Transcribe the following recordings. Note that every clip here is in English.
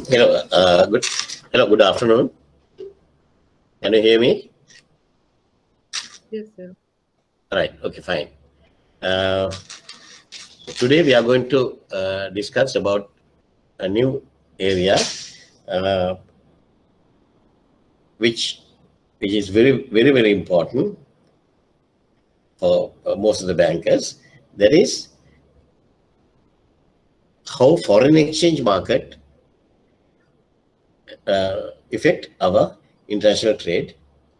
Hello, good afternoon. Can you hear me? Yes, sir. Right. Okay, fine. Uh, Today we are going to discuss about a new area, uh, which is very important for most of the bankers. That is how foreign exchange market affect our international trade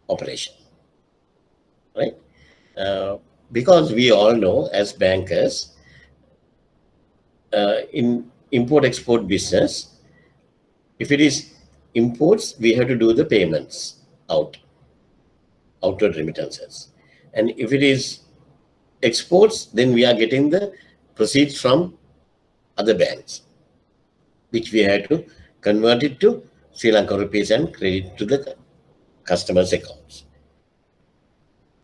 operation. Right. Because we all know as bankers, in import-export business, if it is imports, we have to do the payments outward remittances. And if it is exports, then we are getting the proceeds from other banks, which we have to convert it to Sri Lanka rupees and credit to the customers' accounts.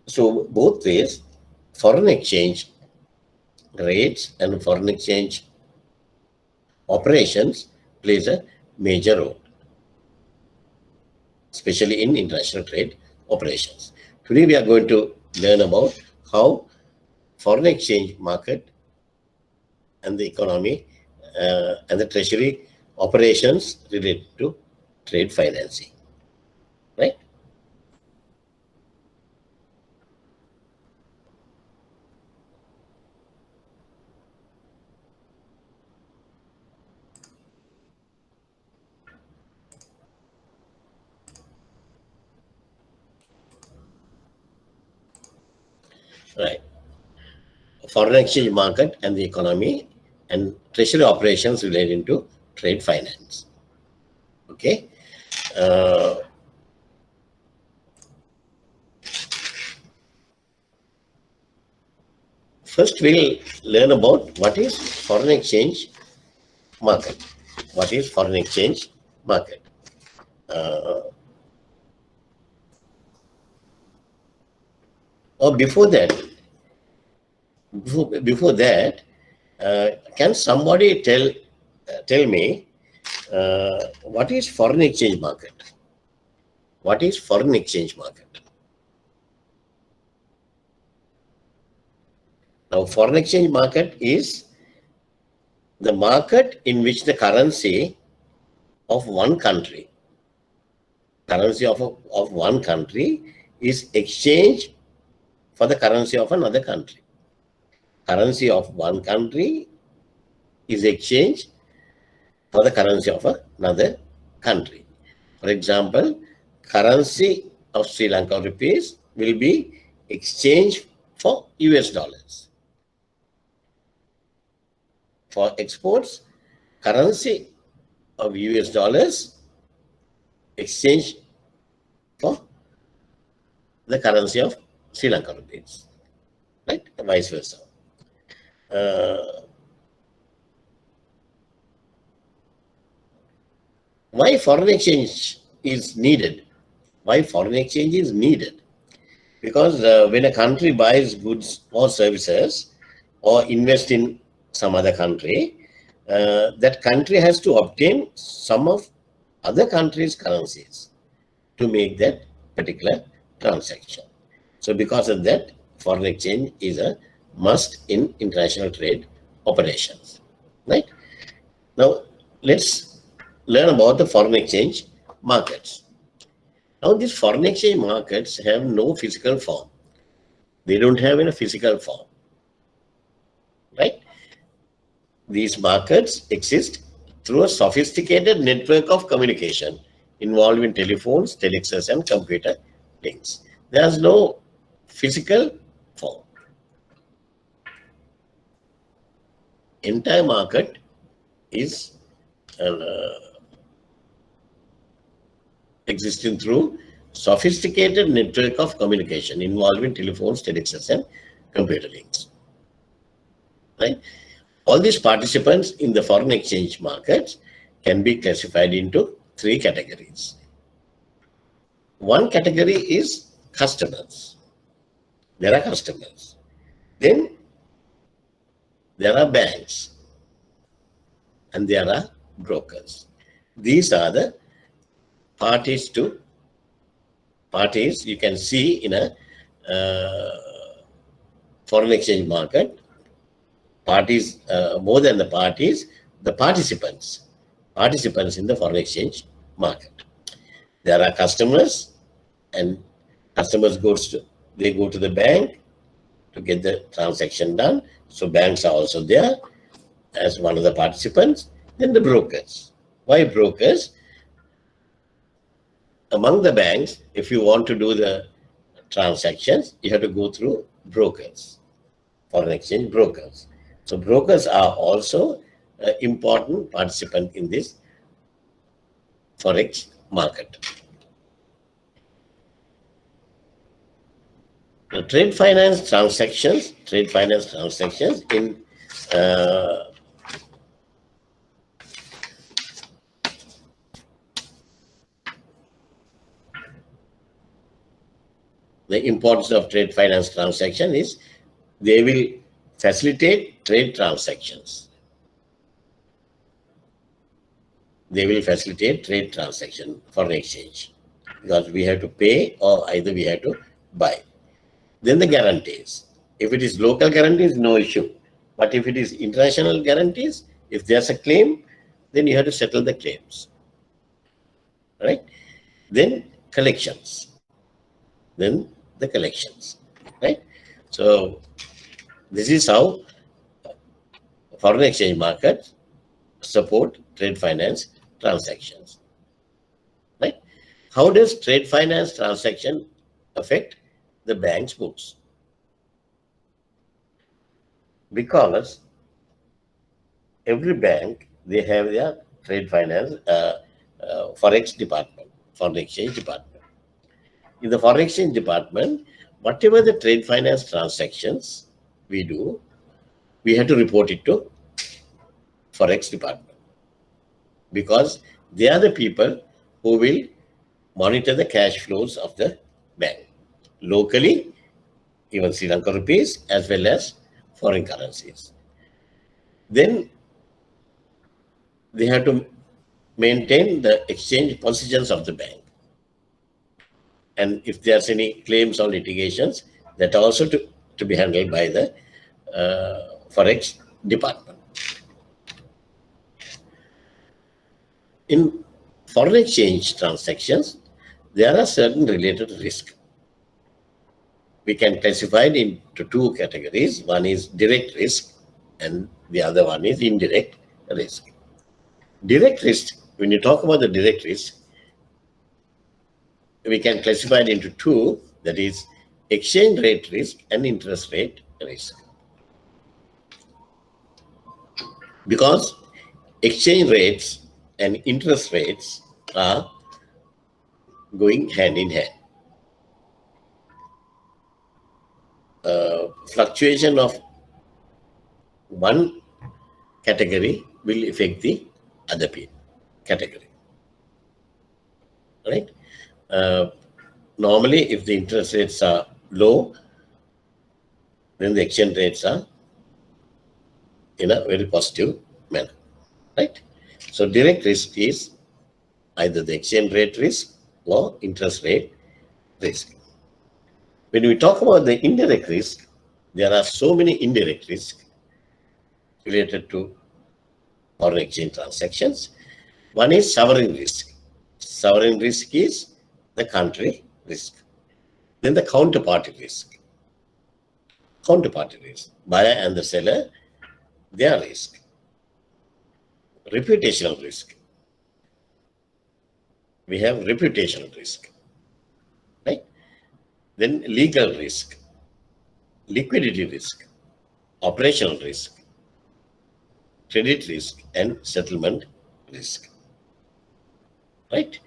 So both ways, foreign exchange rates and foreign exchange operations plays a major role, especially in international trade operations. Today we are going to learn about how foreign exchange market and the economy and the treasury operations related to trade financing. Right? Right. Foreign exchange market and the economy and treasury operations related to trade finance. Okay. Uh, First, we'll learn about what is foreign exchange market. What is foreign exchange market? Or before that, can somebody tell me what is foreign exchange market? What is foreign exchange market? Now, foreign exchange market is the market in which the currency of one country, of one country is exchanged for the currency of another country. Currency of one country is exchanged for the currency of another country. For example, currency of Sri Lanka rupees will be exchanged for US dollars. For exports, currency of US dollars exchange for the currency of Sri Lanka rupees, right? And vice versa. Why foreign exchange is needed? Why foreign exchange is needed? Because when a country buys goods or services or invest in some other country, that country has to obtain some of other countries' currencies to make that particular transaction. So because of that, foreign exchange is a must in international trade operations. Right? Now, let's learn about the foreign exchange markets. Now, these foreign exchange markets have no physical form. They don't have any physical form. Right? These markets exist through a sophisticated network of communication involving telephones, telexes, and computer links. There's no physical form. Entire market is existing through sophisticated network of communication involving telephones, telexes, and computer links. Right? All these participants in the foreign exchange markets can be classified into three categories. One category is customers. There are customers. Then there are banks and there are brokers. These are the parties you can see in a foreign exchange market. Parties, more than the parties, the participants in the foreign exchange market. There are customers, and customers go to the bank to get the transaction done. So banks are also there as one of the participants. Then the brokers. Why brokers? Among the banks, if you want to do the transactions, you have to go through brokers, foreign exchange brokers. So brokers are also an important participant in this forex market. The trade finance transactions in the importance of trade finance transaction is they will facilitate trade transactions. They will facilitate trade transaction for exchange because we have to pay or either we have to buy. Then the guarantees. If it is local guarantees, no issue. But if it is international guarantees, if there's a claim, then you have to settle the claims. Right? Then collections. Then the collections. Right? So this is how foreign exchange markets support trade finance transactions. Right? How does trade finance transaction affect the bank's books? Because every bank, they have their trade finance forex department, foreign exchange department. In the foreign exchange department, whatever the trade finance transactions we do, we have to report it to forex department because they are the people who will monitor the cash flows of the bank locally, even Sri Lanka rupees as well as foreign currencies. Then they have to maintain the exchange positions of the bank. And if there's any claims or litigations, that also to be handled by the forex department. In foreign exchange transactions, there are certain related risks. We can classify it into two categories. One is direct risk and the other one is indirect risk. Direct risk, when you talk about the direct risk, we can classify it into two, that is exchange rate risk and interest rate risk. Because exchange rates and interest rates are going hand in hand. Fluctuation of one category will affect the other category. Right? Normally, if the interest rates are low, then the exchange rates are in a very positive manner. Right? So direct risk is either the exchange rate risk or interest rate risk. When we talk about the indirect risk, there are so many indirect risks related to foreign exchange transactions. One is sovereign risk. Sovereign risk is the country risk. Then the counterparty risk. Counterparty risk. Buyer and the seller, their risk. Reputational risk. We have reputational risk. Right? Then legal risk. Liquidity risk. Operational risk. Credit risk and settlement risk. Right?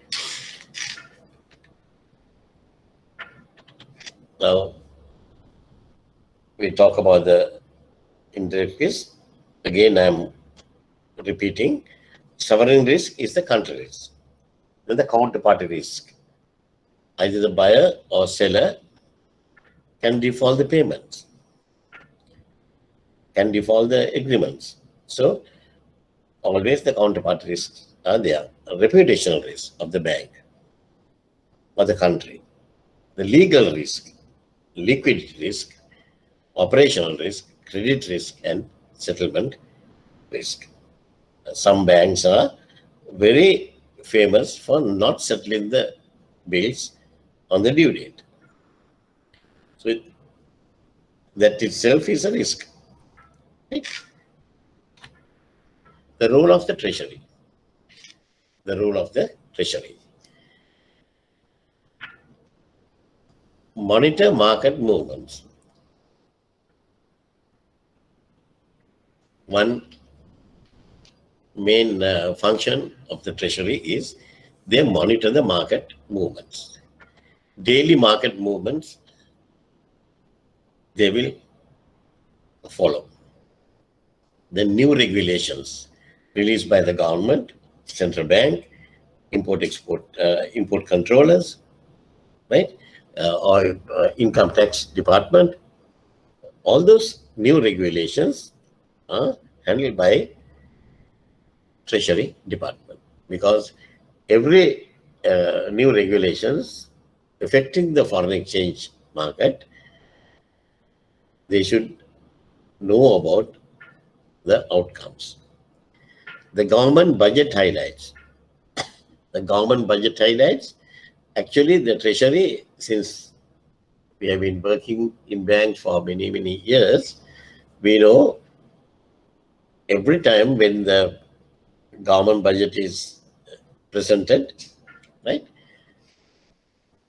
Now, we talk about the indirect risk. Again, I'm repeating. Sovereign risk is the country risk. Then the counterparty risk. Either the buyer or seller can default the payments, can default the agreements. So, always the counterparty risk are there. A reputational risk of the bank or the country, the legal risk, liquidity risk, operational risk, credit risk, and settlement risk. Some banks are very famous for not settling the bills on the due date. So that itself is a risk. Right? The role of the treasury. The role of the treasury. Monitor market movements. One main function of the treasury is they monitor the market movements. Daily market movements they will follow. The new regulations released by the government, central bank, import controllers, right, or income tax department. All those new regulations are handled by Treasury Department, because every new regulations affecting the foreign exchange market, they should know about the outcomes. The government budget highlights. The government budget highlights. Actually, the Treasury, since we have been working in banks for many, many years, we know every time when the government budget is presented, right?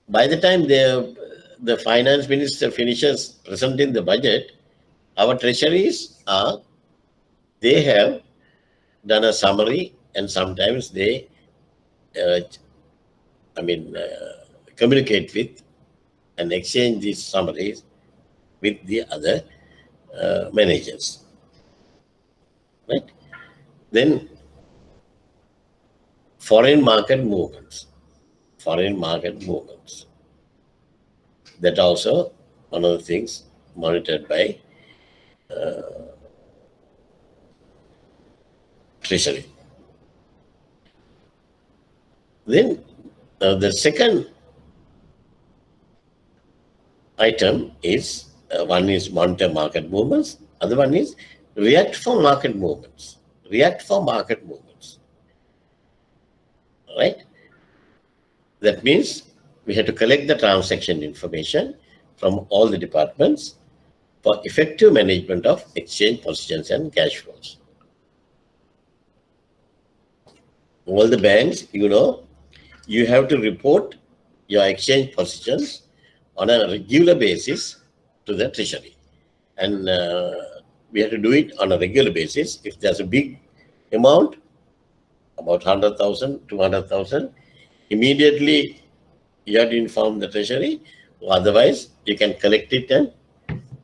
By the time the finance minister finishes presenting the budget, our treasuries are, they have done a summary, and sometimes they, communicate with and exchange these summaries with the other managers, right? Then foreign market movements. Foreign market movements. That also one of the things monitored by Treasury. Then the second item is one is monitor market movements, other one is react for market movements. React for market movements. Right? That means we have to collect the transaction information from all the departments for effective management of exchange positions and cash flows. All the banks, you have to report your exchange positions on a regular basis to the treasury. And we have to do it on a regular basis. If there's a big amount, about 100,000, 200,000, immediately you have to inform the treasury. Otherwise, you can collect it and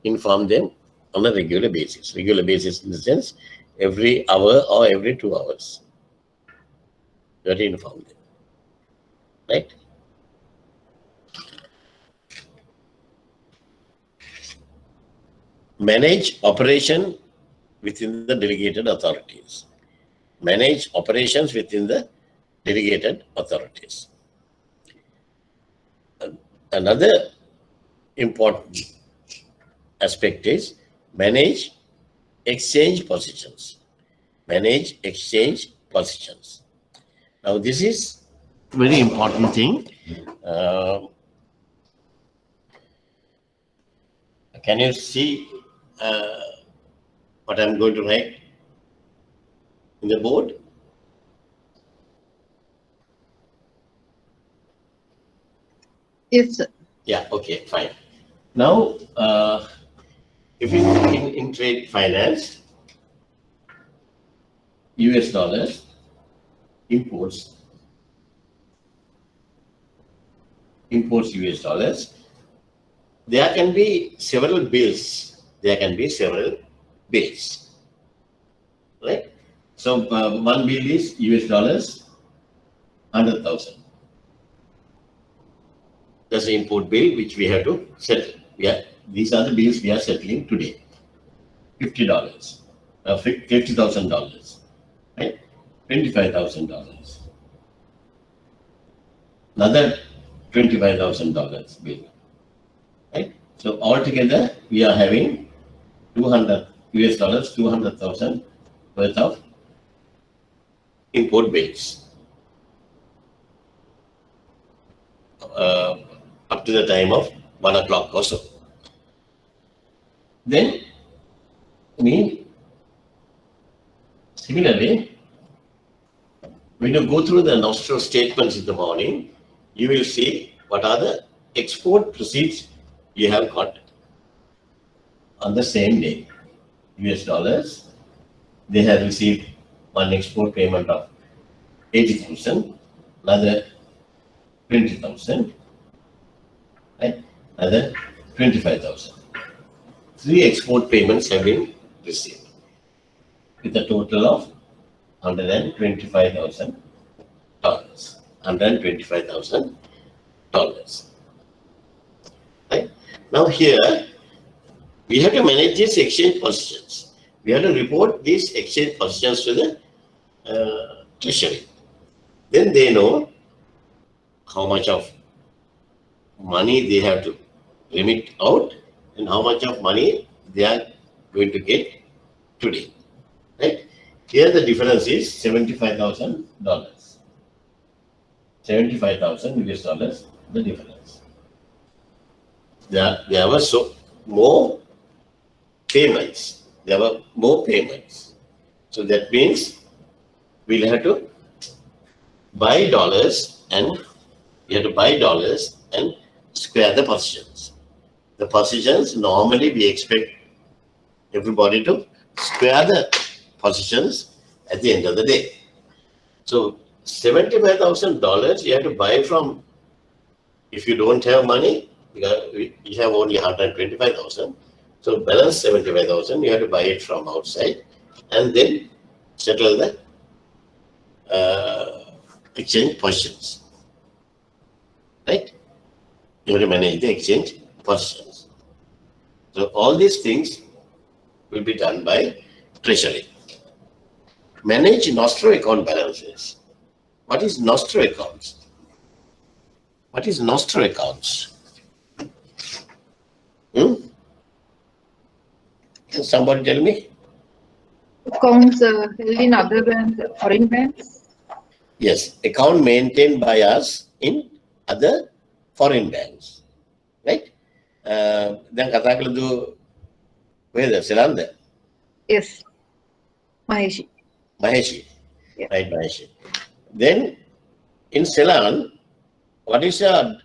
inform them on a regular basis. Regular basis in the sense, every hour or every 2 hours. You have to inform them. Right? Manage operation within the delegated authorities. Manage operations within the delegated authorities. Another important aspect is manage exchange positions. Manage exchange positions. Now, this is a very important thing. Can you see what I'm going to write in the board? Yes, sir. Yeah, okay, fine. Now, if in trade finance, US dollars, imports US dollars, there can be several bills. There can be several bills, right? So one bill is US dollars, 100,000. That's the import bill which we have to settle. These are the bills we are settling today. $50, $50,000, right? $25,000. Another $25,000 bill. Right? So altogether, we are having 200 US dollars, 200,000 worth of import bills up to the time of 1 o'clock or so. Then, similarly, when you go through the nostro statements in the morning, you will see what are the export receipts you have got on the same day. US dollars, they have received one export payment of 80,000, another 20,000, right? Another 25,000. 3 export payments have been received with a total of $125,000. $125,000. Right? Now here, we have to manage these exchange positions. We have to report these exchange positions to the treasury. Then they know how much of money they have to remit out and how much of money they are going to get today. Right? Here the difference is $75,000. 75,000 US dollars, the difference. There were more payments. There were more payments. So that means we'll have to buy dollars and square the positions. The positions, normally we expect everybody to square the positions at the end of the day. So $75,000 you have to buy from, if you don't have money, you have only 125,000. So balance 75,000, you have to buy it from outside and then settle the exchange positions. Right? You have to manage the exchange positions. So all these things will be done by treasury. Manage nostro account balances. What is nostro accounts? What is nostro accounts? Can somebody tell me? Accounts held in other banks, foreign banks? Yes, account maintained by us in other foreign banks. Right? Then කතා කළදු වේද සෙලන්ද? Yes. Maheshi. Maheshi. Yeah. Right, Maheshi. Then in Ceylon, what is your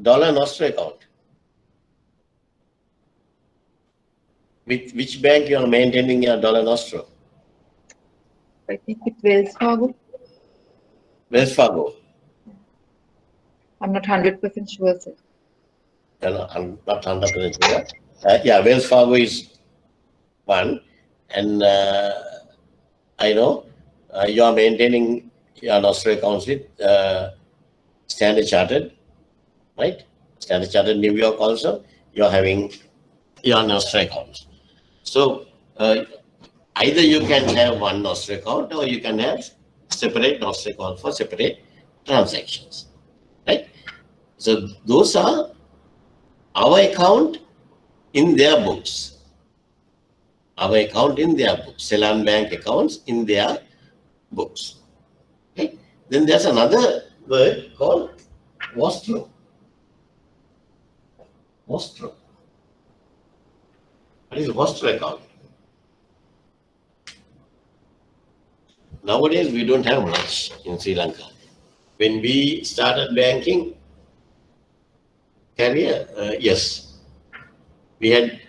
dollar nostro account? With which bank you are maintaining your dollar nostro? I think it's Wells Fargo. Wells Fargo. I'm not 100% sure, sir. I'm not 100% sure. Yeah, Wells Fargo is one. And I know you are maintaining your nostro accounts with Standard Chartered, right? Standard Chartered New York also, you're having your nostro accounts. So either you can have one nostro account or you can have separate nostro account for separate transactions, right? So those are our account in their books. Our account in their books, Ceylon Bank accounts in their books. Okay? Then there's another word called vostro. Vostro. What is vostro account? Nowadays we don't have much in Sri Lanka. When we started banking career, yes, we had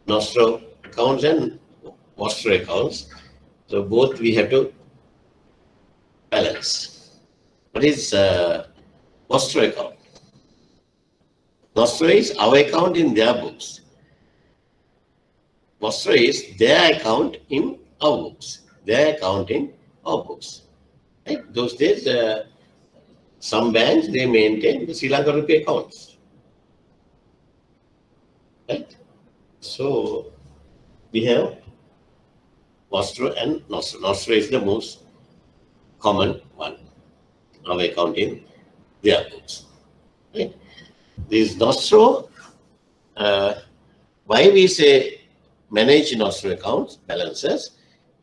nostro accounts and vostro accounts. So both we have to balance. What is vostro account? Nostro is our account in their books. Vostro is their account in our books. Their account in our books. Right? Those days, some banks, they maintain the Sri Lanka rupee accounts. Right? So we have vostro and nostro. Nostro is the most common one of account in their books. Right? This nostro, why we say manage nostro accounts balances?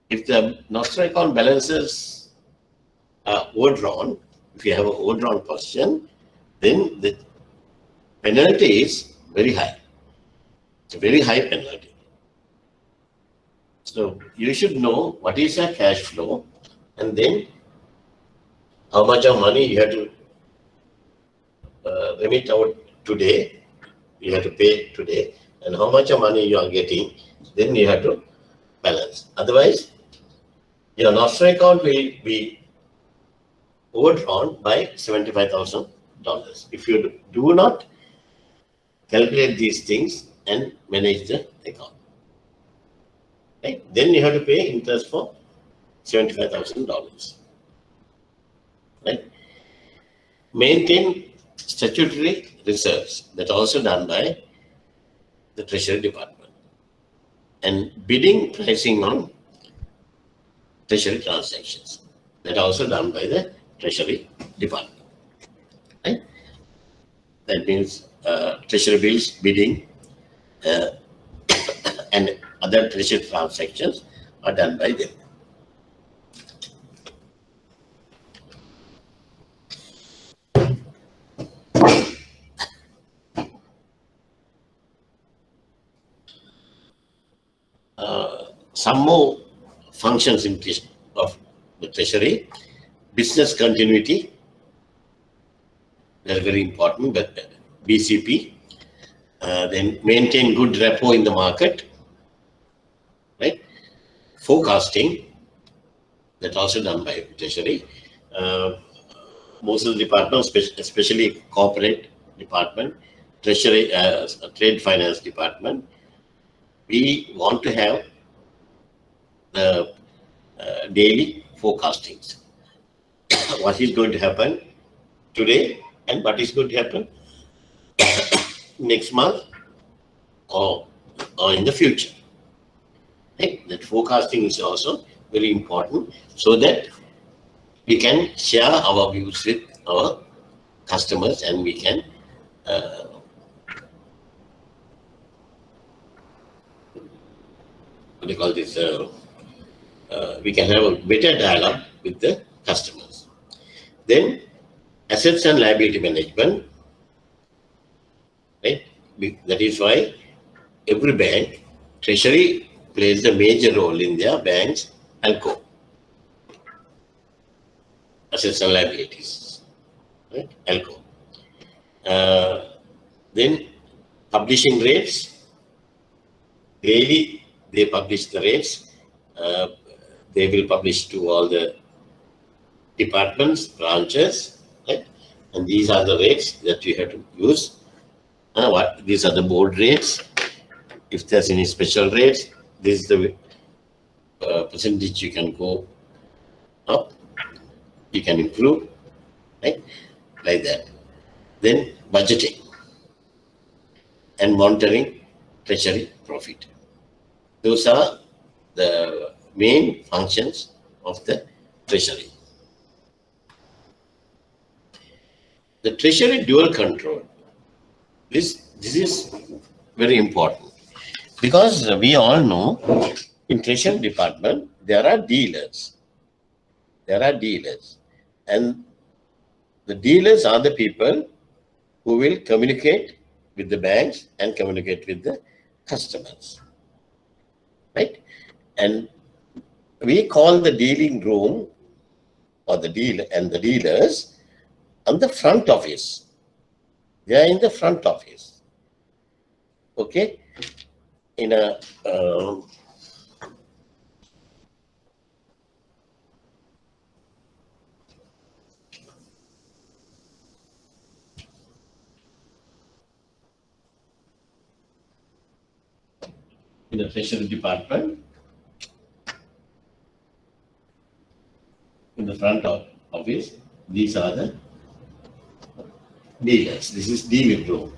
If the nostro account balances are overdrawn, if you have an overdrawn position, then the penalty is very high. It's a very high penalty. So you should know what is your cash flow, and then how much of money you have to remit out today, you have to pay today, and how much of money you are getting, then you have to balance. Otherwise, your nostro account will be overdrawn by $75,000 if you do not calculate these things and manage the account. Right? Then you have to pay interest for $75,000. Right? Maintain statutory reserves, that also done by the Treasury Department, and bidding pricing on Treasury transactions, that also done by the Treasury Department. Right? That means Treasury bills, bidding, and other Treasury transactions are done by them. Some more functions of the Treasury: business continuity, they're very important, but BCP, then maintain good repo in the market, right? Forecasting, that's also done by Treasury. Most of the departments, especially corporate department, Treasury, trade finance department, we want to have the daily forecastings. What is going to happen today and what is going to happen next month or in the future. Right? That forecasting is also very important, so that we can share our views with our customers, and we can what do you call this? We can have a better dialogue with the customers. Then assets and liability management, right? That is why every bank, Treasury plays a major role in their bank's ALCO, assets and liabilities, right? ALCO. Then publishing rates, daily they publish the rates. They will publish to all the departments, branches, right? And these are the rates that you have to use. These are the board rates. If there's any special rates, this is the percentage you can go up, you can improve, right? Like that. Then budgeting and monitoring treasury profit. Those are the main functions of the treasury. The treasury dual control. This is very important, because we all know in treasury department there are dealers. There are dealers, and the dealers are the people who will communicate with the banks and communicate with the customers, right? And we call the dealing room or the deal and the dealers on the front office. They are in the front office. Okay, in a in the treasury department, in the front office, these are the dealers. This is dealing room.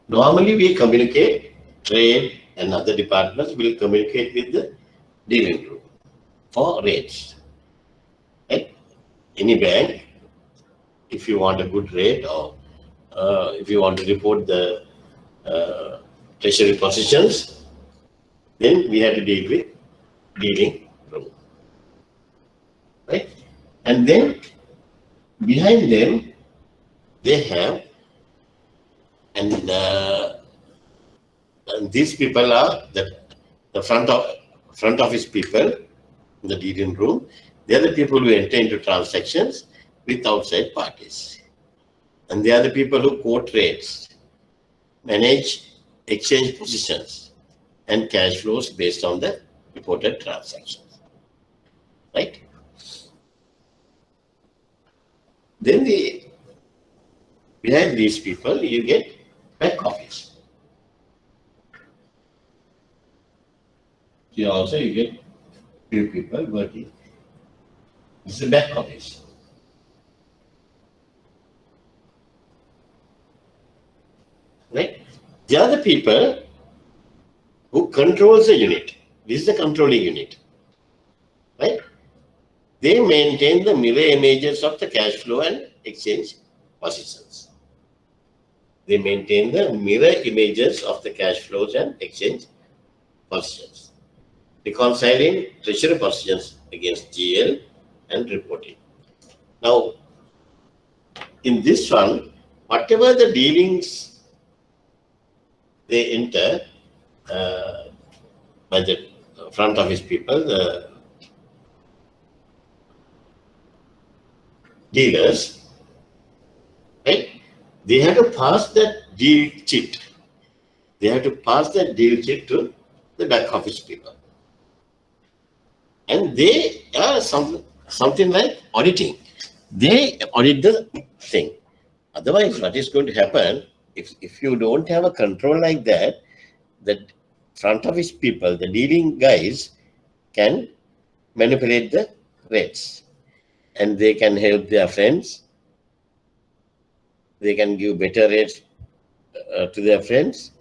Normally we communicate trade, and other departments will communicate with the dealing room for rates. Right? Any bank, if you want a good rate or if you want to report the treasury positions, then we have to deal with dealing room. Right? And then behind them, they have, and these people are the front office people in the dealing room. They are the people who enter into transactions with outside parties. And they are the people who quote rates, manage exchange positions, and cash flows based on the reported transactions. Right? Then behind these people, you get back office. Here also you get few people working. This is the back office. Right? The other people who controls the unit. This is the controlling unit. Right? They maintain the mirror images of the cash flow and exchange positions. They maintain the mirror images of the cash flows and exchange positions, reconciling treasury positions against GL and reporting. Now, in this one, whatever the dealings they enter by the front office people, the dealers, right? They have to pass that deal sheet. They have to pass that deal sheet to the back office people. And they are something like auditing. They audit the thing. Otherwise, what is going to happen, if you don't have a control like that, the front office people, the dealing guys, can manipulate the rates. And they can help their friends. They can give better rates to their friends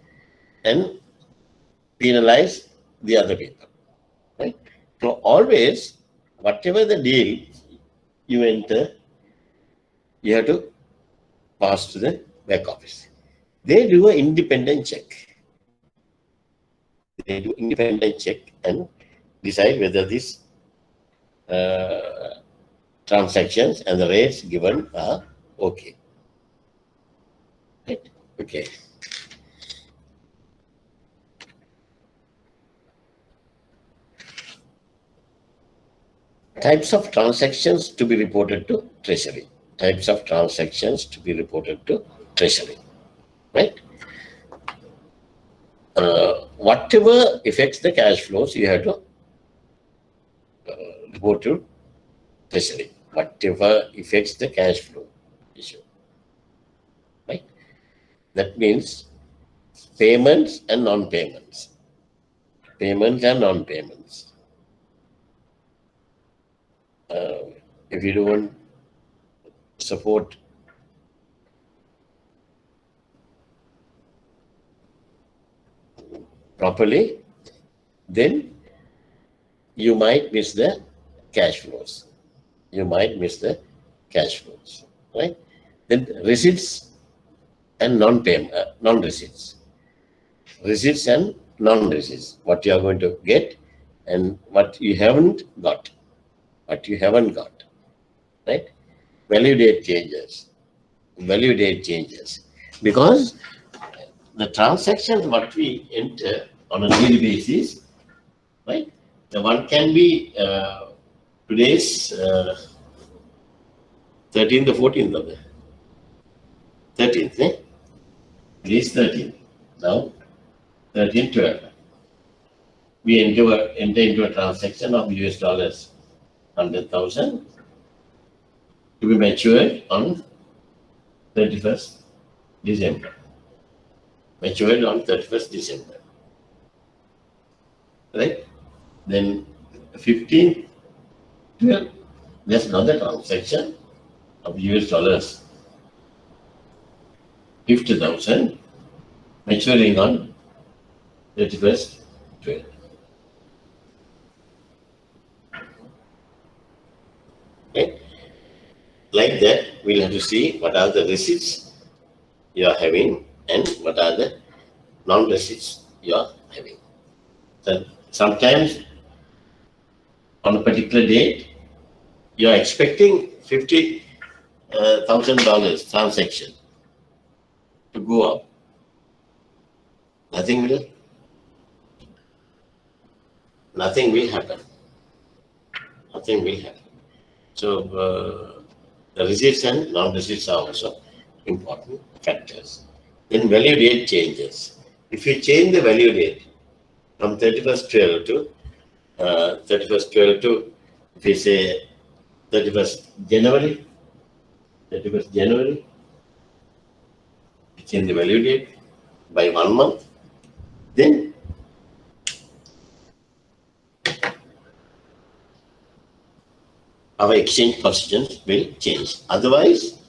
and penalize the other people. Right? So always, whatever the deal you enter, you have to pass to the back office. They do an independent check. They do independent check and decide whether these transactions and the rates given are okay. Right? Okay. Types of transactions to be reported to Treasury. Types of transactions to be reported to Treasury. Right? Whatever affects the cash flows, you have to report to Treasury. Whatever affects the cash flow issue. Right? That means payments and non-payments. Payments and non-payments. If you don't support properly, then you might miss the cash flows. You might miss the cash flows, right? Then receipts and non-receipts. Receipts and non-receipts. What you are going to get and what you haven't got. What you haven't got, right? Value date changes. Value date changes. Because the transactions what we enter on a daily basis, right? The one can be today's 13th or 14th of the 13th, eh? Today's 13th. Now 13th, 12. We enter into a transaction of US dollars 100,000 to be matured on 31st December. Matured on 31st December. Right? Then 15th, 12, there's another transaction of US dollars 50,000 maturing on 31st 12. Right? Like that, we'll have to see what are the receipts you are having and what are the non-receipts you are having. So sometimes on a particular date, you are expecting $50,000 transaction to go up. Nothing will happen. Nothing will happen. So the receipts and non-receipts are also important factors. Then value date changes. If you change the value date from 31st 12 to 31st 12 to, if we say 31st January, 31st January, you change the value date by 1 month, then our exchange positions will change. Otherwise,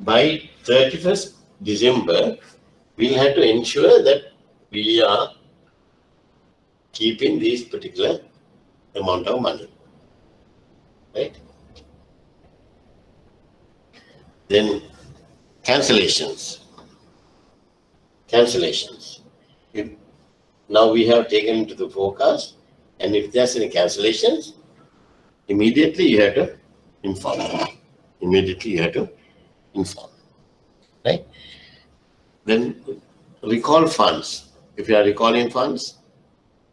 by 31st December, we'll have to ensure that we are keeping this particular amount of money, right? Then cancellations. If now we have taken into the forecast, and if there's any cancellations, immediately you have to inform. Right? Then recall funds. If you are recalling funds,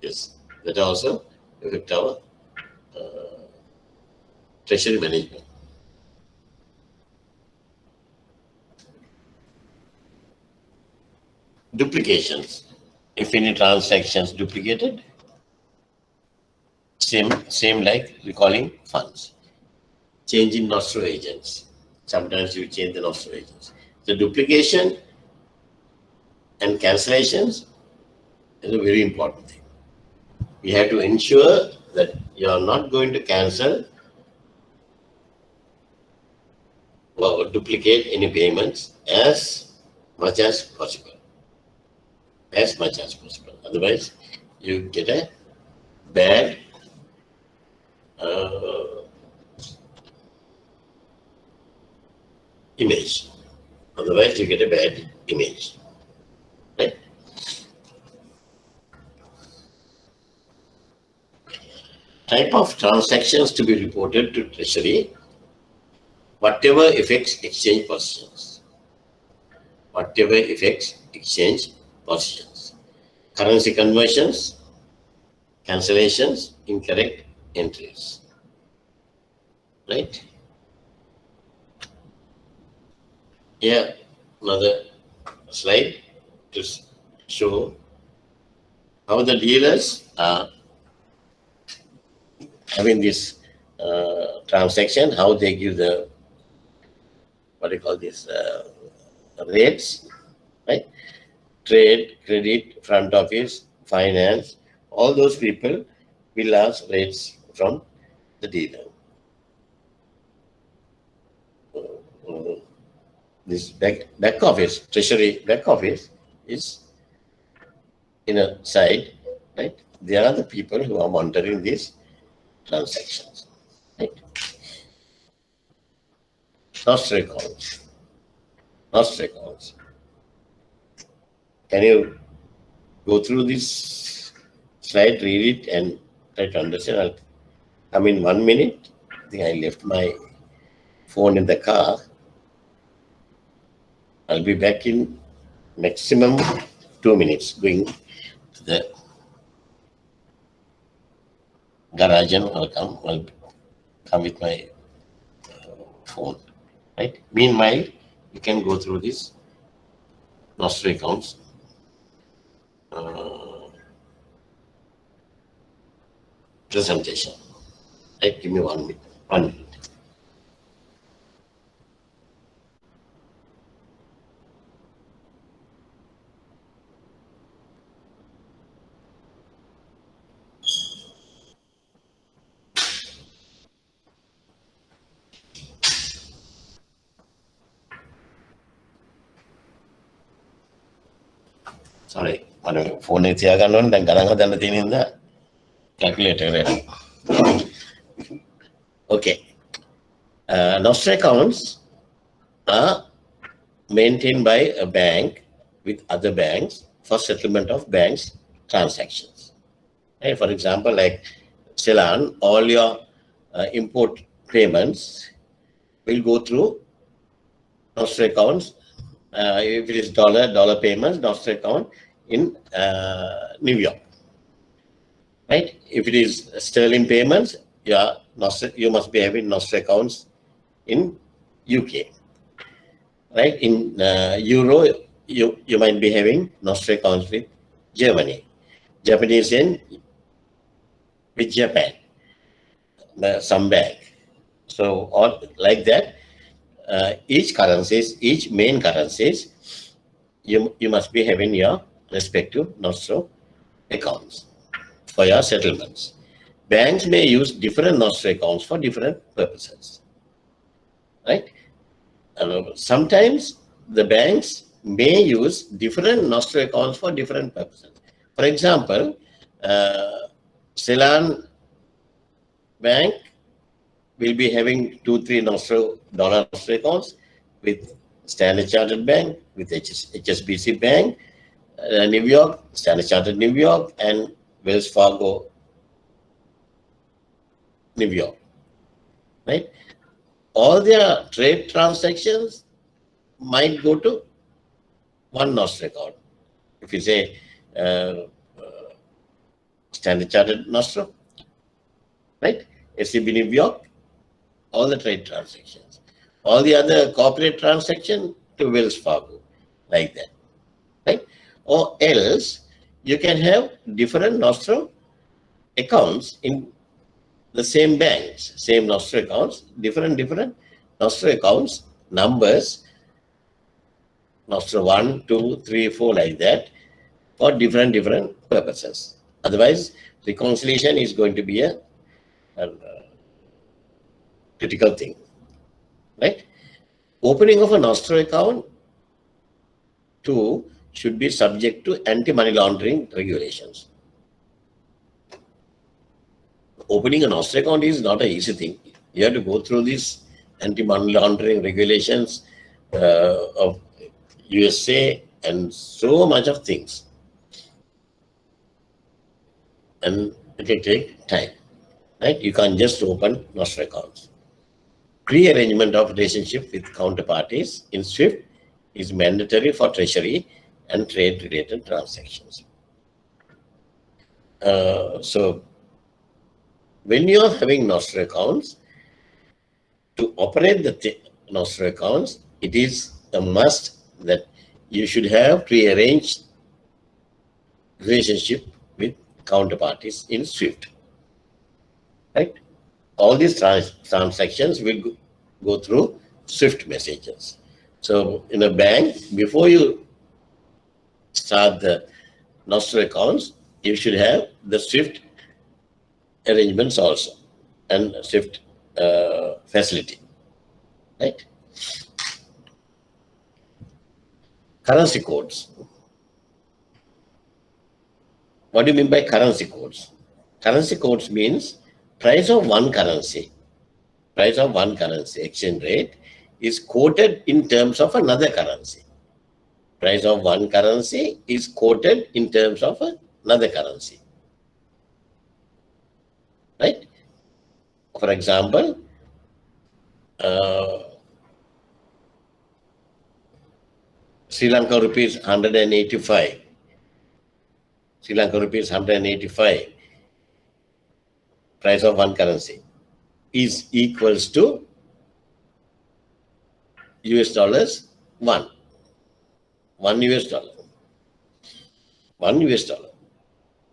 yes, that also affect our treasury management. Duplications. If any transactions duplicated, same like recalling funds. Change in nostro agents. Sometimes you change the nostro agents. The duplication and cancellations is a very important thing. We have to ensure that you are not going to cancel or duplicate any payments as much as possible. Otherwise, you get a bad image. Right? Type of transactions to be reported to Treasury, whatever affects exchange positions. Currency conversions, cancellations, incorrect entries. Right? Here, another slide to show how the dealers are having this transaction, how they give the, what do you call this, rates, right? Trade, credit, front office, finance, all those people will ask rates from the dealer. This back office, treasury back office is in a side, right? They are the people who are monitoring these transactions, right? Lost records. Can you go through this slide, read it, and try to understand? I'll come in 1 minute. I think I left my phone in the car. I'll be back in maximum 2 minutes, going to the garage, and I'll come with my phone. Right? Meanwhile, you can go through this nostro accounts. Presentation. Right? Give me 1 minute. 1 minute. sorry, phone එක තියාගන්න ඕනේ දැන් ගණන් හදන්න තියෙන හින්දා calculator එක. Okay. Nostro accounts are maintained by a bank with other banks for settlement of banks transactions. Right? For example, like Ceylon, all your import payments will go through Nostro accounts. If it is dollar payments, Nostro account in New York. Right? If it is sterling payments, yeah, you must be having Nostro accounts in UK. Right? In Euro, you might be having Nostro accounts with Germany. Japanese yen with Japan, some bank. So all like that, each main currencies, you must be having your respective Nostro accounts for your settlements. Banks may use different Nostro accounts for different purposes. Right? Sometimes the banks may use different Nostro accounts for different purposes. For example, Ceylon Bank will be having 2-3 dollar Nostro accounts with Standard Chartered Bank, with HSBC Bank, New York, Standard Chartered New York, and Wells Fargo New York. Right? All their trade transactions might go to one Nostro account. If you say Standard Chartered Nostro, right? SCB New York, all the trade transactions. All the other corporate transactions to Wells Fargo, like that. Right? Or else, you can have different Nostro accounts in the same banks, same Nostro accounts, different Nostro accounts, numbers, Nostro 1, 2, 3, 4, like that, for different purposes. Otherwise, reconciliation is going to be a critical thing. Right? Opening of a Nostro account too should be subject to anti-money laundering regulations. Opening a Nostro account is not an easy thing. You have to go through these anti-money laundering regulations of USA and so much of things. And it will take time. Right? You can't just open Nostro accounts. Pre-arrangement of relationship with counterparties in SWIFT is mandatory for treasury and trade-related transactions. So when you are having Nostro accounts, to operate the Nostro accounts, it is a must that you should have pre-arranged relationship with counterparties in SWIFT. Right? All these transactions will go through SWIFT messages. So in a bank, before you start the Nostro accounts, you should have the SWIFT arrangements also and SWIFT facility. Right? Currency codes. What do you mean by currency codes? Currency codes means price of one currency exchange rate is quoted in terms of another currency. Price of one currency is quoted in terms of another currency. Right? For example, Sri Lanka rupees 185. Sri Lanka rupees 185. Price of one currency is equals to US dollars 1. $1. $1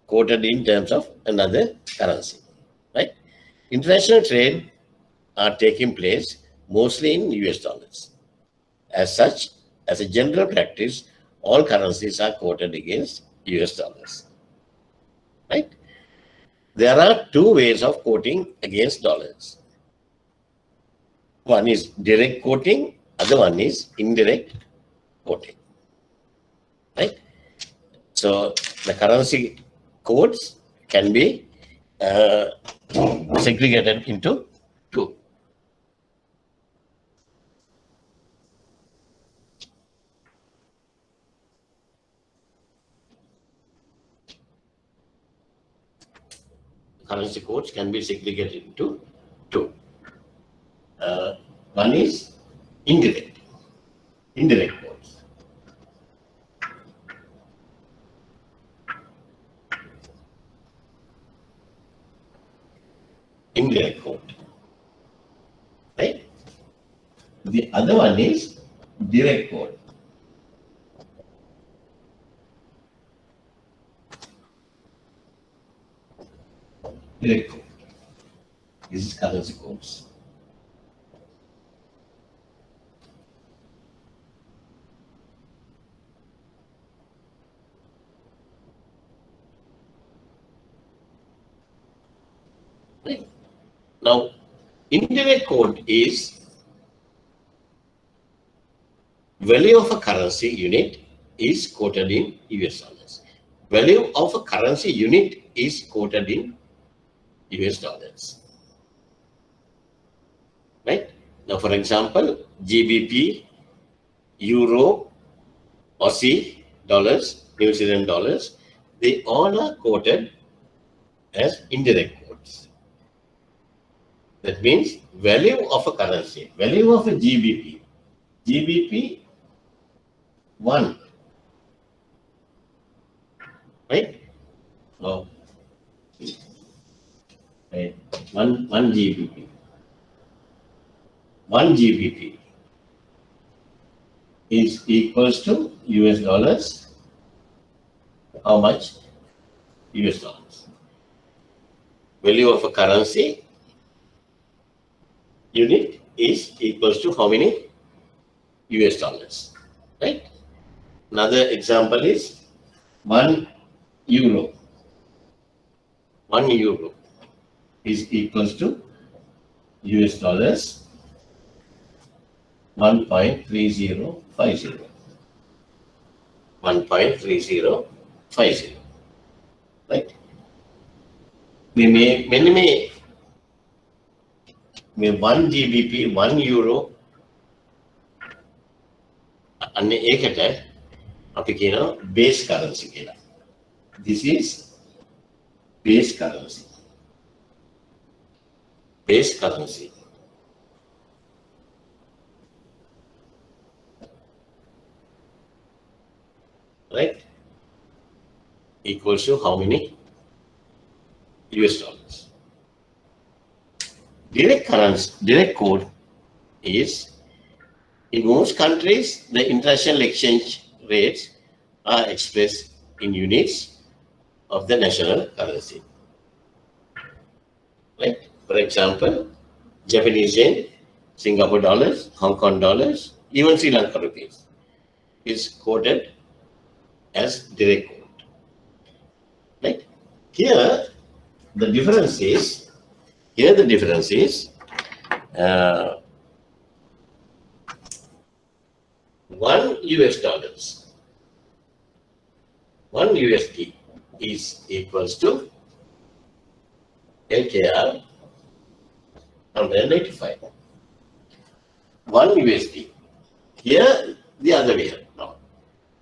quoted in terms of another currency. Right? International trade are taking place mostly in US dollars. As such, as a general practice, all currencies are quoted against US dollars. Right? There are two ways of quoting against dollars. One is direct quoting, other one is indirect quoting. Right? So the currency codes can be segregated into two. Currency codes can be segregated into two. One is indirect codes. Indirect code, right? The other one is direct code. Direct code. This is currency codes. Right? Now, indirect code is value of a currency unit is quoted in US dollars. Value of a currency unit is quoted in US dollars. Right? Now, for example, GBP, Euro, Aussie dollars, New Zealand dollars, they all are quoted as indirect codes. That means value of a currency, value of a GBP 1, right? Oh, right. One GBP. 1 GBP is equals to US dollars. How much? US dollars. Value of a currency unit is equals to how many? US dollars. Right? Another example is 1 euro. 1 euro is equals to US dollars 1.3050. 1.3050. Right? Many may 1 GBP, 1 euro අන්න ඒකට අපි කියනවා base currency කියලා. This is base currency. Base currency. Right? Equals to how many? US dollars. Direct currency, direct code is in most countries, the international exchange rates are expressed in units of the national currency. Right? For example, Japanese yen, Singapore dollars, Hong Kong dollars, even Sri Lanka rupees is quoted as direct code. Right? Here, the difference is, $1 1 USD is equals to LKR 185. 1 USD. Here, the other way around.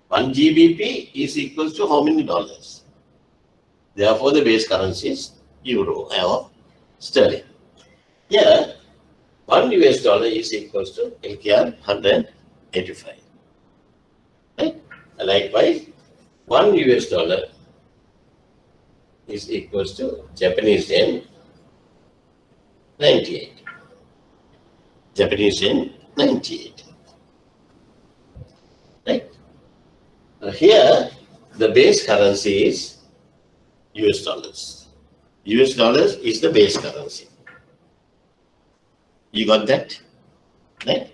1 GBP is equals to how many dollars? Therefore, the base currency is euro or sterling. Here, 1 US dollar is equals to LKR 185. Right? Likewise, 1 US dollar is equals to Japanese yen 98. Japanese yen 98. Right? Here, the base currency is US dollars. US dollars is the base currency. You got that? Right?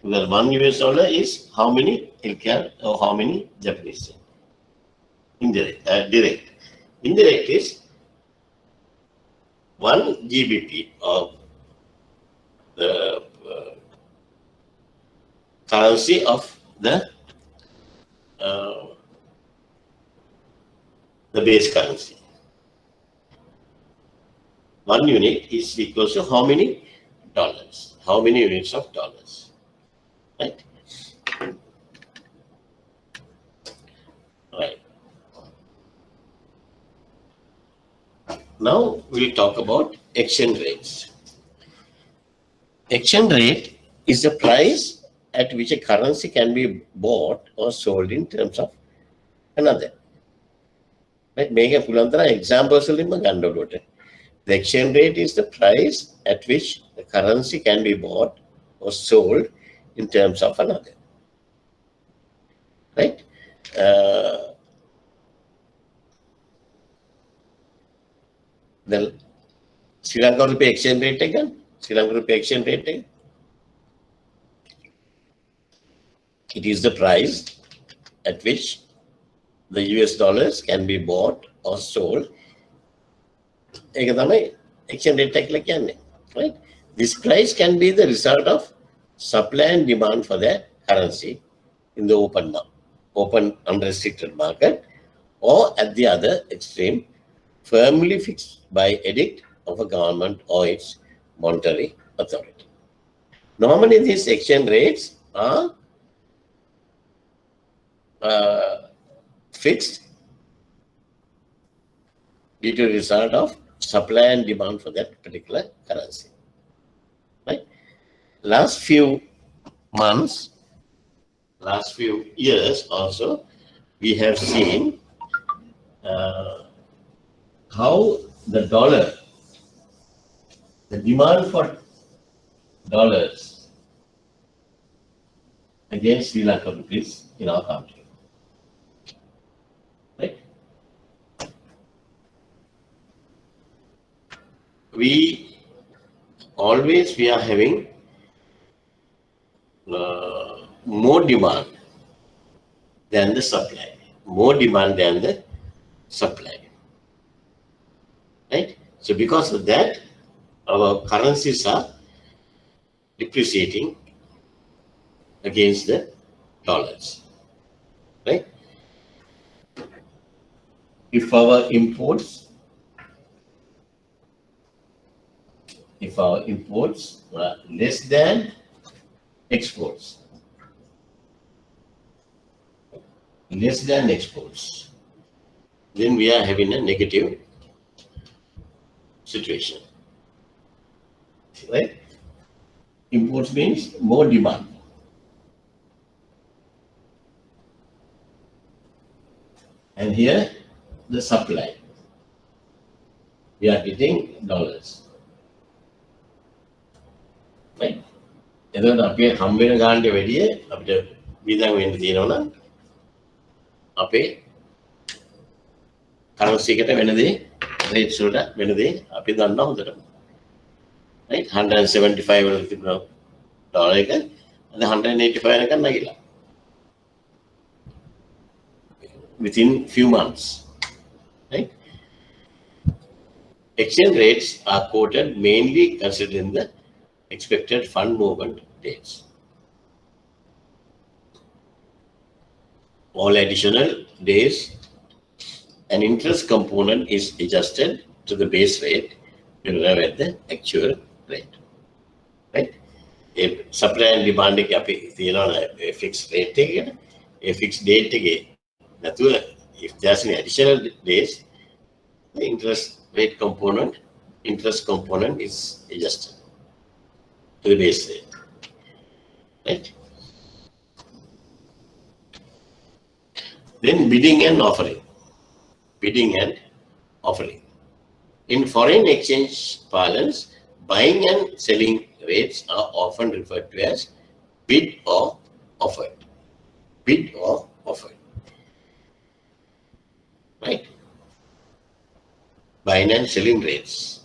Well, 1 US dollar is how many LKR or how many Japanese yen? Indirect, direct. Indirect is 1 GBP of the currency of the the base currency. 1 unit is equal to how many dollars? How many units of dollars? Right? Right. Now we'll talk about exchange rates. Exchange rate is the price at which a currency can be bought or sold in terms of another. Right? Make a example. The exchange rate is the price at which the currency can be bought or sold in terms of another. Right? The Sri Lanka rupee exchange rate again. Sri Lanka rupee exchange rate again. It is the price at which the US dollars can be bought or sold. Exchange rate, right? This price can be the result of supply and demand for the currency in the open unrestricted market, or at the other extreme, firmly fixed by edict of a government or its monetary authority. Normally, these exchange rates are fixed due to the result of supply and demand for that particular currency. Right? Last few months, last few years also, we have seen how the dollar, the demand for dollars against Sri Lanka rupees in our country. Right? We are having more demand than the supply. More demand than the supply. Right? So because of that, our currencies are depreciating against the dollars. Right? If our imports are less than exports, then we are having a negative situation. Right? Imports means more demand. And here, the supply. We are getting dollars. Right? එතකොට අපි හම් වෙන ගානට වැඩිය අපිට වියදම් වෙන්න තියෙනවා නම් අපේ currency එකට වෙන දේ rates වලට වෙන දේ අපි දන්නවා හොඳටම. Right? 175 වල තිබුණා ඩොලර් එක අද 185 වෙනකන් නැගිලා. Within few months. Right? Exchange rates are quoted mainly considering the expected fund movement dates. All additional days, an interest component is adjusted to the base rate to arrive at the actual rate. Right? If supply and demand a fixed rate, a fixed date, if there's an additional days, the interest component is adjusted to the base rate. Right? Then bidding and offering. In foreign exchange parlance, buying and selling rates are often referred to as bid or offered. Right? Buying and selling rates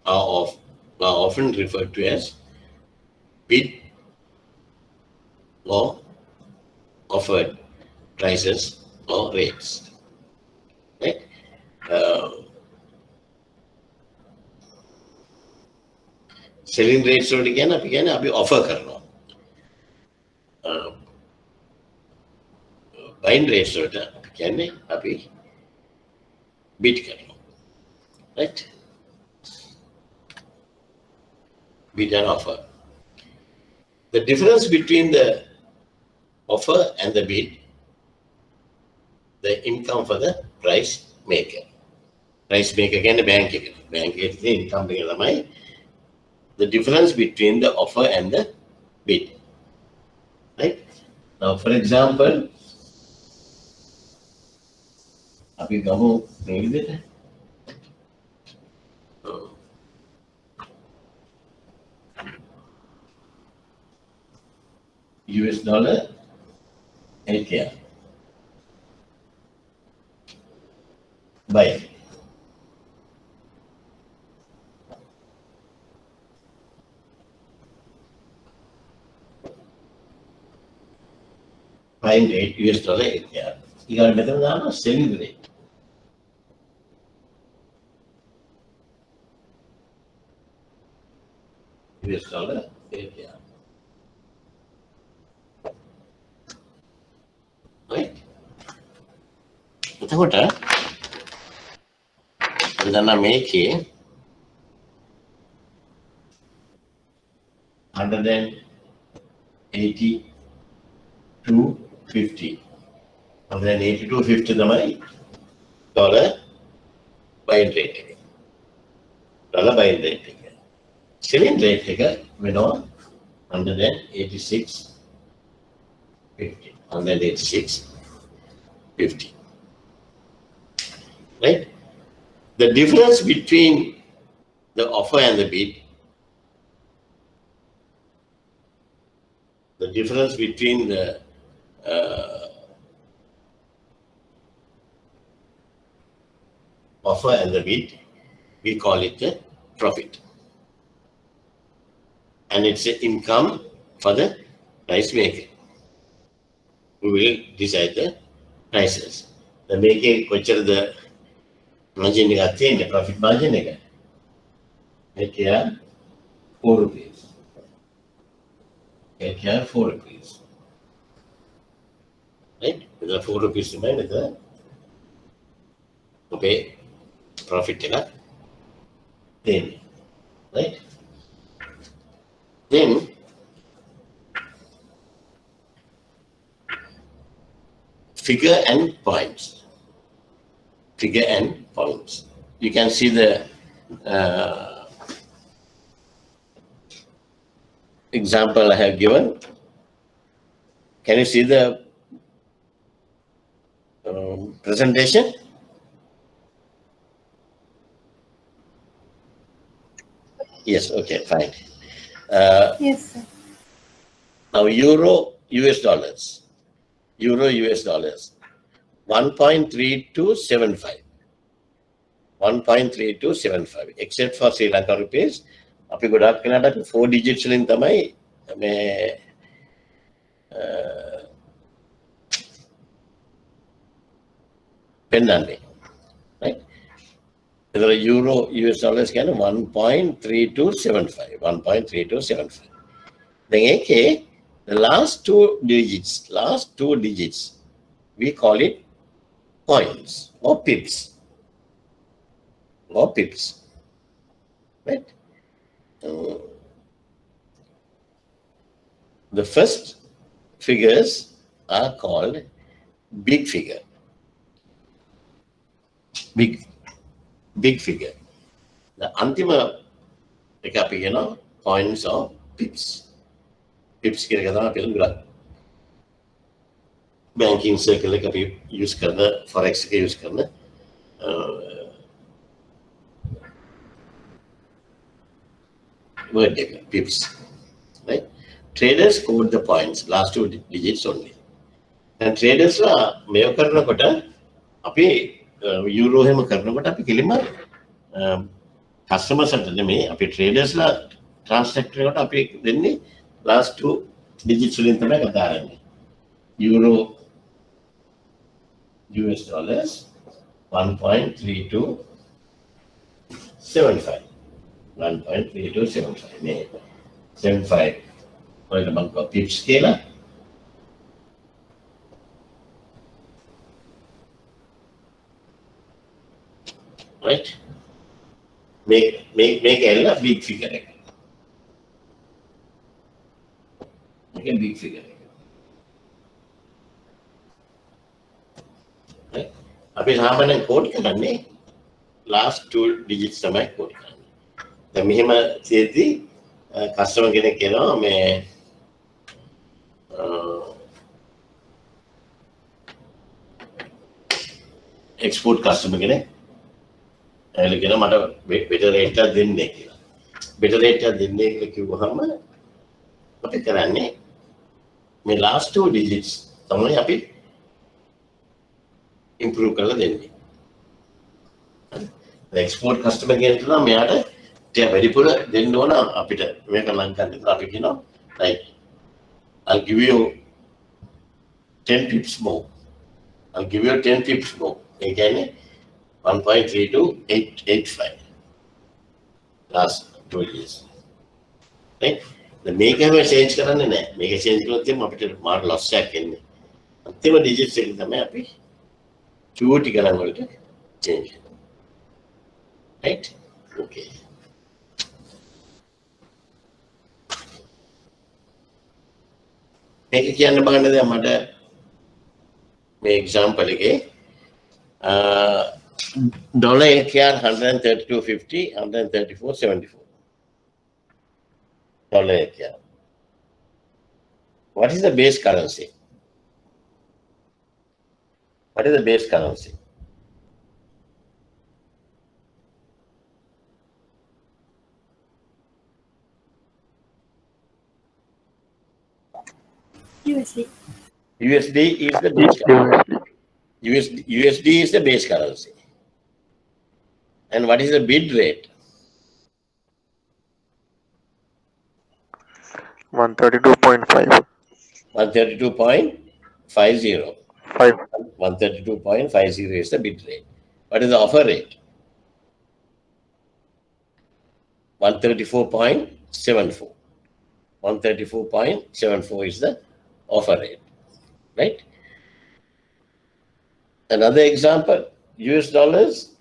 are often referred to as bid or offered prices or rates. Right? Selling rates වලට කියන්නේ අපි offer කරනවා. Buying rates වලට කියන්නේ අපි bid කරනවා. Right? Bid and offer. The difference between the offer and the bid, the income for the price maker. Price maker කියන්නේ bank එක. Bank එකේ තියෙන income එක තමයි the difference between the offer and the bid. Right? Now, for example, අපි ගමු මේ විදිහට. US dollar LKR. Buy. Buying rate US dollar LKR. You got better than selling rate. US dollar LKR. Right? එතකොට දැන් මේකේ 182.50 182.50 තමයි dollar buying rate එක. dollar buying rate එක. selling rate එක වෙනවා 186.50 186.50. Right? The difference between the offer and the bid, the difference between the offer and the bid, we call it the profit. And it's an income for the price maker. We will decide the prices. The maker, the margin the profit margin make here 4 rupees. Make here 4 rupees. Right? With the 4 rupees remain with the pay profit then. Right? Then figure and points. Figure and points. You can see the example I have given. Can you see the presentation? Yes, okay, fine. Yes, sir. Now, euro, US dollars. Euro, US dollars. 1.3275. 1.3275. Except for Sri Lanka rupees, අපි ගොඩක් වෙලාට 4 digits වලින් තමයි මේ පෙන්නන්නේ. Right? The euro, US dollars කියන්නේ 1.3275. 1.3275. Then okay, the last two digits, we call it points or pips. Right? The first figures are called big figure. Big figure. The antima points or pips. Pips කියලා තමයි අපි ගොඩක් banking circle එක අපි use කරන forex එක use කරන word එක pips. Right? Traders quote the points, last two digits only. And traders ලා මේව කරනකොට අපි euro එහෙම කරනකොට අපි කෙලින්ම customers අතට නෙමෙයි අපි traders ලා transact කරනකොට අපි දෙන්නේ last two digits වලින් තමයි කතා කරන්නේ. Euro US dollars 1.3275. 1.3275. නේ 75 ඔයක මම pips කියලා right? Make L a big figure. Make a big figure. Right? අපි සාමාන්‍යයෙන් කෝඩ් කරන්නේ last 2 digits තමයි කෝඩ් කරන්නේ. දැන් මෙහෙම තියෙද්දි කස්ටමර් කෙනෙක් කියනවා මේ එක්ස්පෝර්ට් කස්ටමර් කෙනෙක් එයාලා කියනවා මට better rate එකක් දෙන්නේ කියලා. better rate එකක් දෙන්නේ කියලා කිව්වහම අපි කරන්නේ මේ last 2 digits තමයි අපි improve කරලා දෙන්නේ. එක්ස්පෝර්ට් කස්ටමර් කෙනෙක් කියනවා මෙයාට ටික වැඩිපුර දෙන්න ඕන අපිට මේක ලං කරන්න. අපි කියනවා right I'll give you 10 pips more. I'll give you 10 pips more. ඒ කියන්නේ 1.3285 last 2 years. Right? මේක හැම change කරන්නේ නැහැ. මේක change කළොත් එම් අපිට මාර loss එකක් එන්නේ. අන්තිම digits එක තමයි අපි චූටි ගණන් වලට change කරන්නේ. Right? Okay. මේක කියන්න බලන්න දැන් මට මේ example එකේ dollar AKR 132.50 134.74 dollar AKR. What is the base currency? What is the base currency? USD. USD is the base currency. USD is the base currency. And what is the bid rate? 132.5. 132.50. 132.50 is the bid rate. What is the offer rate? 134.74. 134.74 is the offer rate. Right? Another example, US dollars,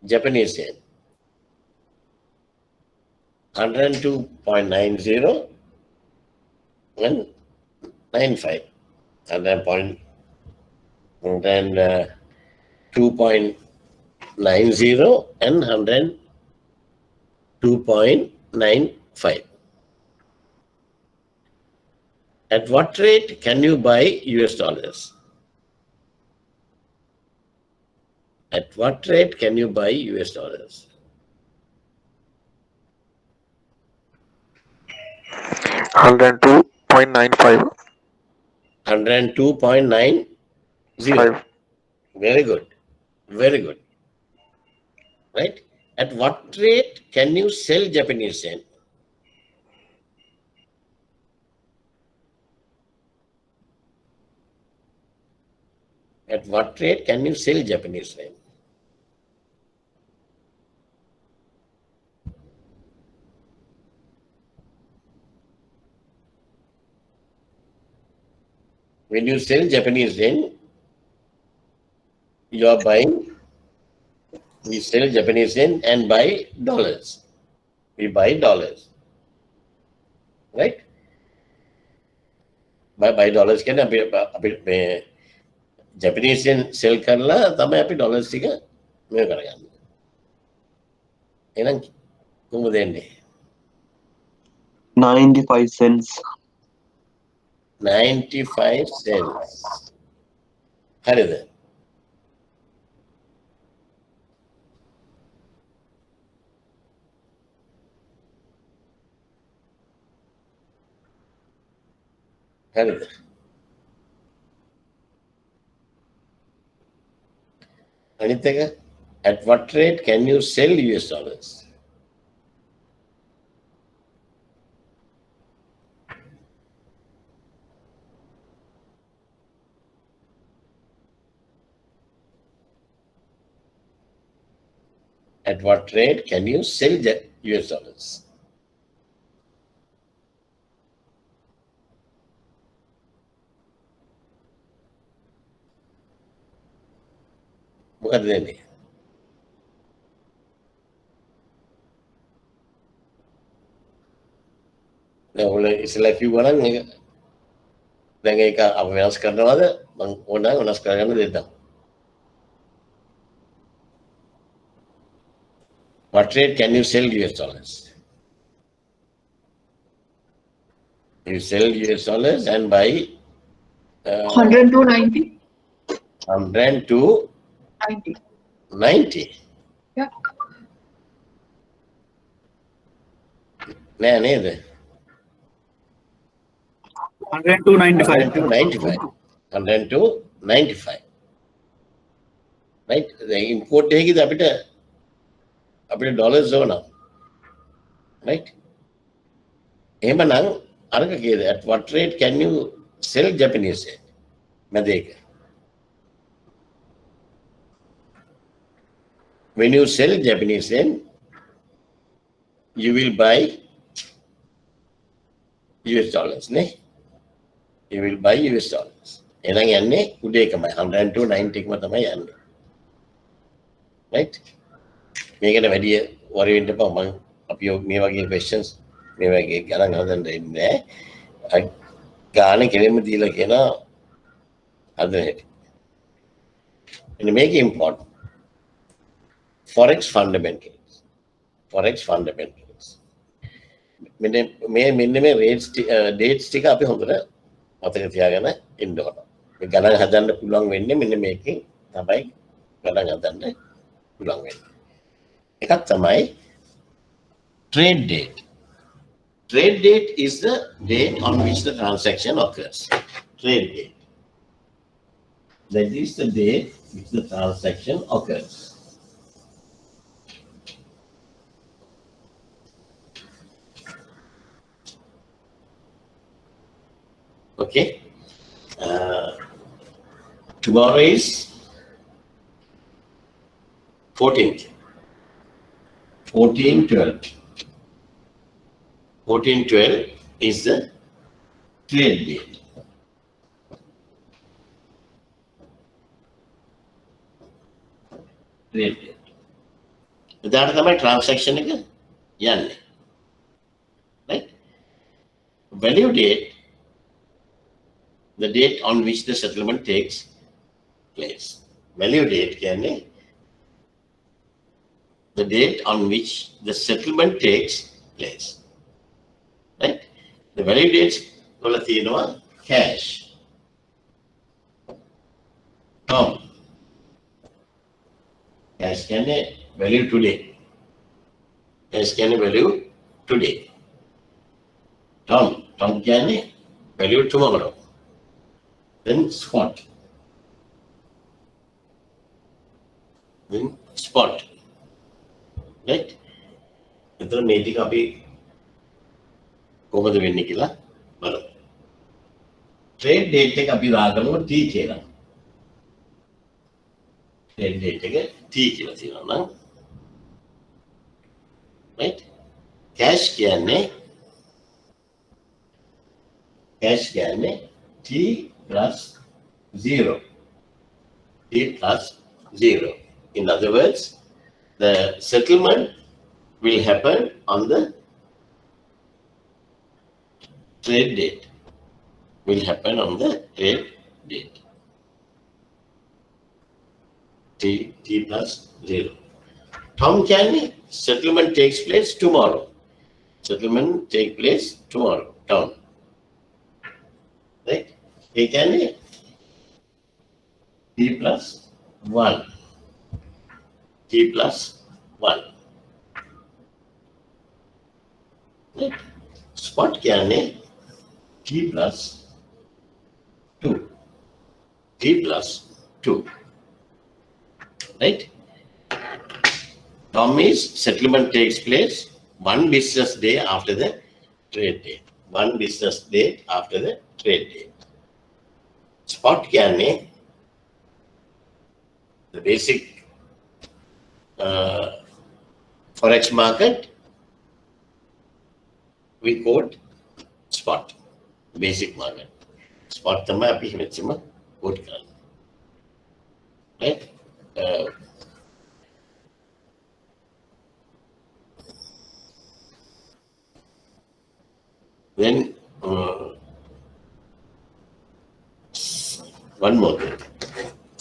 Japanese yen. 102.90 and 95. And then 2.90 and 102.95. At what rate can you buy US dollars? At what rate can you buy US dollars? 102.95. 102.90. Very good. Very good. Right? At what rate can you sell Japanese yen? At what rate can you sell Japanese yen? When you sell Japanese yen, you are buying, we sell Japanese yen and buy dollars. We buy dollars. Right? Buy dollars can be Japanese yen sell කරලා තමයි අපි dollars ටික මේ කරගන්නේ. එහෙනම් කොහොමද දෙන්නේ? 95 cents. 95 cents. හරිද? හරිද? අනිත් එක, at what rate can you sell US dollars? At what rate can you sell the US dollars? මොකද දෙන්නේ? ඉස්සලා කිව්වා නම් ඒක දැන් ඒක අප වෙනස් කරනවද මම ඕනනම් වෙනස් කරගන්න දෙන්නම්. What rate can you sell US dollars? You sell US dollars and buy 102.90. 100 to 90. 90. Yeah. නෑ නේද? 100 to 95. 100 to 95. 100 to 95. Right? The import එකේද අපිට dollars ඕන. Right? එහෙමනම් අරක කීයද? At what rate can you sell Japanese yen? මැද එක. When you sell Japanese yen, you will buy US dollars, ne? You will buy US dollars. එහෙනම් යන්නේ උඩ එකමයි 100 to 90 එකම තමයි යන්නේ. Right? මේකට වැඩි worry වෙන්න එපා. මම අපි මේ වගේ questions මේ වගේ ගණන් හදන්න ඉන්නේ නැහැ. ගාන කෙලින්ම දීලා කියනවා හදන හැටි. And make it important. Forex fundamentals. Forex fundamentals. මෙන්න මේ rates dates ටික අපි හොඳට මතක තියාගෙන ඉන්න ඕන. මේ ගණන් හදන්න පුළුවන් වෙන්නේ මෙන්න මේකෙන් තමයි ගණන් හදන්න පුළුවන් වෙන්නේ. එකක් තමයි trade date. Trade date is the date on which the transaction occurs. Trade date. That is the date which the transaction occurs. Okay. Tomorrow is 14th. 14/12. 14/12 is the trade date. Trade date. එදාට තමයි transaction එක යන්නේ. Right? Value date, the date on which the settlement takes place. Value date කියන්නේ the date on which the settlement takes place. Right? The value dates වල තියෙනවා cash. Cash කියන්නේ value today. Cash කියන්නේ value today. Tom කියන්නේ value tomorrow. Then spot. Then spot. Right? එතන මේ ටික අපි කොහොමද වෙන්නේ කියලා බලමු. Trade date එක අපි දාගමු T කියලා. Trade date එක T කියලා තියෙනවා නම් right? Cash කියන්නේ T plus 0. T plus 0. In other words, the settlement will happen on the trade date. Will happen on the trade date. T plus 0. Tom Canny, settlement takes place tomorrow. Settlement take place tomorrow. Tom. Right? He can T plus 1. T plus 1. Right? Spot can T plus 2. T plus 2. Right? Tom is settlement takes place 1 business day after the trade date. 1 business day after the trade date. Spot can the basic forex market we quote spot. Basic market. Spot තමයි අපි මෙච්චම quote කරන්නේ. Right? Then one more thing.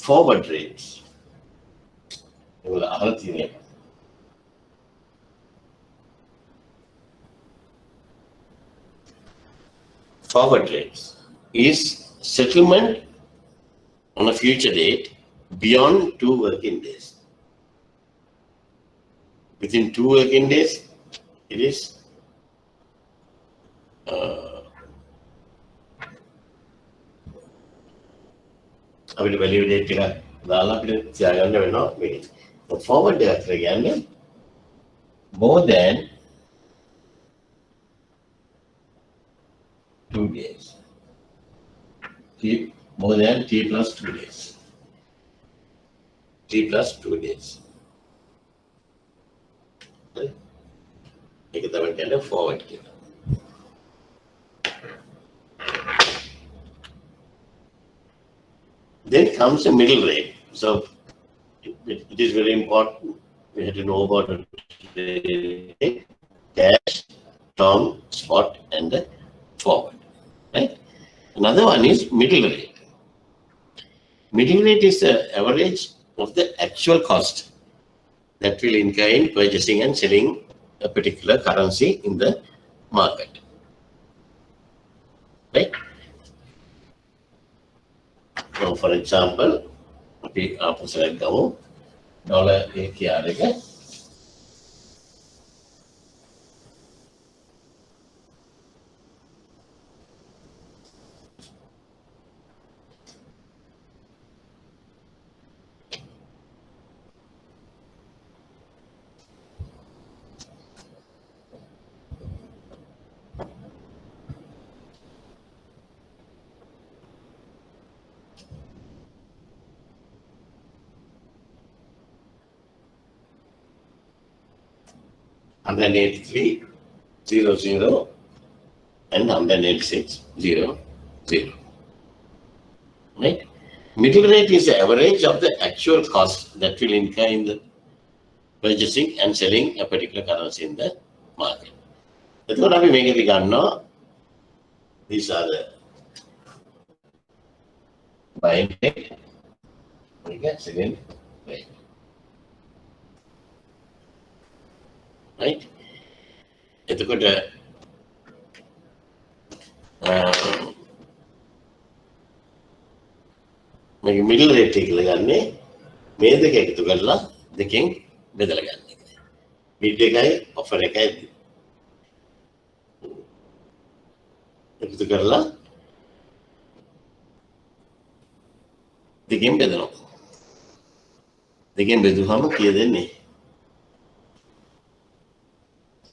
Forward rates. Forward rates is settlement on a future date beyond 2 working days. Within 2 working days, it is අපිට value date එක දාලා අපිට තියාගන්න වෙනවා මේක. Forward එකක් කියන්නේ more than 2 days. More than T plus 2 days. T plus 2 days. ඒක තමයි කියන්නේ forward කියලා. Then comes a middle rate. So it is very important. We have to know about the cash, term, spot, and the forward. Right? Another one is middle rate. Middle rate is the average of the actual cost that will incur in purchasing and selling a particular currency in the market. Right? So for example, we select dollar AKR again. And 183.00 and 186.00. Right? Middle rate is the average of the actual cost that will incur in the purchasing and selling a particular currency in the market. That's what we make it. These are the buying rate, selling rate. Right? එතකොට මේක middle rate එක කියලා ගන්නේ මේ දෙක එකතු කරලා දෙකෙන් බෙදලා ගන්න එක. මිඩ් එකයි ඔෆර් එකයි එකතු කරලා දෙකෙන් බෙදනවා. දෙකෙන් බෙදුවම කීය දෙන්නේ?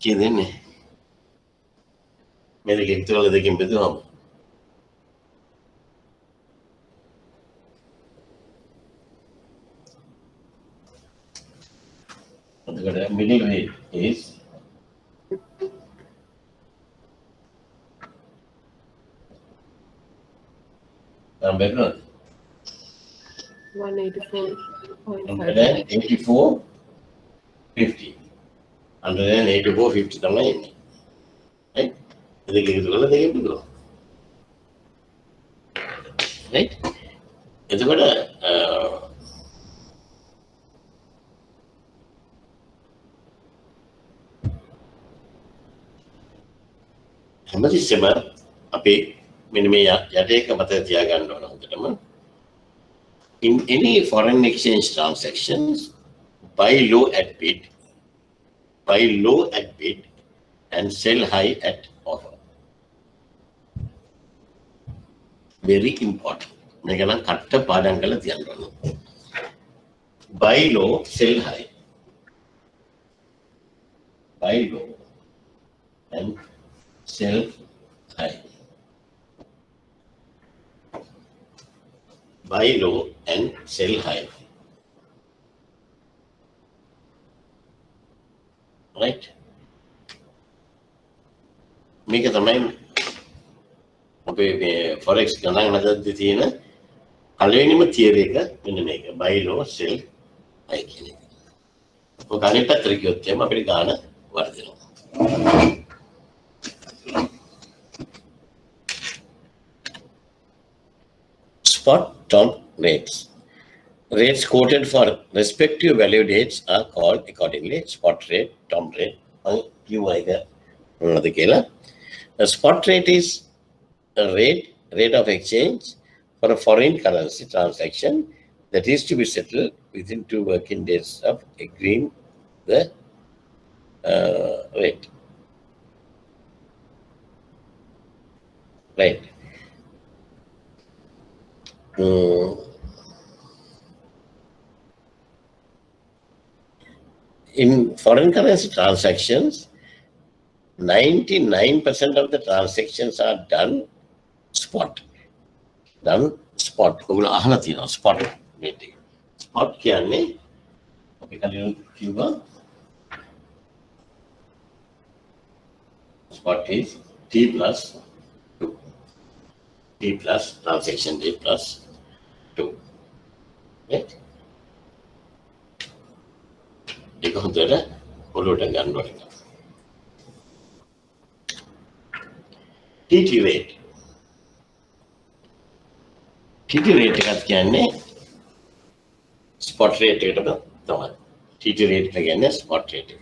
කීය දෙන්නේ? මේ දෙක එකතු කරලා දෙකෙන් බෙදුවම the middle rate is number 184.50. 184.50 තමයි එන්නේ. right? දෙක එකතු කරලා දෙකෙන් බෙදුවා. right? එතකොට හැමතිස්සෙම අපි මෙන්න මේ යට එක මතක තියාගන්න ඕන හොඳටම. In any foreign exchange transactions, buy low at bid and sell high at offer. Very important. මේක නම් කට්ට පාඩම් කරලා තියන්න ඕන. Buy low, sell high. Buy low and sell high. Buy low and sell high. Right? මේක තමයි අපේ මේ forex ගණන් හදද්දී තියෙන පළවෙනිම තියරි එක මෙන්න මේක. buy low sell high කියන එක. ඔක අනිත් පැත්තට ගියොත් එහම අපිට ගාන වර්ධිනවා. spot tom rates. Rates quoted for respective value dates are called accordingly spot rate, tom rate. A spot rate is a rate of exchange for a foreign currency transaction that is to be settled within 2 working days of agreeing the rate. Right. In foreign currency transactions, 99% of the transactions are done spot. Done spot. Spot. Spot කියන්නේ අපි කලින් කිව්වා spot is T plus 2. T plus transaction D plus 2. Right? ඒක හොඳට ඔලුවට ගන්න ඕනේ. TT rate. TT rate එකත් කියන්නේ spot rate එකට තමයි. TT rate එක කියන්නේ spot rate එක.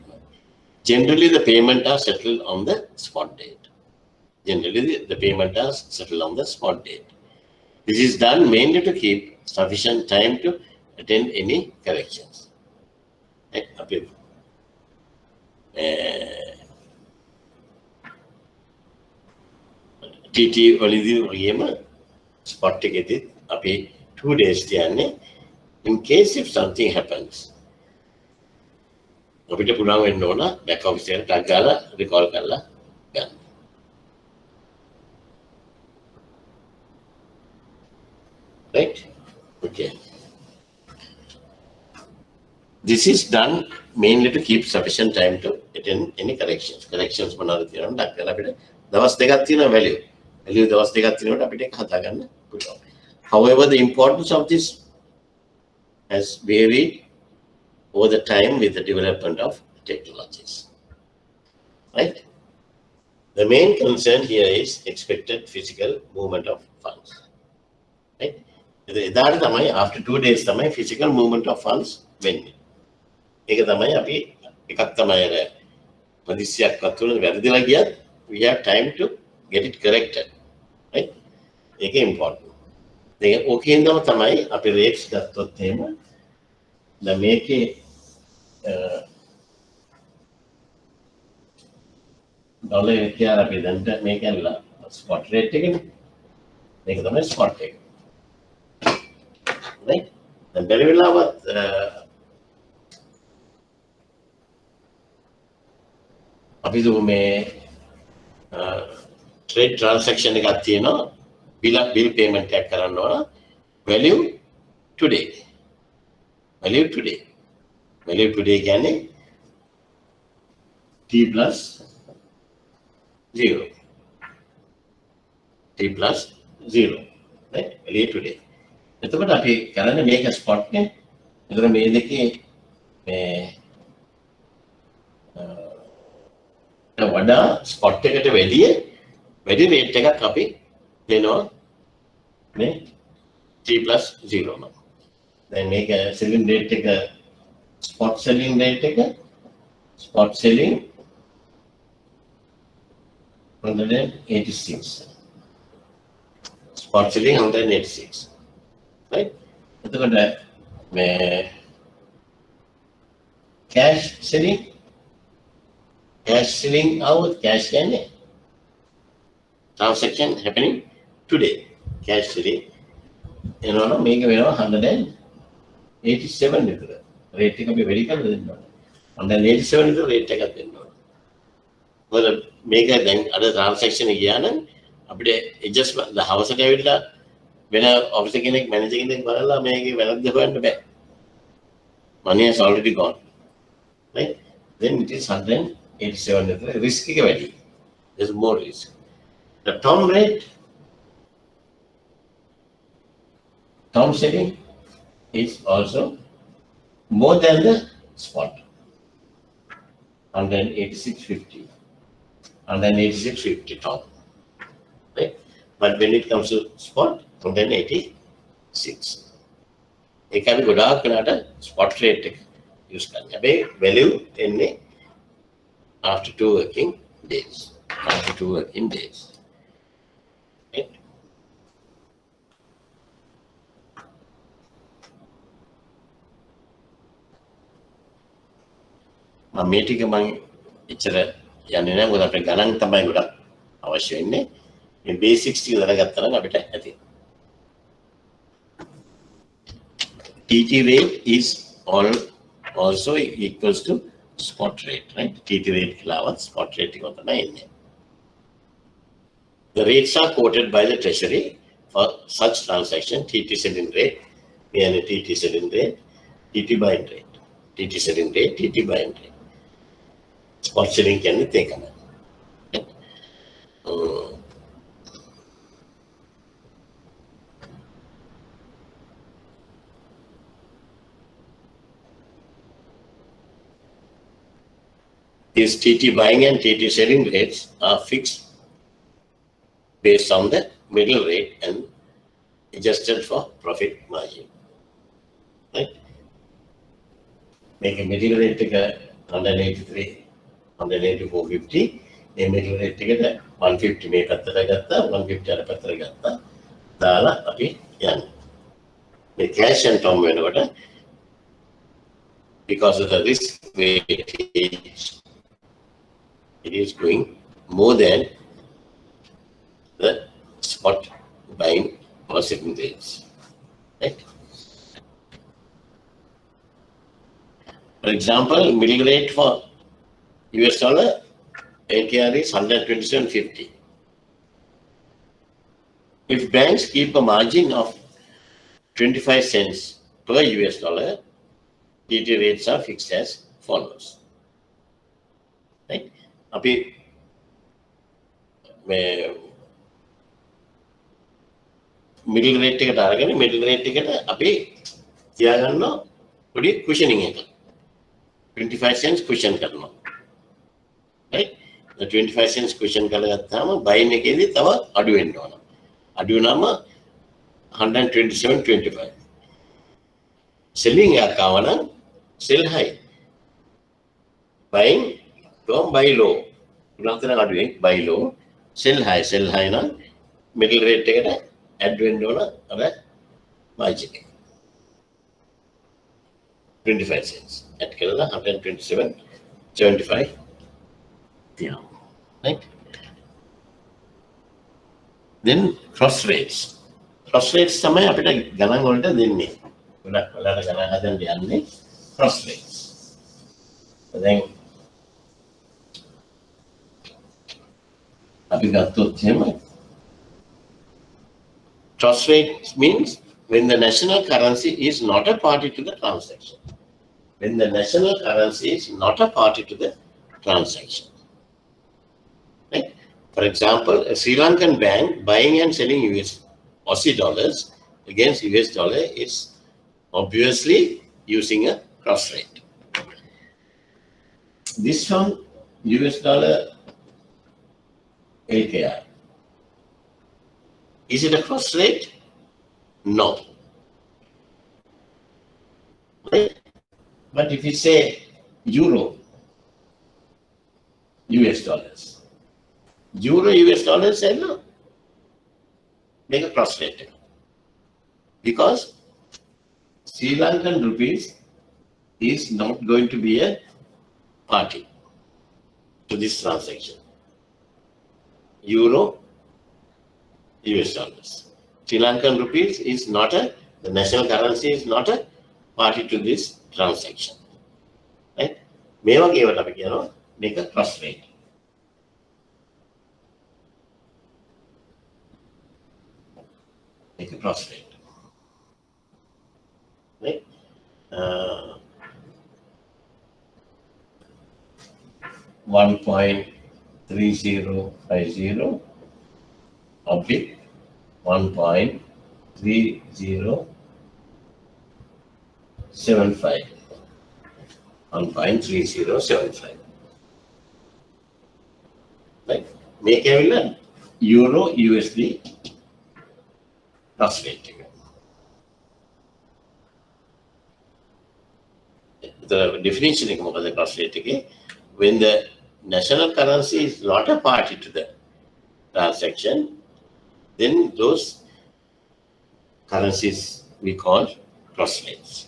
Generally, the payment are settled on the spot date. Generally, the payment are settled on the spot date. This is done mainly to keep sufficient time to attend any corrections. TT වලදී spot එකේදී අපි 2 days තියන්නේ in case if something happens. අපිට පුළුවන් වෙන්න ඕන back office එකට tag ගාලා recall කරලා ගන්න. Right? Okay. This is done mainly to keep sufficient time to attend any corrections. Corrections මොනවාද තියෙනවද ටග් කරලා අපිට දවස් දෙකක් තියෙනවා value. Value දවස් දෙකක් තියෙනකොට අපිට ඒක හදා ගන්න පුළුවන්. However, the importance of this has varied over the time with the development of technologies. Right? The main concern here is expected physical movement of funds. Right? After 2 days, physical movement of funds වෙන්නේ. ඒක තමයි අපි එකක් තමයි අර පොලිසියක්වත් තුන වැරදිලා ගියත් we have time to get it corrected. Right? ඒක important. දැන් ඕකේ ඉඳන්ම තමයි අපි rates ගත්තොත් එහෙම දැන් මේකේ ඩොලර් එක කියලා අපි දැන් මේක ඇල්ලා ස්පොට් රේට් එකනේ. මේක තමයි ස්පොට් එක. right? දැන් බැරි වෙලාවත් අපි දුමු මේ trade transaction එකක් තියෙනවා bill payment එකක් කරන්න ඕන value today කියන්නේ T plus 0 right value today එතකොට අපි කරන්නේ මේක spot නේ එතකොට මේ දෙකේ මේ වඩා spot එකට වැඩි rate එකක් අපි දෙනවා නේ T plus 0 නම් දැන් මේක selling rate එක spot selling rate එක spot selling 186 spot selling 186 right එතකොට මේ cash selling out cash කියන්නේ transaction happening today cash selling එනවා මේක වෙනවා 187 විතර rate එක අපි වැඩි කරලා දෙන්න ඕනේ 187 විතර rate එකක් දෙන්න ඕනේ මොකද මේක දැන් අද transaction එක ගියා නම් අපිට adjustment හවසට ඇවිල්ලා වෙන office කෙනෙක් manager කෙනෙක් බලලා මේකේ වැරද්ද හොයන්න බෑ money has already gone right then it is 187 විතර risk එක වැඩි there's more risk the term selling is also more than the spot 186.50 term right but when it comes to spot 187 ඒක අපි ගොඩාක් වෙලාට spot rate එක use කරන්නේ. හැබැයි value එන්නේ after 2 working days. After 2 working days. Right? මේ ටික මම එච්චර යන්නේ නැහැ මොකද අපේ ගණන් තමයි ගොඩක් අවශ්‍ය වෙන්නේ. මේ බේසික්ස් ටික දැනගත්තා නම් අපිට ඇති. TT rate is also equals to spot rate, right? TT rate කියලා spot rate එක තමයි එන්නේ. The rates are quoted by the treasury for such transaction. TT selling rate, TT selling rate, TT buying rate, TT selling rate, TT buying rate. Spot selling කියන්නේ තේකම. These TT buying and TT selling rates are fixed based on the middle rate and adjusted for profit margin. Right? Make a middle rate 183, 184.50. A middle rate 150 මේ පැත්තට ගත්තා 150 අර පැත්තට ගත්තා දාලා අපි යන්නේ. මේ cash and term වෙනකොට because of the risk weightage it is going more than the spot buying or selling rates. Right? For example, middle rate for US dollar ATR is 127.50. If banks keep a margin of 25 cents per US dollar, TT rates are fixed as follows. Right? අපි middle rate එකට අරගෙන middle rate එකට අපි තියාගන්නවා පොඩි cushioning එක 25 cents cushion කරනවා. Right? The 25 cents cushion කරලා ගත්තාම buying එකේදී තව අඩු වෙන්න ඕන. අඩු වුණාම 127.25. selling එක ආව නම් sell high. buying don't buy low. උදාහරණයක් අඩුවේ buy low, sell high නම් middle rate එකට add වෙන්න ඕන අර margin එක. 25 cents. add කරලා 127.75 තියනවා. Right? Then cross rates. Cross rates තමයි අපිට ගණන් වලට දෙන්නේ. ගොඩක් වෙලාවට ගණන් හදන්න යන්නේ cross rates. දැන් අපි ගත්තොත් එහෙම cross rate means when the national currency is not a party to the transaction. When the national currency is not a party to the transaction. Right? For example, a Sri Lankan bank buying and selling Aussie dollars against US dollar is obviously using a cross rate. This one, US dollar LKR. Is it a cross rate? No. Right? But if you say euro, US dollars, euro US dollars, say no. Make a cross rate. Because Sri Lankan rupees is not going to be a party to this transaction. Euro, US dollars. Sri Lankan rupees is not the national currency is not a party to this transaction. Right? මේ වගේවට අපි කියනවා මේක cross rate. Make a cross rate. Right? 1.3050 oblique 1.3075. 1.3075. Right? Make a Euro USD cross rate. the definition of the cross rate, when the national currency is not a party to the transaction, then those currencies we call cross rates.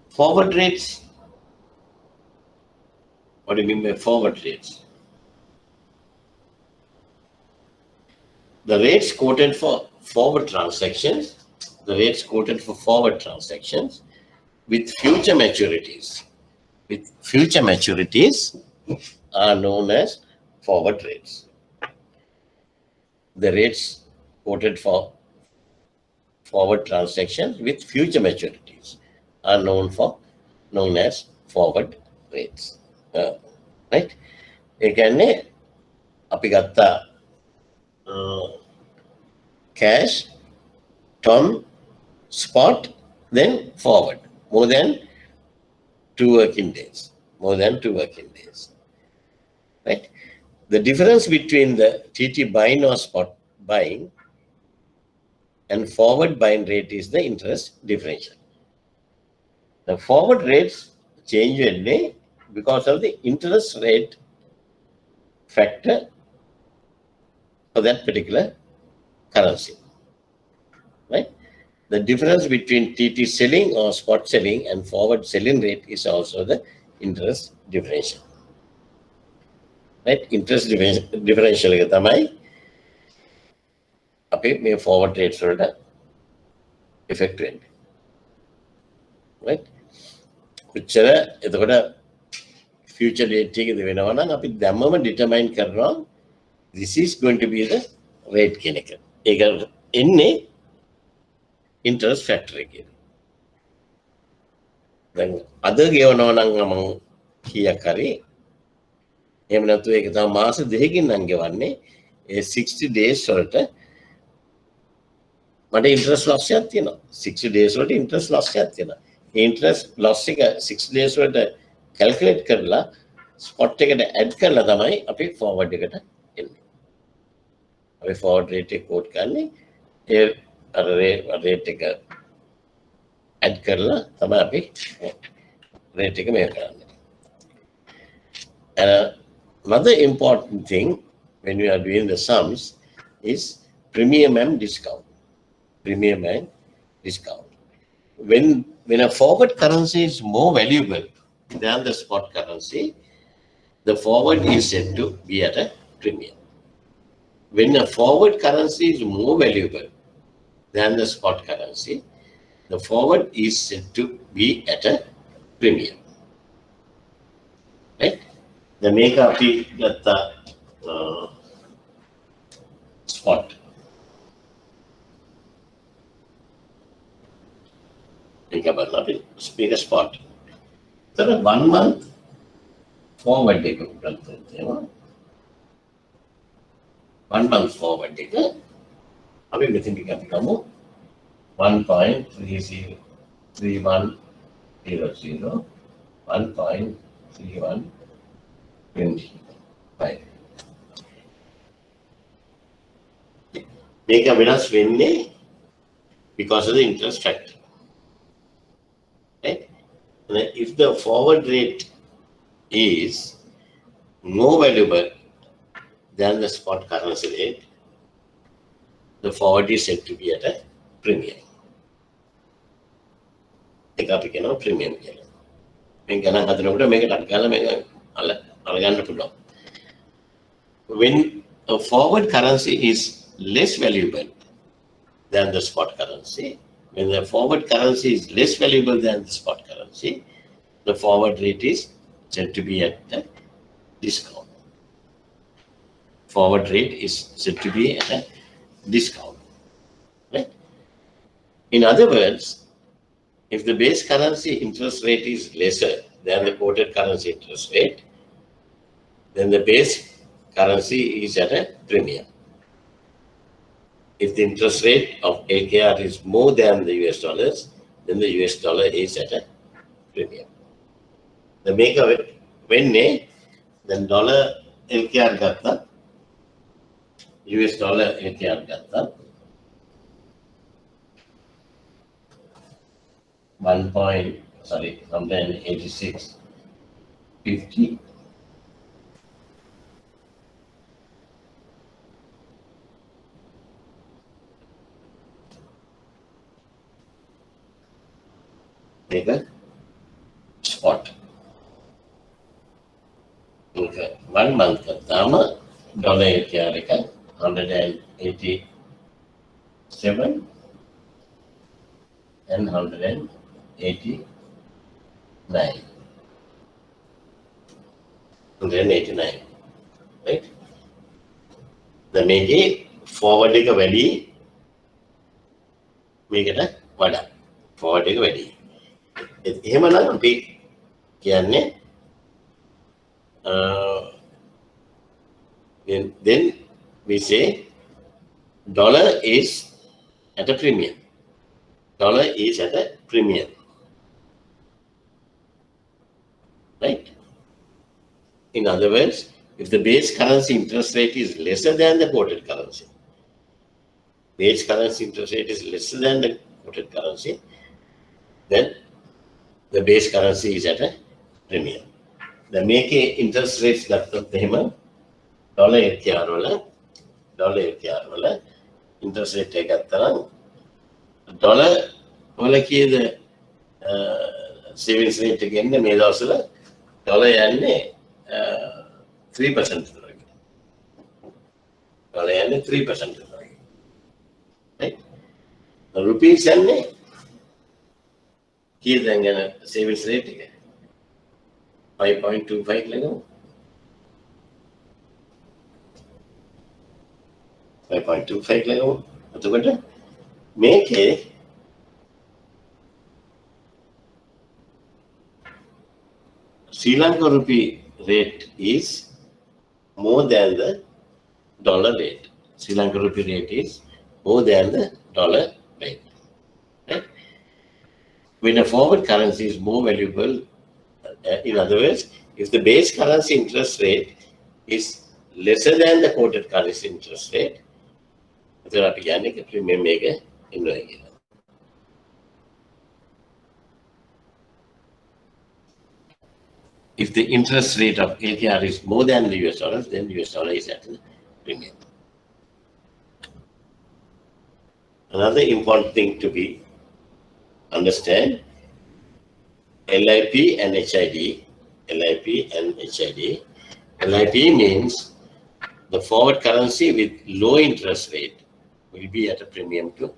Forward rates. What do you mean by forward rates? The rates quoted for forward transactions, with future maturities. With future maturities are known as forward rates. The rates quoted for forward transactions with future maturities are known as forward rates. Right? Again, අපි ගත්තා cash, term, spot, then forward. More than 2 working days. Right? The difference between the TT buying or spot buying and forward buying rate is the interest differential. The forward rates change only because of the interest rate factor for that particular currency. Right? The difference between TT selling or spot selling and forward selling rate is also the interest differential. Right? Interest differential එක තමයි අපි මේ forward rates වලට effect වෙන්නේ. Right? කොච්චර එතකොට future rate එකද වෙනවා නම් අපි දැම්මම determine කරනවා this is going to be the rate කියන එක. ඒක එන්නේ interest factor එකේ. දැන් අද ගෙවනවා නම් මම කීයක් හරි එහෙම නැත්නම් ඒක තමයි මාස දෙකකින් නම් ගෙවන්නේ ඒ 60 days වලට මට interest loss එකක් තියෙනවා 60 days වලට interest loss එකක් තියෙනවා ඒ interest loss එක 60 days වලට calculate කරලා spot එකට add කරලා තමයි අපි forward එකට එන්නේ අපි forward rate එක quote කරන්නේ ඒ rate එක add කරලා තමයි අපි rate එක මේක කරන්නේ another important thing when we are doing the sums is premium and discount. When a forward currency is more valuable than the spot currency, the forward is said to be at a premium. When a forward currency is more valuable than the spot currency, the forward is said to be at a premium. Right? The make up the spot. Make up a speak a spot. So 1 month forward date. 1 month forward date. Abi within the become 1.303100 1.3125 make a වෙනස් වෙන්නේ because of the interest factor. Right? And if the forward rate is more valuable than the spot currency rate, the forward is said to be at a premium. Take up a premium. When a forward currency is less valuable than the spot currency, when the forward currency is less valuable than the spot currency, the forward rate is said to be at a discount. Forward rate is said to be at a discount. Right? In other words, if the base currency interest rate is lesser than the quoted currency interest rate, then the base currency is at a premium. If the interest rate of LKR is more than the US dollars, then the US dollar is at a premium. The make of it, when then dollar LKR gatta, US dollar LKR gatta. 186.50. Make a spot. Okay. 1 month tama dollar $187 and 189. 189. Right? The make forward එක වැඩි මේකට වඩා forward එක වැඩි. එහෙමනම් අපි කියන්නේ then we say dollar is at a premium. Dollar is at a premium. Right? In other words, if the base currency interest rate is lesser than the quoted currency, base currency interest rate is lesser than the quoted currency, then the base currency is at a premium. The make interest rates ගත්තොත් එහෙම dollar LKR වල interest rate එක ගත්තා නම් dollar වල කීයද savings rate එක එන්නේ මේ දවස්වල ඩොලර් යන්නේ 3% වගේ. ඩොලර් යන්නේ 3% වගේ. right? rupees යන්නේ කීයද දැන් යන savings rate එක 5.25 ලගමු. 5.25 ලගමු. එතකොට මේකේ Sri Lanka rupee rate is more than the dollar rate. Sri Lanka rupee rate is more than the dollar rate. Right? When a forward currency is more valuable, in other words, if the base currency interest rate is lesser than the quoted currency interest rate, then we can premium make a if the interest rate of LKR is more than the US dollars, then US dollar is at the premium. Another important thing to be understand, LIP and HID. LIP and HID. LIP means the forward currency with low interest rate will be at a premium to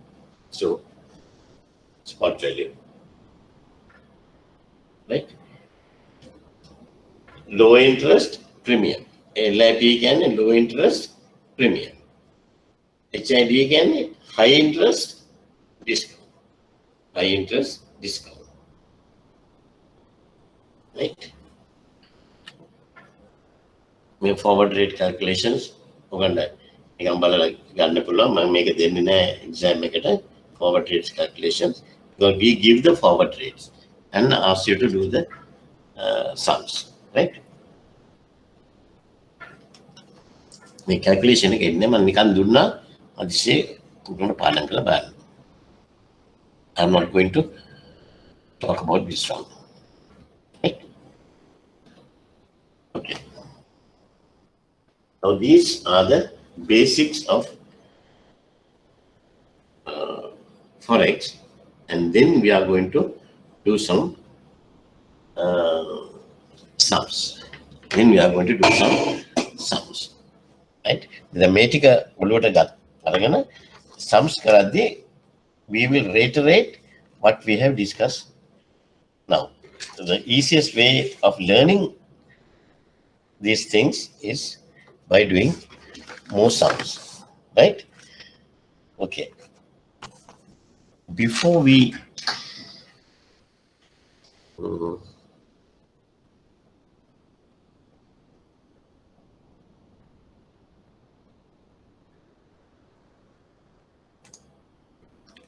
spot value. Right? Low interest premium. LIP can low interest premium. HID can high interest discount. High interest discount. Right? මේ forward rate calculations ඔයගොල්ලෝ නිකන් බලලා ගන්න පුළුවන්. මම මේක දෙන්නේ නැහැ exam එකට forward rates calculations because we give the forward rates and ask you to do the sums, right? මේ calculation එක එන්නේ මම නිකන් දුන්නා අදිසේ ඔයගොල්ලෝ පාඩම් කරලා බලන්න. I'm not going to talk about this one. Okay. Now these are the basics of Forex, and then we are going to do some sums. Then we are going to do some sums. Right? The metrica ulota sums karaddi we will reiterate what we have discussed now. So the easiest way of learning these things is by doing more sums, right? Okay. Before we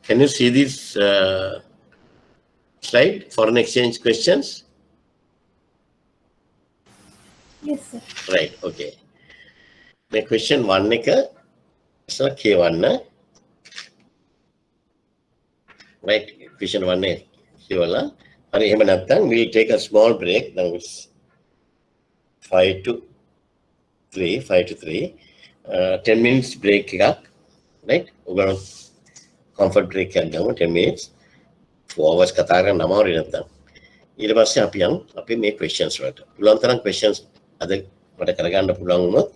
can you see this slide, foreign exchange questions? Yes, sir. Right, okay. The question 1 එක so K1 right, question 1 එක ඉවලා. හරි එහෙම නැත්නම් we'll take a small break. Now it's 5 to 3. 10 minutes break එකක්. Right? ඔයගොල්ලෝ comfort break එකක් ගමු 10 minutes. 4 hours කතා කරන්න අමාරුයි නැත්නම්. ඊට පස්සේ අපි යන් අපි මේ questions වලට. පුළුවන් තරම් questions අද මට කරගන්න පුළුවන් වුණොත්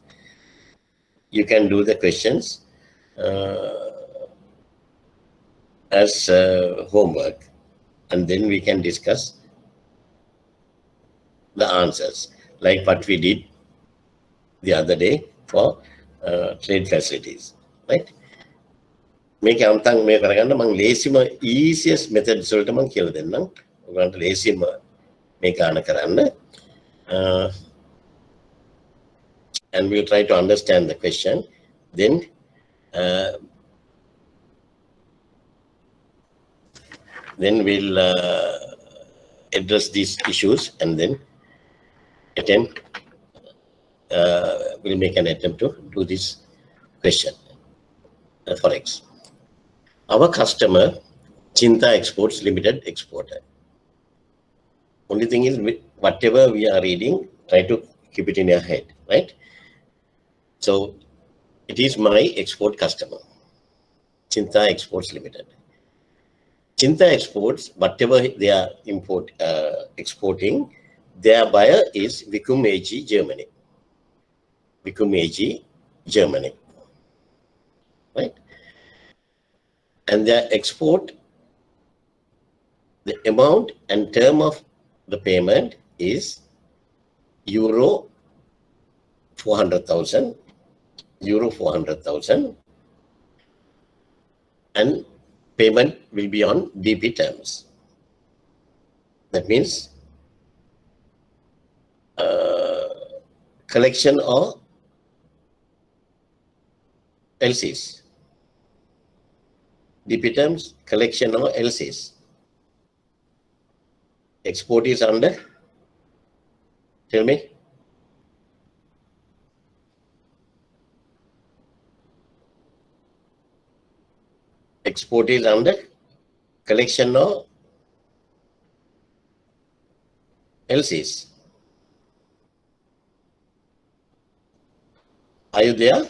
you can do the questions as homework, and then we can discuss the answers like what we did the other day for trade facilities, right? මේක අන්තං මේ කරගන්න මම ලේසිම easiest methods වලට මම කියලා දෙන්නම්. ඔයගලන්ට ලේසිම මේ ගාන කරන්න. And we'll try to understand the question. Then we'll address these issues and then we'll make an attempt to do this question. Forex. Our customer, Chinta Exports Limited exporter. Only thing is, whatever we are reading, try to keep it in your head, right? So it is my export customer, Chinta Exports Limited. Chinta Exports, whatever they are exporting, their buyer is Vikum AG, Germany. Vikum AG, Germany, right? And their export, the amount and term of the payment is euro 400,000, and payment will be on DP terms. That means collection or LCs. DP terms, collection or LCs. Export is under, tell me. Export is under collection or LCs. Are you there?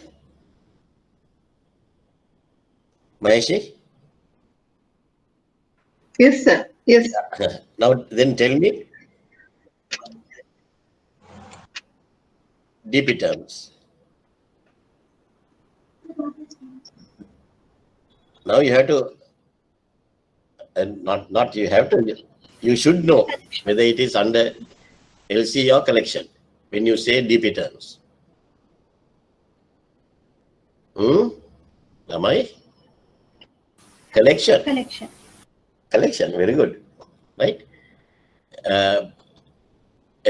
Maheshi? Yes, sir. Yes. Now then tell me DP terms. Now you have to, not you have to, you should know whether it is under LC or collection when you say DP terms. Am I? Collection. Collection, very good, right?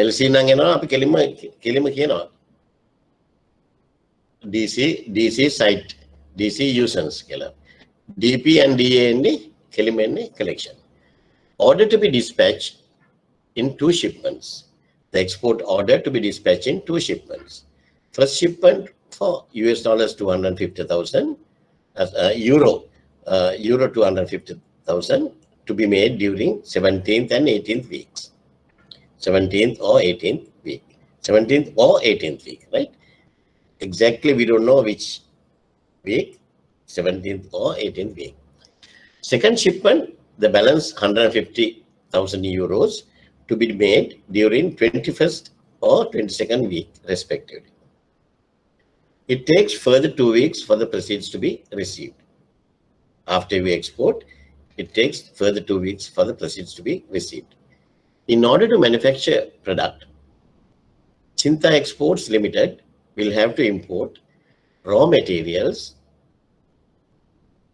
LC නම් එනවා අපි කෙලිම කියනවා DC site, DC usance කියලා. DP and DA එන්නේ කෙලිම එන්නේ collection. Order to be dispatched in 2 shipments. The export order to be dispatched in 2 shipments. First shipment for US dollars 250,000, euro 250,000 to be made during 17th and 18th weeks. 17th or 18th week. 17th or 18th week, right? Exactly, we don't know which week, 17th or 18th week. Second shipment, the balance 150,000 euros to be made during 21st or 22nd week, respectively. It takes further 2 weeks for the proceeds to be received. After we export, it takes further 2 weeks for the proceeds to be received. In order to manufacture product, Chinta Exports Limited will have to import raw materials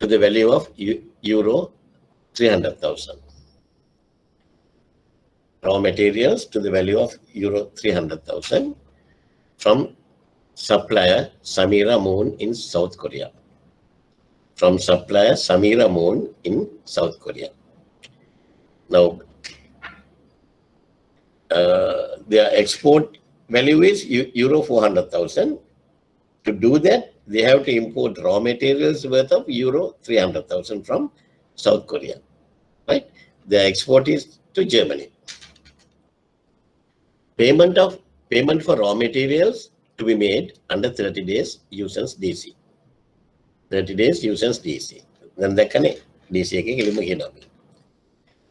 to the value of euro 300,000. Raw materials to the value of euro 300,000 from supplier Samira Moon in South Korea. From supplier Samira Moon in South Korea. Now, their export value is euro 400,000. To do that, they have to import raw materials worth of euro 300,000 from South Korea, right? the export is to Germany. Payment for raw materials to be made under 30 days usance DC. 30 days usance DC. Then the DC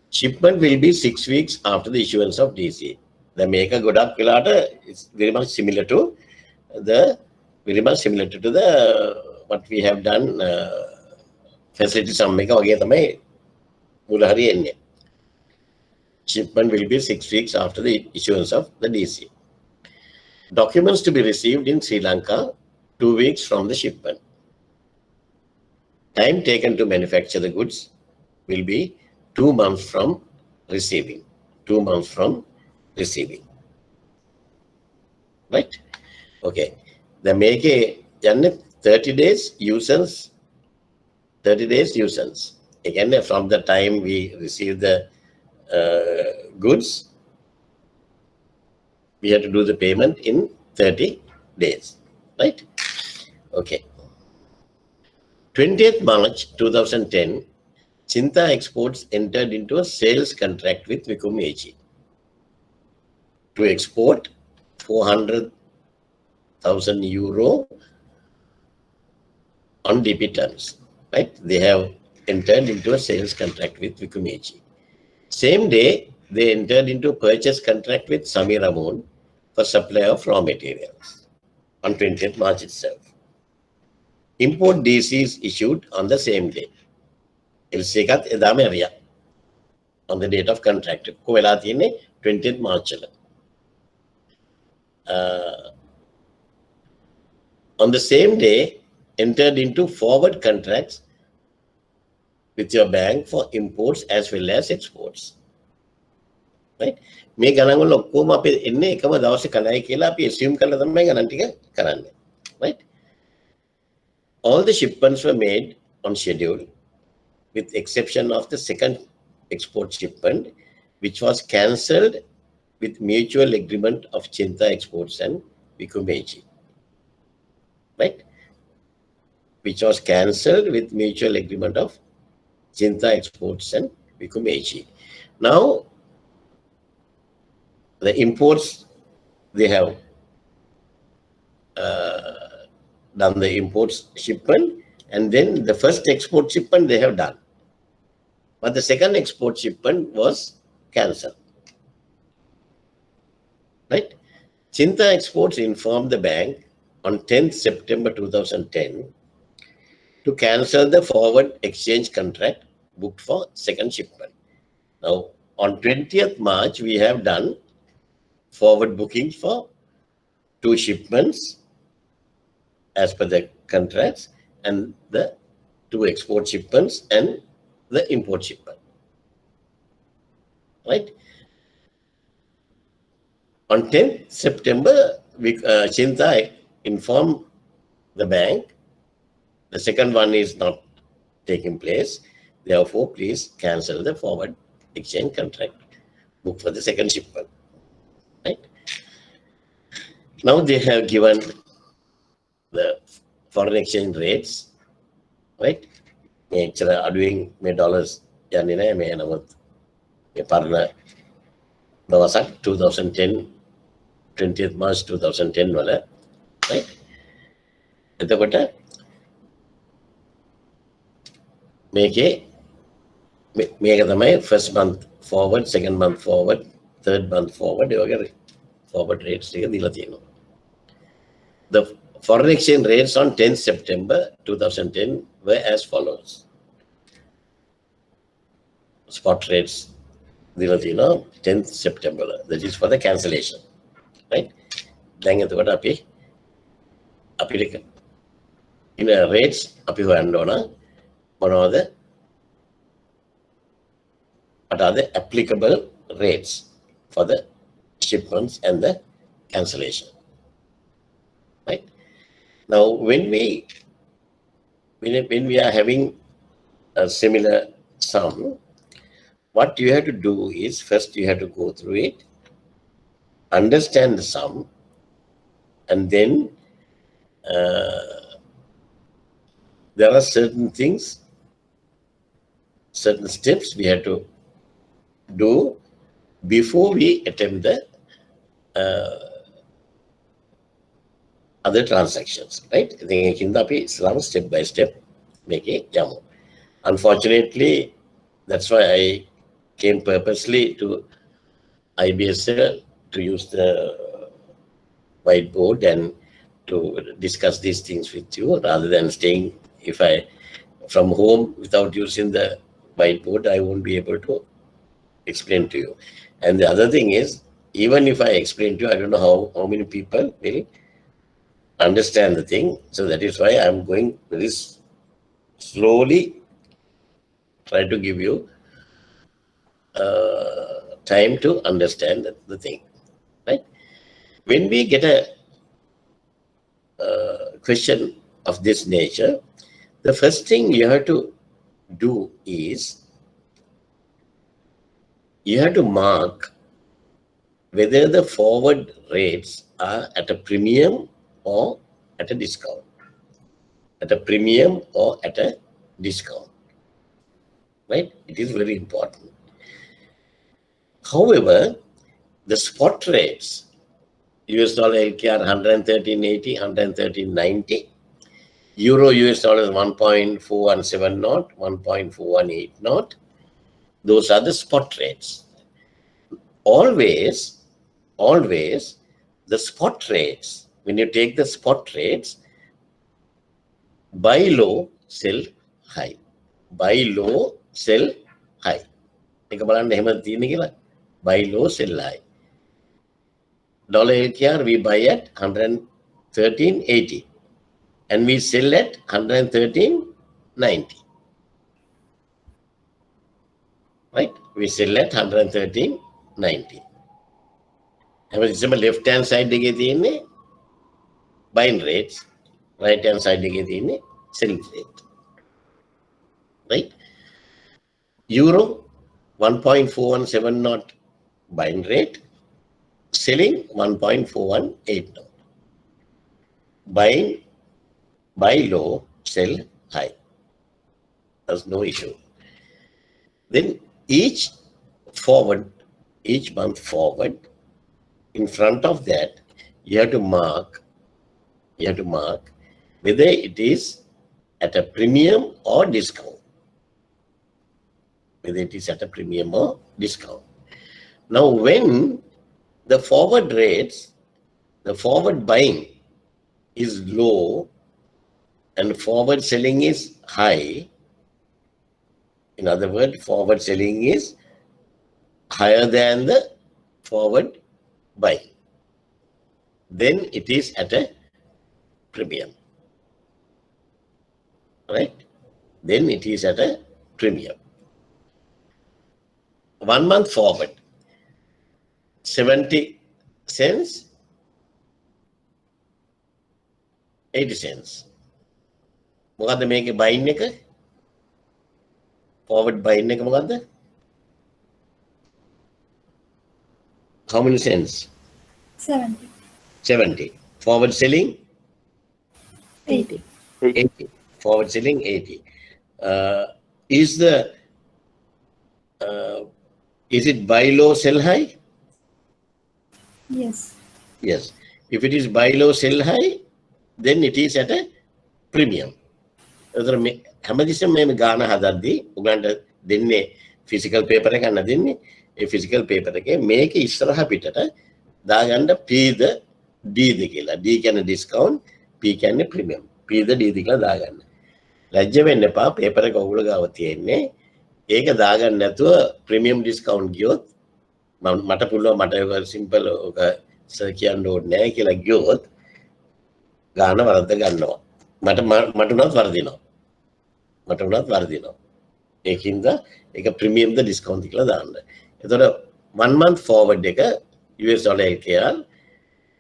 shipment will be 6 weeks after the issuance of DC. The make a good up is very much similar to the what we have done facility some make shipment will be 6 weeks after the issuance of the DC. Documents to be received in Sri Lanka 2 weeks from the shipment. Time taken to manufacture the goods will be 2 months from receiving. 2 months from receiving. Right? Okay. The make a 30 days usance. 30 days usance. Again, from the time we receive the goods, we have to do the payment in 30 days. Right? Okay. 20th March 2010, Chinta Exports entered into a sales contract with Vikum AG to export 400,000 euro on DP terms. Right? They have entered into a sales contract with Vikum AG. Same day, they entered into a purchase contract with Samir Amun for supply of raw materials on 20th March itself. Import DC is issued on the same day. Ilsekat Edameria on the date of contract. 20th March. On the same day, entered into forward contracts with your bank for imports as well as exports. Right? මේ ගණන්වල ඔක්කොම අපි එන්නේ එකම දවසේ කලයි කියලා අපි assume කරලා තමයි ගණන් ටික කරන්නේ. Right? All the shipments were made on schedule with exception of the second export shipment, which was cancelled with mutual agreement of Chinta Exports and Vikum AG. Right? Which was cancelled with mutual agreement of Chinta Exports and Vikum AG. Now, the imports, they have done the imports shipment, and then the first export shipment they have done. But the second export shipment was cancelled. Right? Chinta Exports informed the bank on 10th September 2010 to cancel the forward exchange contract booked for second shipment. Now, on 20th March, we have done forward booking for 2 shipments as per the contracts and the 2 export shipments and the import shipment. Right? On 10th September, Chinta informed the bank the second one is not taking place. Therefore, please cancel the forward exchange contract book for the second shipment. Right? Now they have given the foreign exchange rates. Right? Actually, are doing $dollars. Yanina may anamut. Parna. 2010, 20th March 2010 wala. Right? එතකොට මේකේ මේක තමයි first month forward, second month forward, third month forward forward rates ටික දීලා තියෙනවා. The foreign exchange rates on 10th September 2010 were as follows. Spot rates දීලා තියෙනවා 10th September. That is for the cancellation. Right? දැන් එතකොට අපිට in a rates අපි හොයන්න ඕන what are the applicable rates for the shipments and the cancellation. Right? Now, when we are having a similar sum, what you have to do is first you have to go through it, understand the sum, and then there are certain things, certain steps we have to do before we attempt the other transactions, right? I think step by step making yamu. Unfortunately, that's why I came purposely to IBSL to use the whiteboard and to discuss these things with you rather than staying. If I from home without using the whiteboard, I won't be able to explain to you. And the other thing is, even if I explain to you, I don't know how many people will understand the thing. So that is why I'm going very slowly, try to give you time to understand the thing, right? When we get a question of this nature, the first thing you have to do is you have to mark whether the forward rates are at a premium or at a discount. At a premium or at a discount, right? It is very important. However, the spot rates, US dollar LKR 113.80, 113.90, Euro US dollar is 1.417 knot, 1.418 knot. Those are the spot rates. Always, the spot rates, when you take the spot rates, buy low, sell high. Buy low, sell high. එක බලන්න එහෙම තියෙන්නේ කියලා. Buy low, sell high. Dollar LKR we buy at 113.80 and we sell at 113.90. Right? We sell at 113.90. හැමතිස්සෙම left hand side එකේ තියෙන්නේ buying rates, right hand side එකේ තියෙන්නේ selling rate. Right? Euro 1.417 knot buying rate, selling 1.418 knot. Buy low, sell high. There's no issue. Then each month forward, in front of that, you have to mark whether it is at a premium or discount. Whether it is at a premium or discount. Now, when the forward rates, the forward buying is low and forward selling is high, in other words, forward selling is higher than the forward buying, then it is at a premium, right? Then it is at a premium. 1 month forward, 70 cents, 80 cents. මොකද්ද මේකේ බයින් එක? Forward buying එක මොකද්ද? How many cents? 70. 70. Forward selling? 80. 80. Forward selling 80. Is it buy low, sell high? Yes. Yes. If it is buy low, sell high, then it is at a premium. හැමතිස්සෙම මේ ගාන හදද්දී උගන්ට දෙන්නේ physical paper එකක් නදින්නේ. ඒ physical paper එකේ මේක ඉස්සරහ පිටට දාගන්න P ද D ද කියලා. D කියන්නේ ඩිස්කවුන්ට්, P කියන්නේ ප්‍රීමියම්. P ද D ද කියලා දාගන්න. ලැජ්ජ වෙන්න එපා. පේපර් එක ඔයගොල්ලෝ ගාව තියෙන්නේ. ඒක දාගන්න නැතුව ප්‍රීමියම් ඩිස්කවුන්ට් ගියොත් මට පුළුවන් මට ඔක සිම්පල් ඔක සර් කියන්න ඕනේ නැහැ කියලා ගියොත් ගාන වරද්ද ගන්නවා. මට උනත් වර්ධිනවා. ඒකින්ද ඒක ප්‍රීමියම් ද ඩිස්කවුන්ට් කියලා දාන්න. එතකොට 1 month forward එක US dollar LKR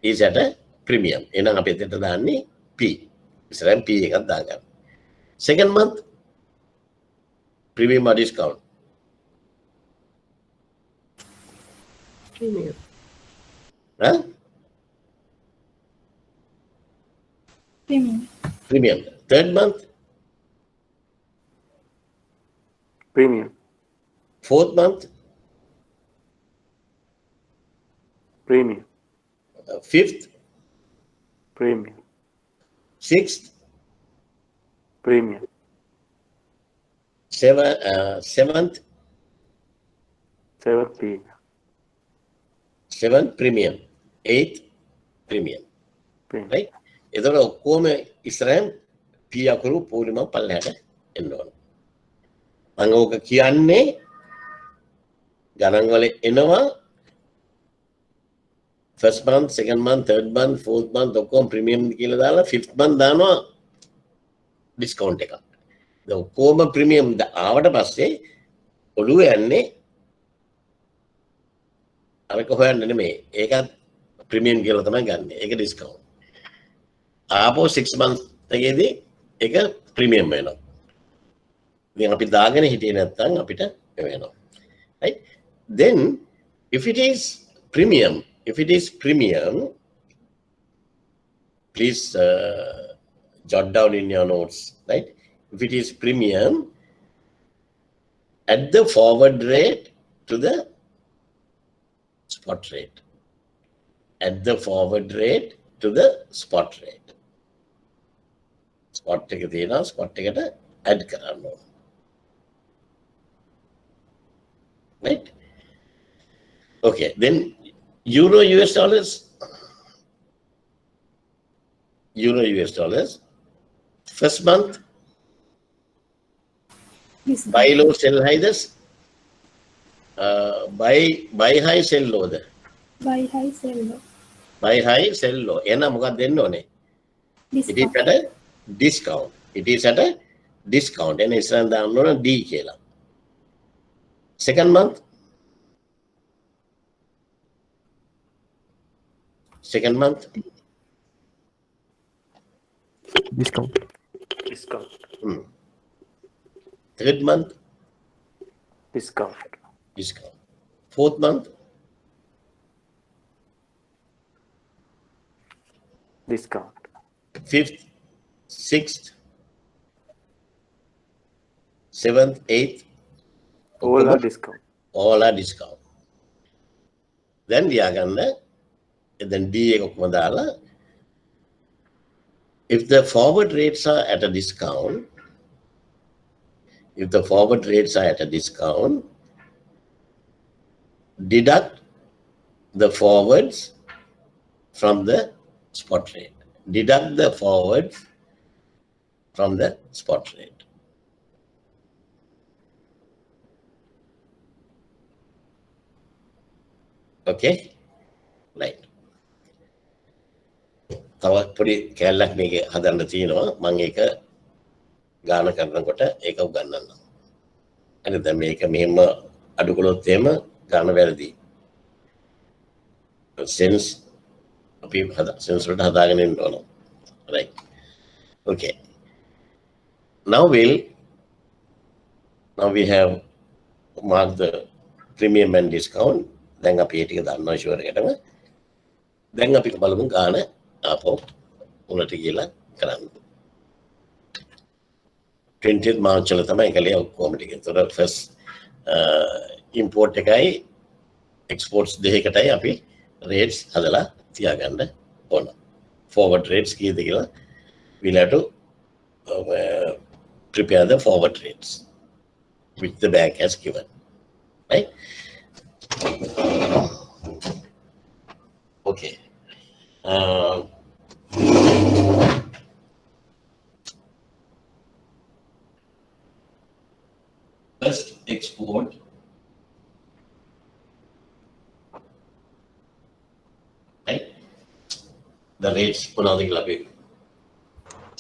is at a premium. එහෙනම් අපි එතනට දාන්නේ P. ඉස්සරහින් P එකක් දාගන්න. Second month premium or discount? Premium. Huh? Premium. Premium. Third month? Premium. Fourth month? Premium. Fifth, Premium. sixth, Premium. seventh, Seventh premium. seventh premium, eighth premium. Premium. Right? එතකොට ඔක්කොම ඉස්සරහින් P අකුරු පූර්ණම පල්ලෙහාට එන්න ඕන. මම ඕක කියන්නේ ගණන් වල එනවා first month, second month, third month, fourth month ඔක්කොම ප්‍රීමියම් කියලා දාලා fifth month දානවා ඩිස්කවුන්ට් එකක්. දැන් ඔක්කොම ප්‍රීමියම් ආවට පස්සේ ඔළුව යන්නේ අරක හොයන්න නෙමෙයි. ඒකත් ප්‍රීමියම් කියලා තමයි ගන්න. ඒක ඩිස්කවුන්ට්. ආපෝ 6 months එකේදී ඒක ප්‍රීමියම් වෙනවා. ඉතින් අපි දාගෙන හිටියේ නැත්නම් අපිට වෙනවා. Right? Then if it is premium, please jot down in your notes, right? If it is premium, add the forward rate to the spot rate. Add the forward rate to the spot rate. Spot එක තියෙනවා, spot එකට add කරන්න ඕන. Right? Okay, then Euro US dollars. Euro US dollars. First month, This buy low, sell high. This buy high, sell low. buy high, sell low. Buy high, sell low. එන මොකක්ද දෙන්න ඕනේ? It is Discount. at a discount. It is at a discount. එන ඉස්සරහින් දාන්න ඕන D කියලා. Second month. Second month. Discount. Discount. Third month. Discount. Discount. Fourth month. Discount. Fifth, sixth, seventh, eighth. All are discount. All are discount. Then we are gonna then D එකක්ම දාලා if the forward rates are at a discount, deduct the forwards from the spot rate. Deduct the forwards from the spot rate. Okay? Right. තව පොඩි කැලලක් මේක හදන්න තියෙනවා. මම ඒක ගාන කරනකොට ඒක උගන්වන්නම්. හරි දැන් මේක මෙහෙම අඩු කළොත් එහෙම ගාන වැරදි. sense අපි sense වලට හදාගෙන ඉන්න ඕන. Right. Okay. Now we have marked the premium and discount. දැන් අපි ඒ ටික දන්නවා ෂුවර් එකටම. දැන් අපි බලමු ගාන ආපහු උනට කියලා කරන්න. 20th March වල තමයි කලේ ඔක්කොම ටික. ඒතර first import එකයි exports දෙකකටයි අපි rates හදලා තියාගන්න ඕන. Forward rates කීයද කියලා we'll have to prepare the forward rates which the bank has given. Right? Okay. First export. Right? The rates මොනවද කියලා අපි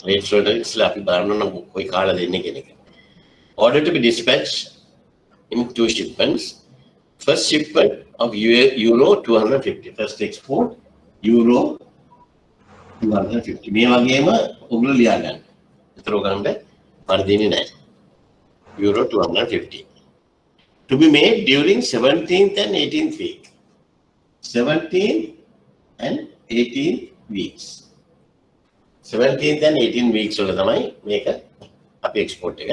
rates වලට ඉස්සලා අපි බලන්න නම් කොයි කාලෙද එන්නේ කියන එක. Order to be dispatched in 2 shipments. First shipment of euro 250. First export euro 250. මේ වගේම ඔගොල්ලෝ ලියා ගන්න. ඒතර ඔයගොල්ලන්ට පරිදින්නේ නැහැ. Euro 250. To be made during 17th and 18th week. 17th and 18th weeks. 17th and 18th weeks වල තමයි මේක අපි export එක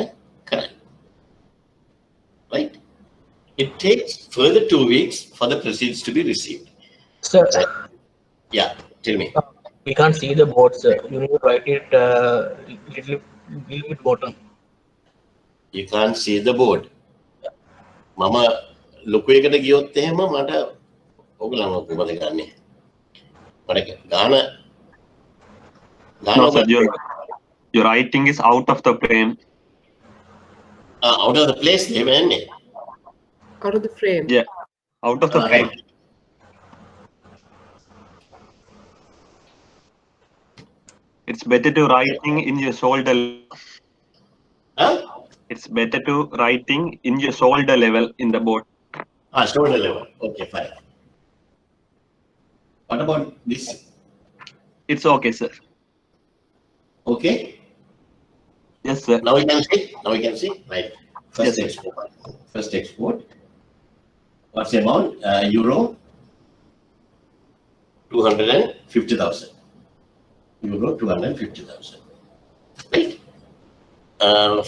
කරන්නේ. Right? It takes further 2 weeks for the proceeds to be received. Sir, Yeah, tell me. we can't see the board, sir. You need to write it little bit bottom. You can't see the board. මම ලොකු එකට ගියොත් එහෙම මට ඔයගලම කොහොමද ගන්නෙ? මට ගාන No, sir, your writing is out of the frame. out of the place එහෙම යන්නේ. Out of the frame. Yeah, out of the frame. It's better to writing in your shoulder. Huh? It's better to writing in your shoulder level in the board. Shoulder level. Okay, fine. What about this? It's okay, sir. Okay. Yes, sir. Now we can see. Now we can see. Right. First Yes, export. First export. What's the amount? Euro 250,000. Euro 250,000. Right.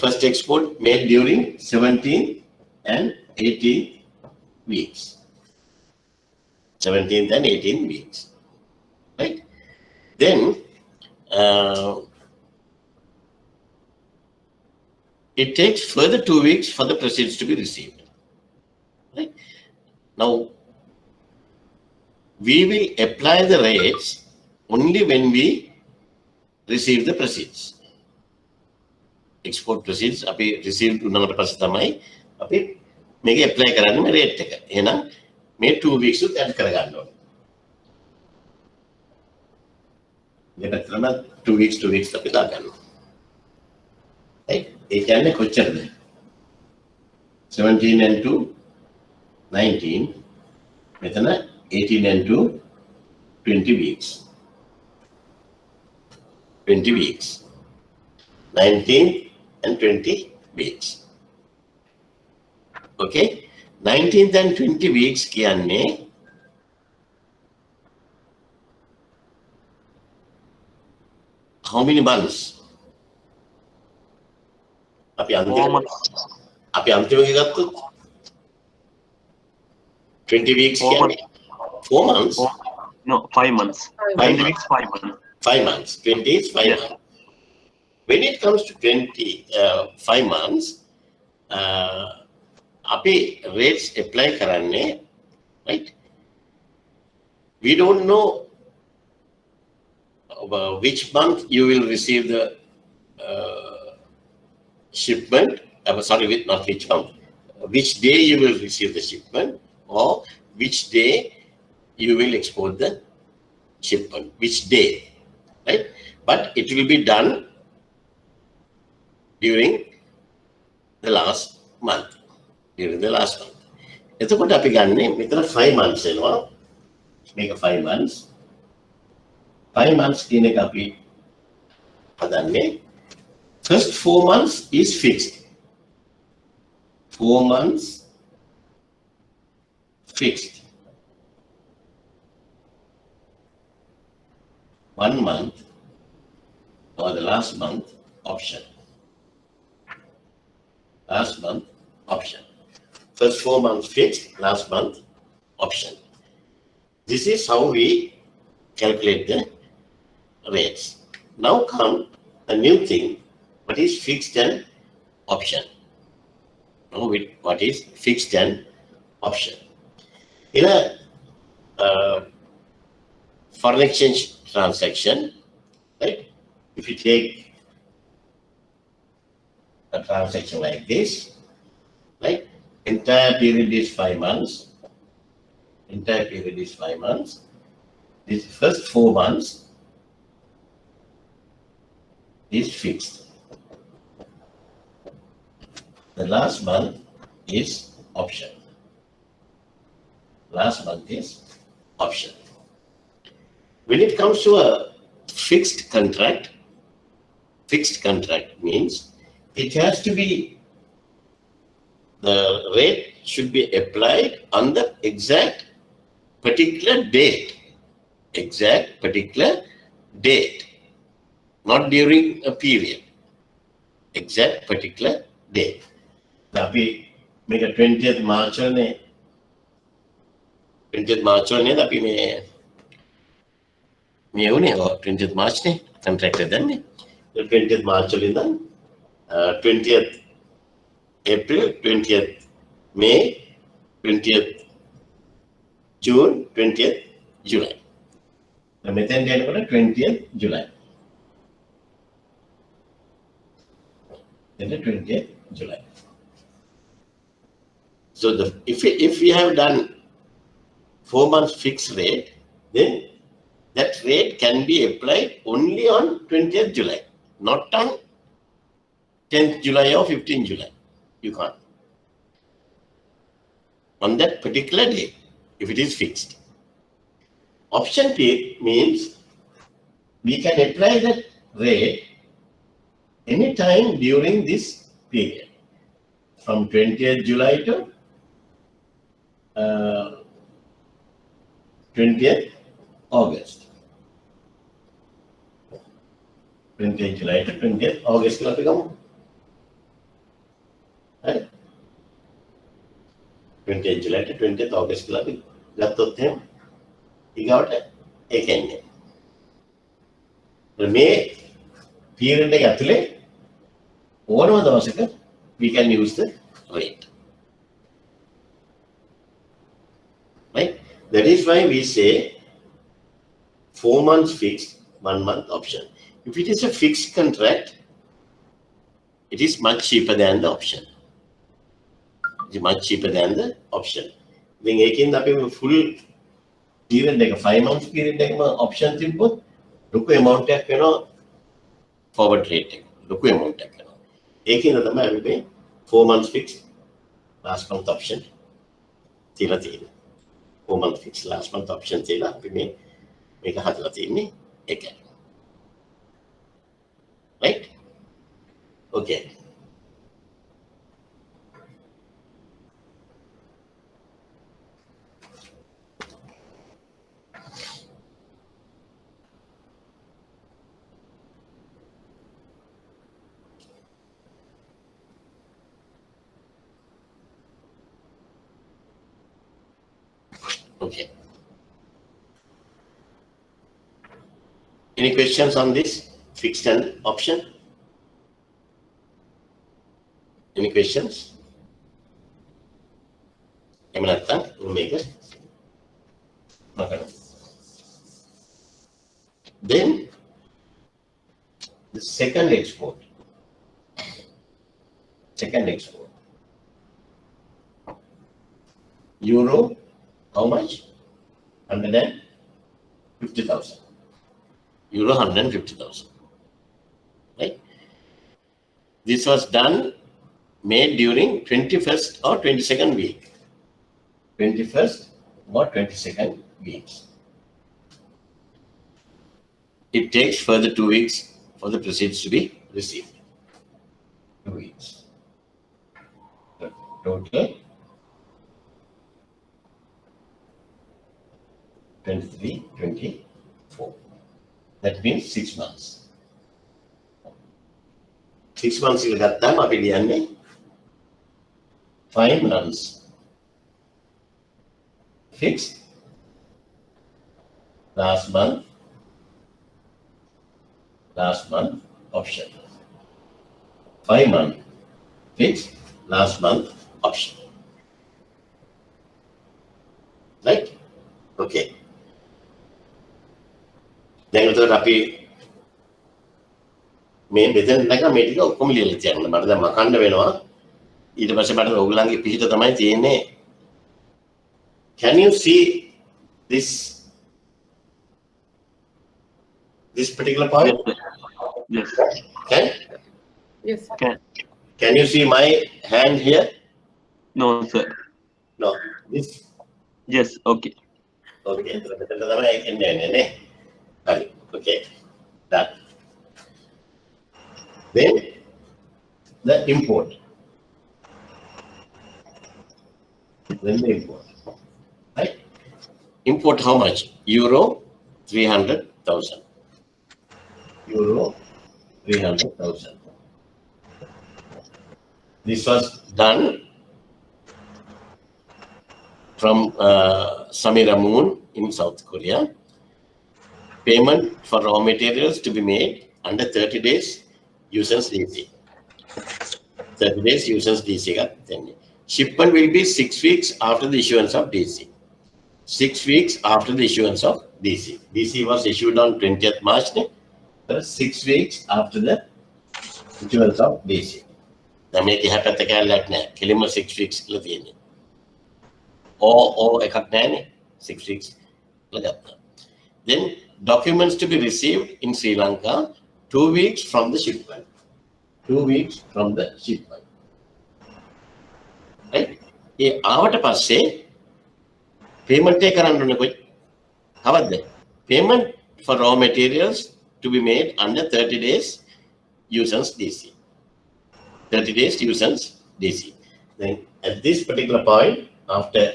First export made during 17 and 18 weeks. 17th and 18 weeks. Right. Then it takes further 2 weeks for the proceeds to be received. Right. Now, we will apply the rates only when we receive the proceeds. Export proceeds අපි received උනාට පස්සේ තමයි අපි මේක apply කරන්නේ මේ rate එක. එහෙනම් මේ 2 weeks උත් add කරගන්න ඕනේ. දෙපැත්තම 2 weeks අපි දාගන්නවා. right? ඒ කියන්නේ කොච්චරද? 17 and 2 19 මෙතන 18 and 2 20 weeks. 20 weeks. 19 and 20 weeks. Okay? 19th and 20 weeks කියන්නේ how many months? අපි අන්තිම එක ගත්තොත් 20 weeks කියන්නේ 4 months. No, 5 months. 5 weeks, 5 months. 5 months. 20 is 5 months. When it comes to 5 months, අපි rates apply කරන්නේ, right? We don't know which month you will receive the shipment. Sorry, not which month. Which day you will receive the shipment, or which day you will export the shipment. Which day, right? But it will be done during the last month. During the last month. එතකොට අපි ගන්නේ මෙතන 5 months එනවා. මේක 5 months. 5 months කියන එක අපි හදන්නේ. First 4 months is fixed. 4 months fixed. 1 month or the last month option. Last month option. First 4 months fixed, last month option. This is how we calculate the rates. Now come a new thing. What is fixed and option? Now what is fixed and option? In a foreign exchange transaction, right? If you take a transaction like this, right? Entire period is 5 months. Entire period is 5 months. This first 4 months is fixed. The last month is option. Last month is option. When it comes to a fixed contract means it has to be, the rate should be applied on the exact particular date. Exact particular date. Not during a period. Exact particular date. අපි මේක 20th March වලනේ අපි මේ මේ වුණේ 20th March නේ contract එක දැන්නේ. 20th March වලින් ඉඳන් 20th April, 20th May, 20th June, 20th July. මෙතෙන් යනකොට 20th July. Then 20th July. So if we have done 4 months fixed rate, then that rate can be applied only on 20th July, not on 10th July or 15th July. You can't. On that particular day, if it is fixed. Option P means we can apply that rate any time during this period, from 20th July to 20th August. 20th July to 20th August කියලා අපි ගමු. හරි. 20th July to 20th August කියලා අපි ගත්තොත් එහෙම ඊගාවට ඒක එන්නේ. මේ period එක ඇතුලේ ඕනම දවසක we can use the rate. Right? That is why we say 4 months fixed, 1 month option. If it is a fixed contract, it is much cheaper than the option. It is much cheaper than the option. Then again, අපි full period එක 5 months period එකම option තිබ්බොත් ලොකු amount එකක් වෙනවා forward rate එක. ලොකු amount එකක් වෙනවා. ඒකින්ද තමයි අපි මේ 4 months fixed last month option තියලා තියෙන්නේ. 4 month fixed last month option තියලා අපි මේක හදලා තියෙන්නේ ඒකයි. Right? Okay. Okay. Any questions on this fixed and option? Any questions? Make it. Okay. Then the second export. Euro, how much? 150,000. Euro 150,000. Right? This was done, made during 21st or 22nd week. 21st or 22nd weeks. It takes further 2 weeks for the proceeds to be received. 2 weeks. The total 23, 24. That means 6 months. 6 months you got them up in 5 months fixed. Last month option. 5 months fixed. Last month option. Right? Okay. දැන් උතර අපි මේ මෙතන නැග මේ ටික ඔක්කොම ලියලා තියන්න. මට දැන් මකන්න වෙනවා. ඊට පස්සේ මට ඔයගලන්ගේ පිහිට තමයි තියෙන්නේ. Can you see this particular point? Yes. Yes. Can you see my hand here? No, sir. No. This. Yes. Okay. Okay. මෙතන තමයි එන්නේ නේ. Right. Okay. That. Then the import. Right? Import how much? Euro 300,000. Euro 300,000. This was done from Samira Moon in South Korea. Payment for raw materials to be made under 30 days usance DC. 30 days usance DC. Shipment will be 6 weeks after the issuance of DC. 6 weeks after the issuance of DC. DC was issued on 20th March. 6 weeks after the issuance of DC. That means you have to take a 6 weeks. Or 6 weeks. Then documents to be received in Sri Lanka 2 weeks from the shipment. 2 weeks from the shipment. Right? Payment payment for raw materials to be made under 30 days usance DC. 30 days usance DC. Then at this particular point, after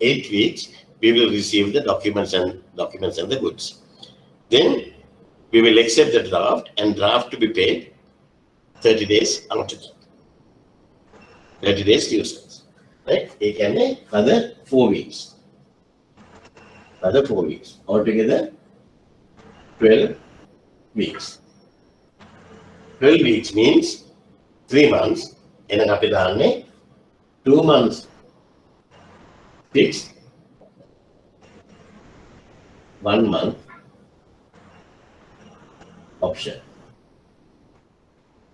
8 weeks, we will receive the documents and the goods. Then we will accept the draft and draft to be paid 30 days after that. 30 days usance. Right? It can be another 4 weeks. Another 4 weeks. Altogether 12 weeks. 12 weeks means 3 months. And 2 months fixed. 1 month option.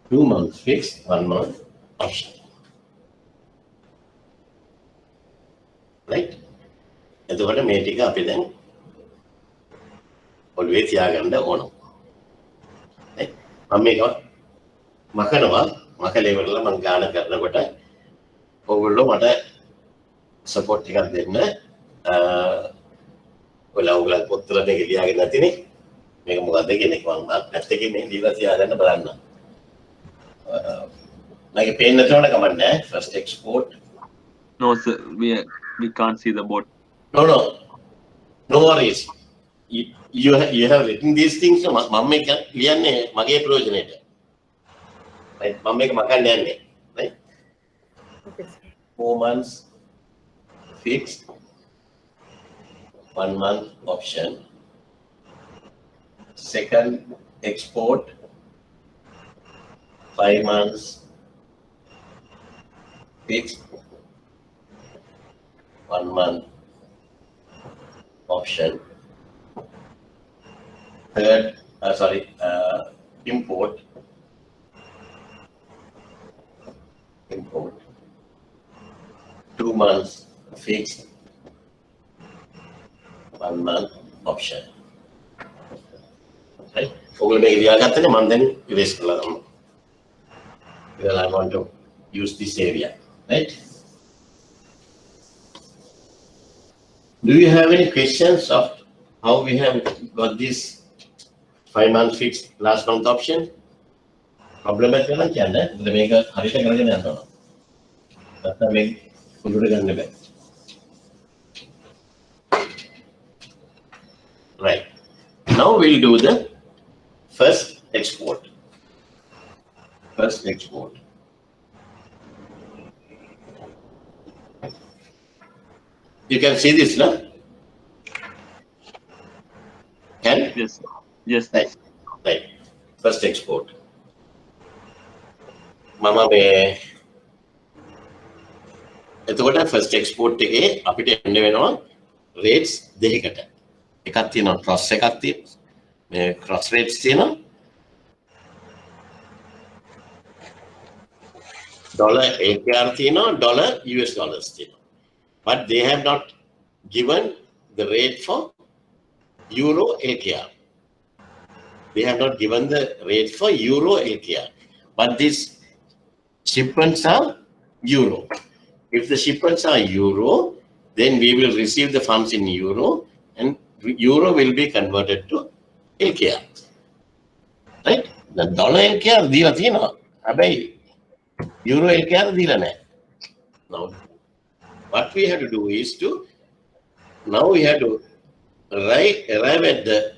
2 months fixed, 1 month option. Right? එතකොට මේ ටික අපි දැන් ඔළුවේ තියාගන්න ඕන. right? මම මේක මකනවා මකලේ වල මම ගාන කරනකොට ඔයගොල්ලෝ මට සපෝට් ටිකක් දෙන්න. ඔයගොල්ලෝ පොත්වල මේක ලියාගෙන නැතිනේ. මේක මොකද්ද කියන එක මම පැත්තකින් මේ ලියලා තියාගන්න බලන්න. මගේ පේන්න නැතුවට කමන්නේ. First export. No, sir, we can't see the board. No worries. You have written these things. මම මේක ලියන්නේ මගේ ප්‍රයෝජනෙට. right? මම මේක මකන්න යන්නේ. right? Okay, sir. 4 months fixed, 1 month option. Second export, 5 months fixed, 1 month option. Third, import. 2 months fixed, 1 month option. Right? Because I want to use this area. Right? Do you have any questions of how we have got this 5 months fixed last month option? Problem at the end, the maker Harita Garden and that's the make right. Now we'll do the first export. First export. You can see this, no? Can? Yes. Yes. Right. Right. First export. Mama me. එතකොට first export එකේ අපිට එන්න වෙනවා rates දෙකකට. එකක් තියෙනවා cross එකක් තියෙනවා. මේ cross rates තියෙනවා. dollar APR තියෙනවා, dollar US dollars තියෙනවා. But they have not given the rate for Euro LKR. They have not given the rate for Euro LKR. But these shipments are Euro. If the shipments are Euro, then we will receive the funds in Euro and Euro will be converted to LKR. Right? The dollar LKR dila thina. Abai Euro LKR dila nahi. Now what we have to do is to now we have to arrive at the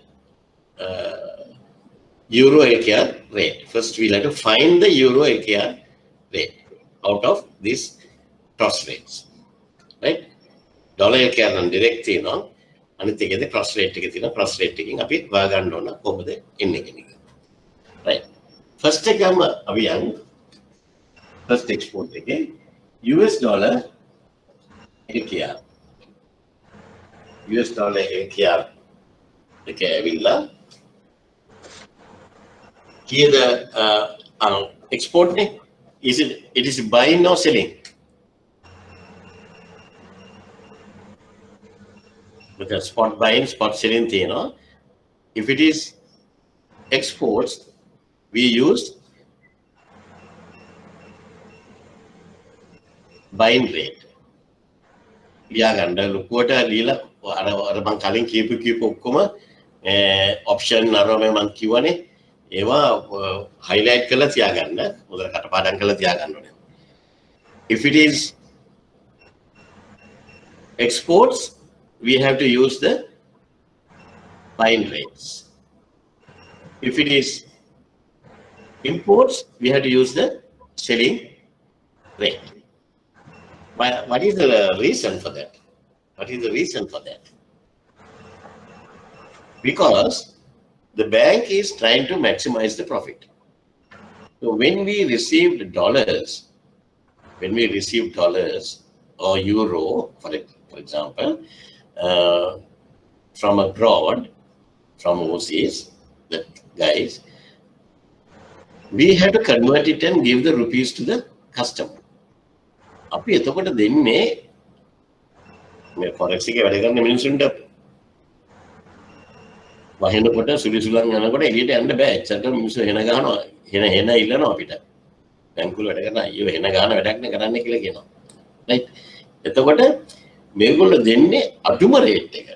Euro LKR rate. First we'll have to find the Euro LKR rate out of this cross rates. Right? Dollar LKR and direct, අනිත් එකේදී cross rate එකේ තියෙන cross rate එකකින් අපි හොයාගන්න ඕන කොහොමද එන්නේ කියන එක. right. first එකම අපි යන් first export එකේ US dollar AKR US dollar AKR එකේ ඇවිල්ලා කීයද export නේ it is buying or selling? Because spot buying, spot selling තියෙනවා. If it is exports, we use buying rate. ලියා ගන්න ලොකුවට ලියලා අර මං කලින් කියපු ඔක්කොම ඔප්ෂන් අරම මං කිව්වනේ ඒවා highlight කරලා තියාගන්න. හොඳට කටපාඩම් කරලා තියාගන්න ඕනේ. If it is exports, we have to use the buying rates. If it is imports, we have to use the selling rate. What is the reason for that? What is the reason for that? Because the bank is trying to maximize the profit. So when we received dollars or euro, for example, from abroad, from overseas, the guys, we have to convert it and give the rupees to the customer. අපි එතකොට දෙන්නේ මේ forex එකේ වැඩ කරන මිනිස්සුන්ට වහිනකොට සුලිසුලන් යනකොට එළියට යන්න බෑ. එච්චරට මිනිස්සු එන ගහනවා. එන ඉල්ලනවා අපිට. බැංකුවල වැඩ කරන අයියෝ එන ගහන වැඩක් නේ කරන්න කියලා කියනවා. right. එතකොට මේගොල්ලෝ දෙන්නේ අඩුම රේට් එක.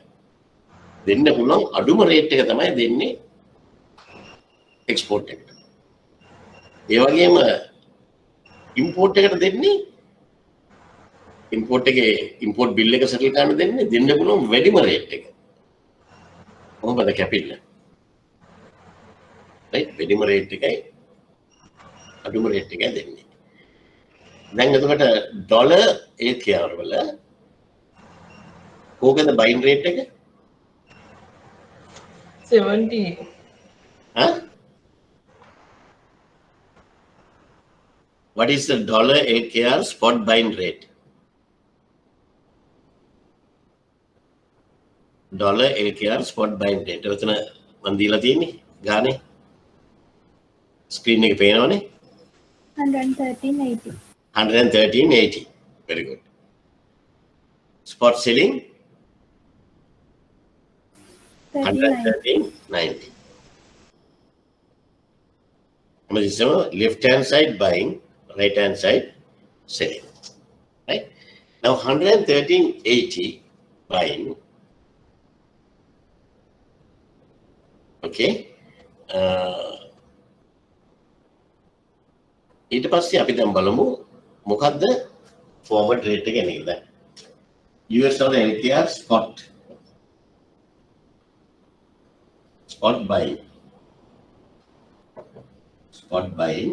දෙන්න පුළුවන් අඩුම රේට් එක තමයි දෙන්නේ එක්ස්පෝර්ට් එකට. ඒ වගේම ඉම්පෝර්ට් එකට දෙන්නේ ඉම්පෝර්ට් එකේ ඉම්පෝර්ට් බිල් එක සෙටල් කරන්න දෙන්න පුළුවන් වැඩිම රේට් එක. කොහොමද කැපිල්ල? right වැඩිම රේට් එකයි අඩුම රේට් එකයි දෙන්නේ. දැන් එතකොට ඩොලර් AKR වල කොහොමද බයින් රේට් එක? 70. What is the dollar AKR spot buying rate? Dollar AKR spot buying rate. එතන මන් දීලා තියෙන්නේ ගානේ. ස්ක්‍රීන් එකේ පේනවනේ. 113.80. 113.80. Very good. Spot selling 113.90. Left hand side buying, right hand side selling. Right? Now 113.80 buying. Okay. ඊට පස්සේ අපි දැන් බලමු මොකද්ද forward rate එක නේද? US dollar LKR spot buying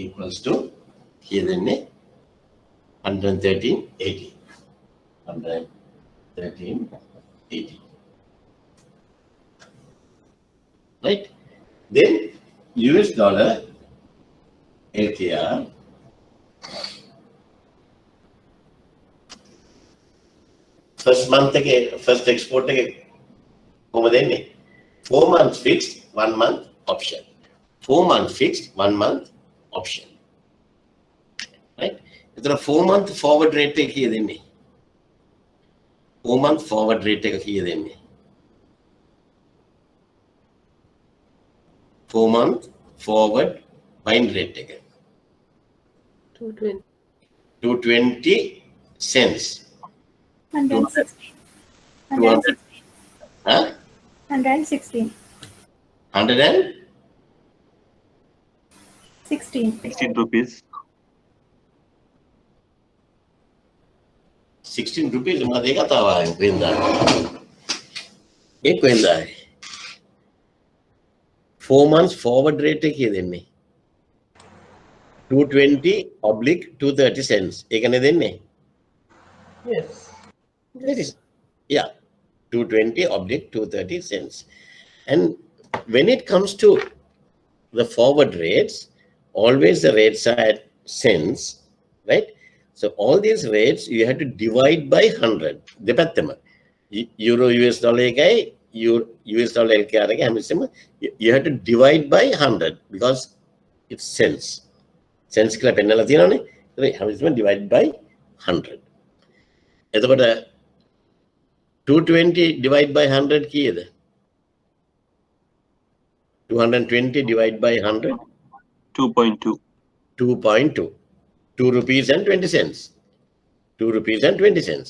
equals to here දෙන්නේ 113.80. 113.80. Right? Then US dollar LKR first month again, first export again. Over there, 4 months fixed, 1 month option. 4 months fixed, 1 month option. Right? Is there a 4 month forward rate here then? 4 month forward rate here then. 4 month forward buying rate again. 220 cents. 116. 200. Huh? 116. 16 rupees. 16 rupees में देगा था वाह पेंदा एक पेंदा है 4 months forward rate किए देने 220/230 cents एक ने देने Yes. that is yeah 220/230 cents. And when it comes to the forward rates, always the rates are at cents, right? So all these rates you have to divide by 100. දෙපැත්තම euro US dollar එකයි US dollar LKR එක හැමතිස්සෙම you have to divide by 100 because it's cents. Cents කියලා පෙන්නලා තියෙනවානේ. ඒක හැමතිස්සෙම divide by 100. එතකොට 220 divide by 100 කීයද? 220 divided by 100? 2.2. 2.2. 2 rupees and 20 cents. 2 rupees and 20 cents.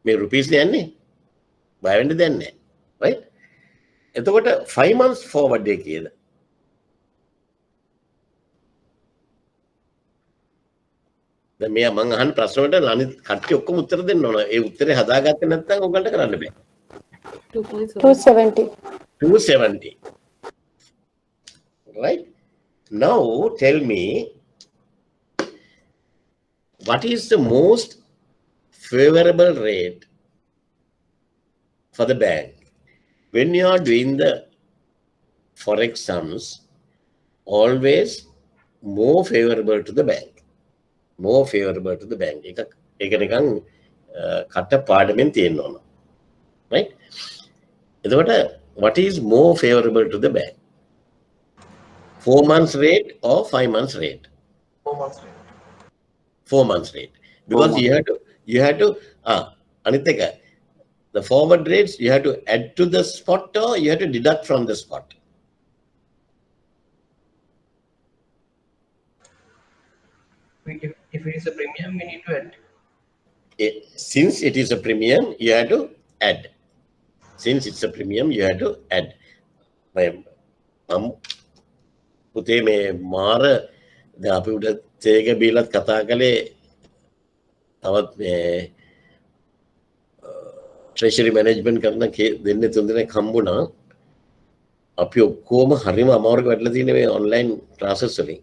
මේ rupees දෙන්නේ. බය වෙන්න දෙන්නේ නැහැ. Right? එතකොට 5 months forward එක කීයද? දැන් මෙයා මං අහන ප්‍රශ්න වලට අනිත් කට්ටිය ඔක්කොම උත්තර දෙන්න ඕන. ඒ උත්තරේ හදාගත්තේ නැත්නම් ඔයගලට කරන්න බෑ. 270. 270. Right? Now tell me, what is the most favorable rate for the bank? When you are doing the forex sums, always more favorable to the bank. More favorable to the bank. ඒක නිකන් කට පාඩමෙන් තියෙන්න ඕන. Right? එතකොට what is more favorable to the bank? 4 months rate or 5 months rate? 4 months rate. 4 months rate. Because you have to anith එක, the forward rates you have to add to the spot or you have to deduct from the spot. If it is a premium, we need to add. Since it is a premium, you have to add. Since it's a premium, you have to add. පුතේ මේ මාර දැන් අපි උඩ තේක බීලත් කතා කළේ තවත් මේ treasury management කරන දෙන්නේ තුන් දෙනෙක් හම්බුණා. අපි ඔක්කොම හරිම අමාරුක වැටලා තියෙන්නේ මේ online classes වලින්.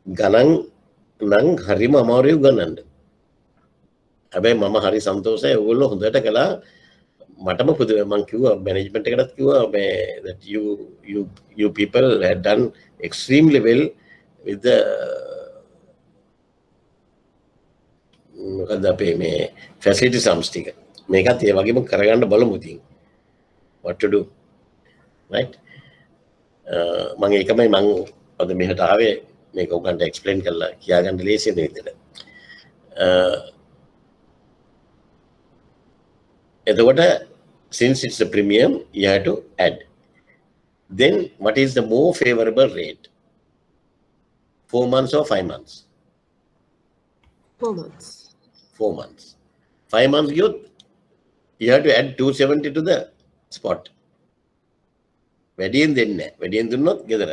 ගණන් නම් හරිම අමාරුයි උගන්නන්න. හැබැයි මම හරි සන්තෝෂයි ඔයගොල්ලෝ හොඳට කළා. මටම පුදුමයි මම කිව්වා management එකටත් කිව්වා මේ that you people had done extremely well with the මොකද අපේ මේ facility sums ටික. මේකත් ඒ වගේම කරගන්න බලමු ඉතින්. What to do? Right? මම ඒකමයි මම අද මෙහෙට ආවේ මේක ඔයගන්ට explain කරලා කියාගන්න ලේසියි මේ විදිහට. එතකොට since it's a premium, you have to add. Then what is the more favorable rate? 4 months or 5 months? 4 months. 4 months. 5 months you have to add 270 to the spot. වැඩියෙන් දෙන්නේ නැහැ. වැඩියෙන් දුන්නොත් ගෙදර.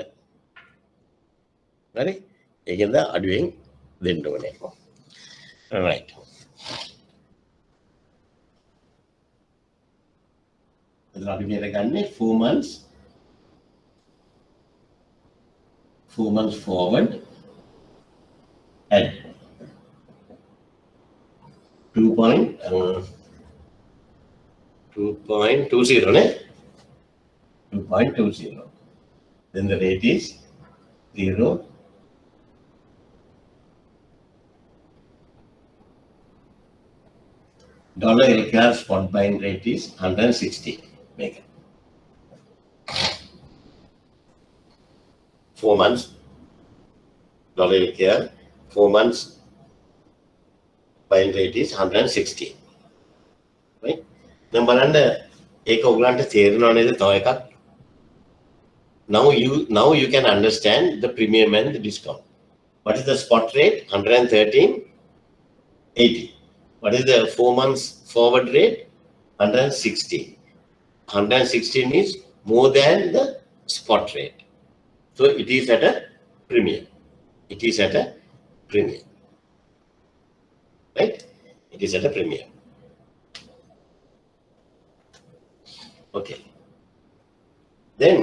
හරි? ඒකෙන්ද අඩුවෙන් දෙන්න ඕනේ. Right. අපි මෙහෙර ගන්නේ 4 months. 4 months forward. Add 2.20, ne? 2.20. Then the rate is 0. Dollar LKR spot buying rate is 160. Make it 4 months. Dollar LKR 4 months buying rate is 160. Right? Then බලන්න ඒක ඔයගලන්ට තේරෙනව නේද තව එකක්? Now you can understand the premium and the discount. What is the spot rate? 113.80. What is the 4 months forward rate? 160. 116 is more than the spot rate. So it is at a premium. It is at a premium. Right? It is at a premium. Okay. Then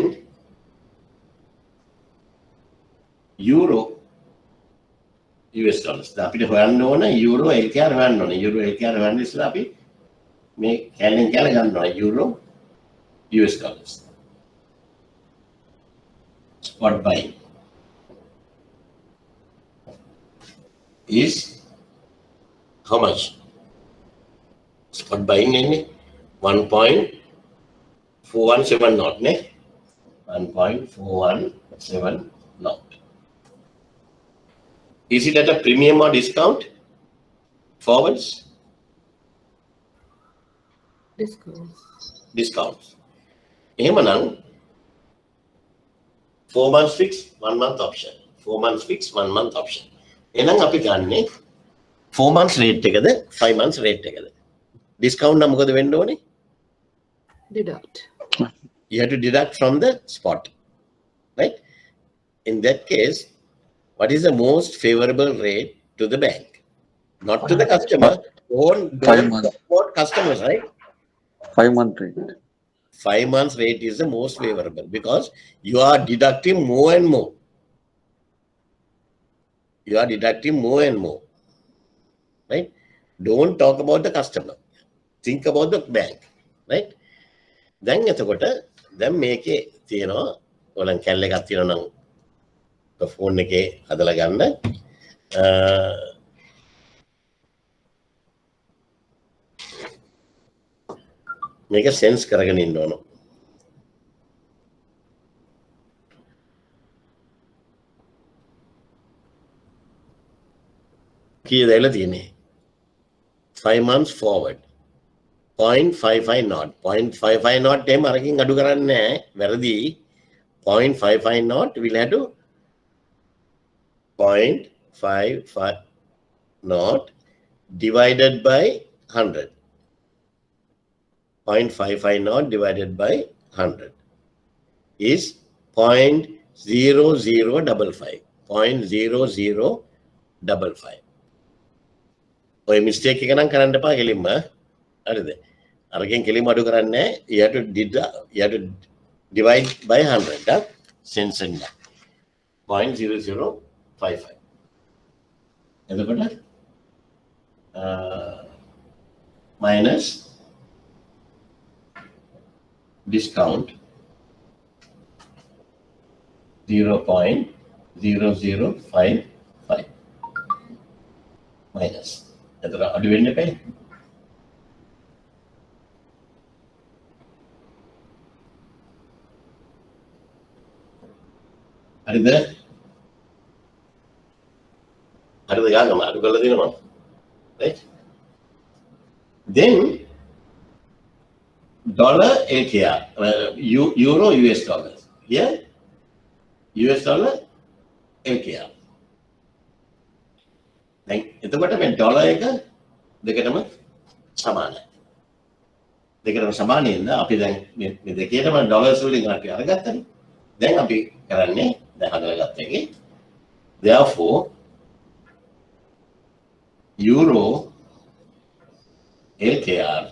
Euro US dollars. අපිට හොයන්න ඕන Euro LKR හොයන්න ඕන. Euro LKR හොයන්න ඉස්සෙල්ලා අපි මේ කැලෙන් කැල ගන්නවා euro US dollars. Spot buying is how much? Spot buying is 1.417 knot, ne? 1.417 knot. Is it at a premium or discount? Forwards? Discounts. Discounts. එහෙමනම් 4 months fix, 1 month option. 4 months fix, 1 month option. එහෙනම් අපි ගන්නේ 4 months rate එකද 5 months rate එකද? Discount නම් මොකද වෙන්න ඕනේ? Deduct. You have to deduct from the spot, right? In that case, what is the most favorable rate to the bank? Not to the customer. Don't support customers, right? 5 month rate. 5 months rate is the most favorable because you are deducting more and more. You are deducting more and more, right? Don't talk about the customer. Think about the bank, right? Then එතකොට දැන් මේකේ තියෙනවා ඔයගොල්ලන් කැල් එකක් තියෙනවා නම් phone එකේ හදලා ගන්න. මේක සෙන්ස් කරගෙන ඉන්න ඕන. කීයද ඇවිල්ලා තියෙන්නේ? 5 months forward 0.55 knot. 0.55 knot එහෙම අරකින් අඩු කරන්නේ නැහැ. වැරදි. 0.55 knot will have to 0.55 knot divided by 100. 0.55 knot divided by 100 is 0.0055. 0.0055. ඔය මිස්ටේක් එක නම් කරන්න එපා කෙලින්ම. හරිද? අරකින් කෙලින්ම අඩු කරන්නේ නැහැ. You have to divide by 100. Sense and 0.0055. එතකොට minus discount 0.0055 minus. එතකොට අඩු වෙන්න එපා. හරිද? හරිද ගාගම අඩු කරලා දෙනවා. Right? Then dollar LKR, euro US dollars. Here US dollar LKR. දැන් එතකොට මේ ඩොලර් එක දෙකටම සමානයි. දෙකටම සමානින්ද අපි දැන් මේ දෙකේටම ඩොලර්ස් වලින් අපි අරගත්තනේ. දැන් අපි කරන්නේ දැන් හදලාගත්ත එකේ therefore euro LKR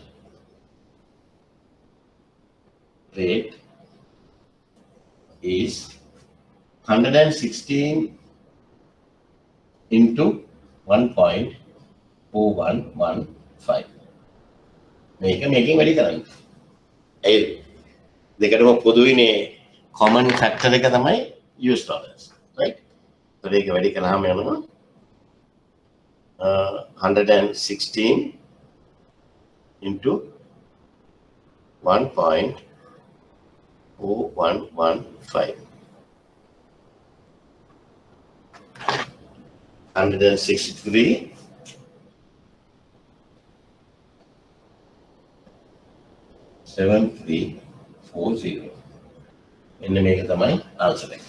rate is 116 into 1.4115. මේකෙන් වැඩි කරන්නේ. ඒ දෙකටම පොදුයිනේ common factor එක තමයි US dollars, right? So ඒක වැඩි කරාම යනවා 116 into 1.4115. 163 7340. එන්න මේක තමයි ආන්සර් එක.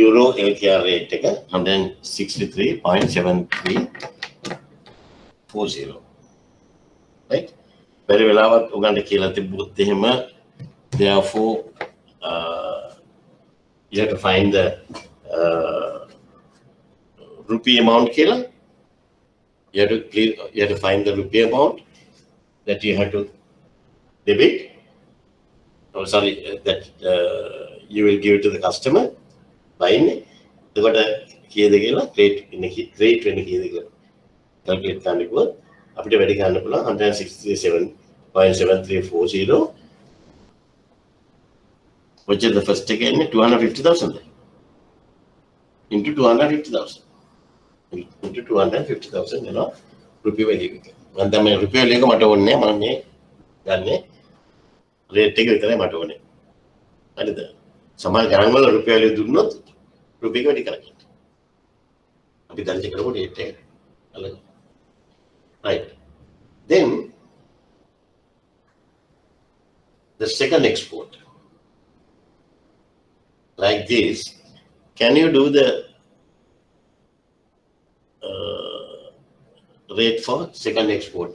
euro LKR rate එක 163.7340. right? very වෙලාවත් උගන්ට කියලා තිබ්බොත් එහෙම therefore you have to find the rupee amount කියලා. You have to find the rupee amount that you have to debit. Oh, sorry, that you will give to the customer. Buying. එතකොට කීයද කියලා rate වෙන්නේ කීයද කියලා calculate කරන්න කිව්වොත් අපිට වැඩි ගන්න පුළුවන් 167.7340 which is the first again 250,000 into 250,000 into 250,000 you know රුපියල් value එක. මම තමයි රුපියල් එක මට ඕනේ මම මේ ගන්නේ රේට් එක විතරයි මට ඕනේ. හරිද? සමාන ගණන් වල රුපියල් දුන්නොත් රුපියල් වැඩි කරගන්න. අපි දැන් කරමු රේට් එක. Right. Then the second export. Like this, can you do the rate for second export?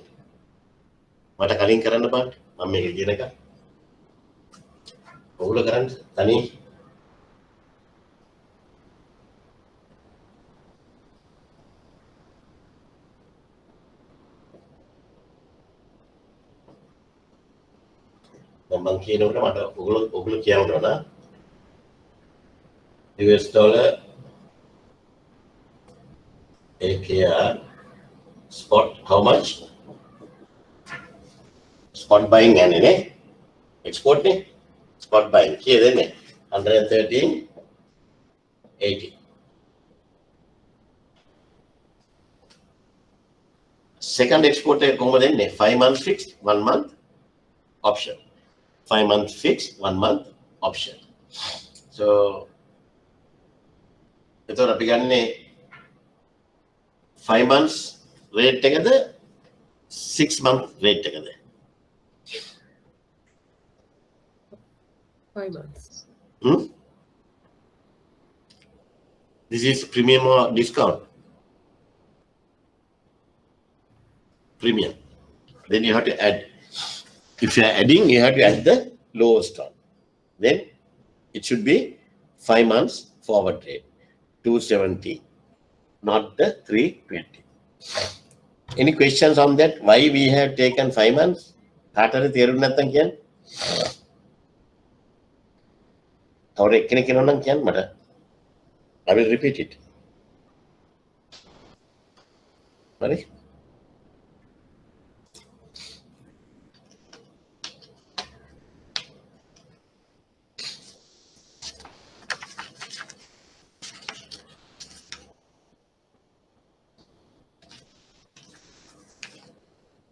මට කලින් කරන්න බෑ. මම මේක කියන එක. ඔයගොල්ලෝ කරන්න තනි. මම කියනකොට මට ඔයගොල්ලෝ කියන්න ඕන. US dollar AKR spot how much? Spot buying and export spot buying. Here then 113.80. Second export 5 months fixed, 1 month option. 5 months fixed, 1 month option. So එතකොට අපි ගන්නේ 5 months rate එකද 6 month rate එකද? 5 months. This is premium or discount? Premium. Then you have to add. If you are adding, you have to add the lowest one. Then it should be 5 months forward rate. 270, not the 320. Any questions on that? Why we have taken 5 months? කාටද තේරුම් නැත්නම් කියන්න. තව එක්කෙනෙක් කියනවා නම් කියන්න මට. I will repeat it. හරි?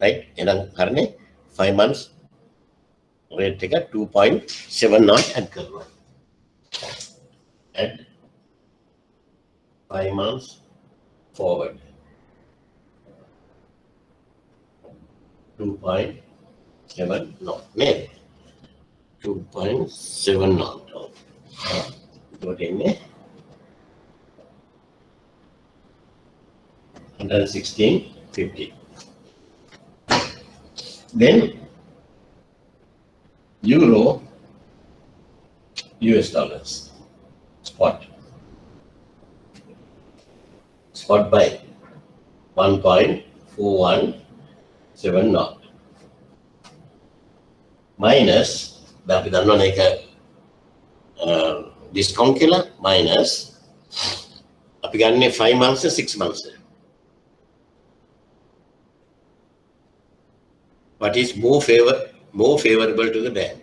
Right? එනම් හරිනේ 5 months rate එක 2.7 add කරනවා. Add 5 months forward 2.7 නේ 2.7 එතකොට 116.50. Then euro US dollars spot buy 1.417 minus අපි දන්නවනේ ඒක discount කියලා minus අපි ගන්නේ 5 months 6 months. What is more favorable to the bank?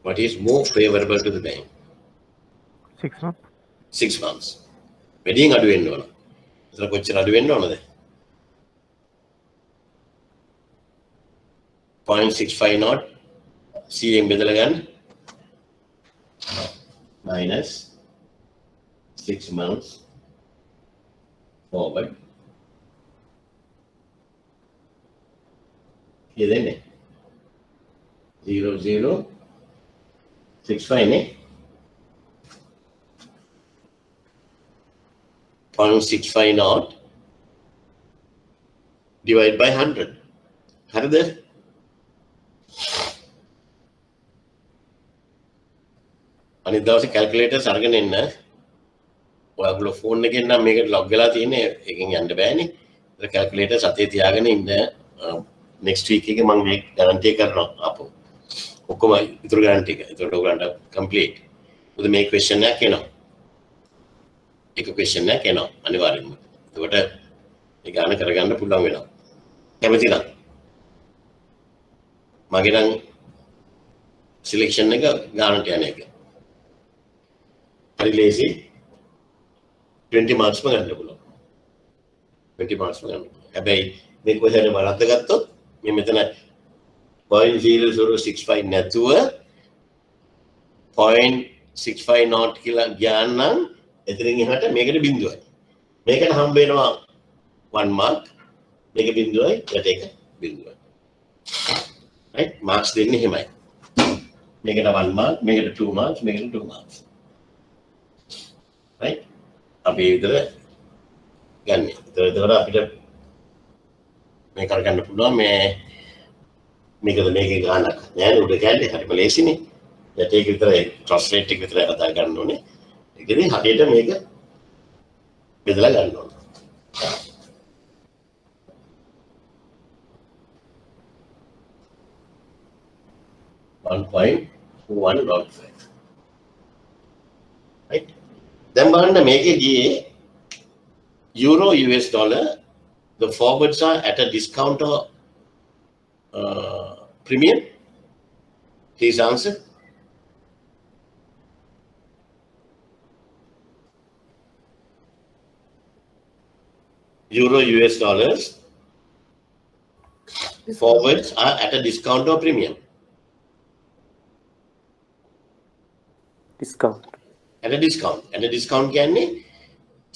What is more favorable to the bank? 6 months. 6 months. Wedding adu wenna ona. Etra kochchara adu wenna onada? 0.65 not CM bedala ganna minus 6 months forward. Here then 0.065 ne 0.65 not divided by 100. හරිද? අනිත් දවසේ කැල්කියුලේටර්ස් අරගෙන එන්න. ඔයගොල්ලෝ phone එකෙන් නම් මේකට log වෙලා තියෙන්නේ. එකෙන් යන්න බෑනේ. ඒක කැල්කියුලේටර්ස් අතේ තියාගෙන ඉන්න. next week එකේ මම මේ guarantee කරනවා අපෝ. ඔක්කොම ඉතුරු guarantee එක. ඒකට ඔයගොල්ලන්ට complete. මොකද මේ question එකක් එනවා. එක ක්වෙස්චන් එකක් එනවා අනිවාර්යෙන්ම. ඒකට ඒ ගාන කරගන්න පුළුවන් වෙනවා. කැමති නම් මගේ නම් සිලෙක්ෂන් එක ගානට යන එක. හරි ලේසි 20 මාර්ක්ස් ම ගන්න පුළුවන්. 20 මාර්ක්ස් ම ගන්න. හැබැයි මේ කොහෙද වරද්ද ගත්තොත් මේ මෙතන 0.0065 නැතුව 0.65 not කියලා ගියාන් නම් එතනින් එහාට මේකට බිඳුවයි. මේකට හම්බ වෙනවා 1 mark. මේක බිඳුවයි යට එක බිඳුවයි. right marks දෙන්නේ එහෙමයි. මේකට 1 mark, මේකට 2 marks, මේකට 2 marks. right අපි විතර ගන්න. ඒතර අපිට මේක කරගන්න පුළුවන් මේකද මේකේ ගානක් නෑ උඩ කැල්ලේ හරිම ලේසිනේ. යට ඒක විතරයි ට්‍රස්ලේට් එක විතරයි හදා ගන්න ඕනේ. ඒකදී හරියට මේක බෙදලා ගන්න ඕනේ. 1.105. right දැන් බලන්න මේකේදී euro US dollar the forwards are at a discount or premium. Please answer. Euro US dollars forwards are at a discount or premium. Discount. At a discount. At a discount කියන්නේ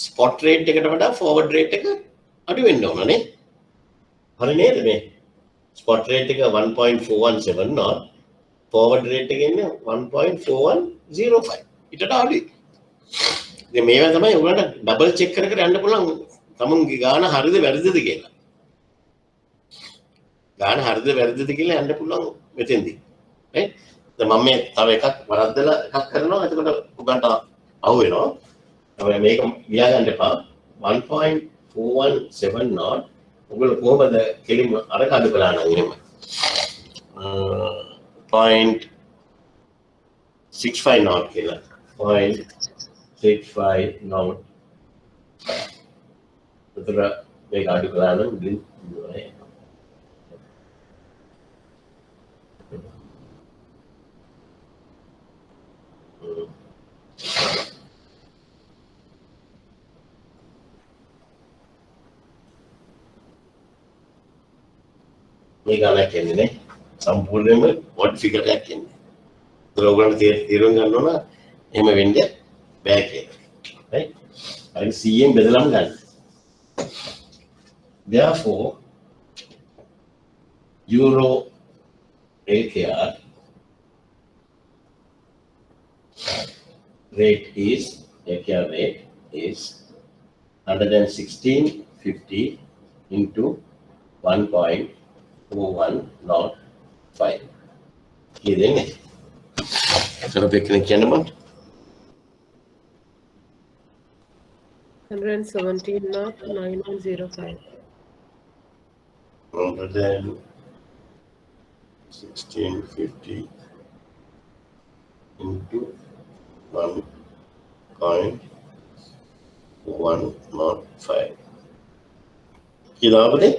spot rate එකට වඩා forward rate එක අඩු වෙන්න ඕන නේ. හරි නේද මේ? spot rate එක 1.417 not forward rate එක ඉන්නේ 1.4105. ඊටට අඩුයි. ඉතින් මේවා තමයි ඔයගොල්ලන්ට ඩබල් චෙක් කර කර යන්න පුළුවන් තමුන්ගේ ගාන හරිද වැරදිද කියලා. ගාන හරිද වැරදිද කියලා යන්න පුළුවන් මෙතෙන්දී. right? දැන් මම මේ තව එකක් වරද්දලා එකක් කරනවා. එතකොට උගන්ට අහු වෙනවා. අපි මේක ලියා ගන්න එපා. 1.417 not ඔයගොල්ලෝ කොහොමද කෙලින්ම අර කඩ බලන්න එහෙම. 0.65 not කියලා. 0.65 not. එතකොට මේක අඩු කරලා නම් මේ ගානක් එන්නේ නේ සම්පූර්ණයෙන්ම ඔඩ් ෆිගර් එකක් එන්නේ. ඒක ඔයගොල්ලෝ තීරුම් ගන්න ඕන එහෙම වෙන්නේ බෑ කියලා. right? හරි 100න් බෙදලාම ගන්න. Therefore euro LKR rate is LKR rate is 116.50 into 1.4105. Kidding? So we can gentlemen. 117 not 9105. 116.50 into 1.105. Kilometer?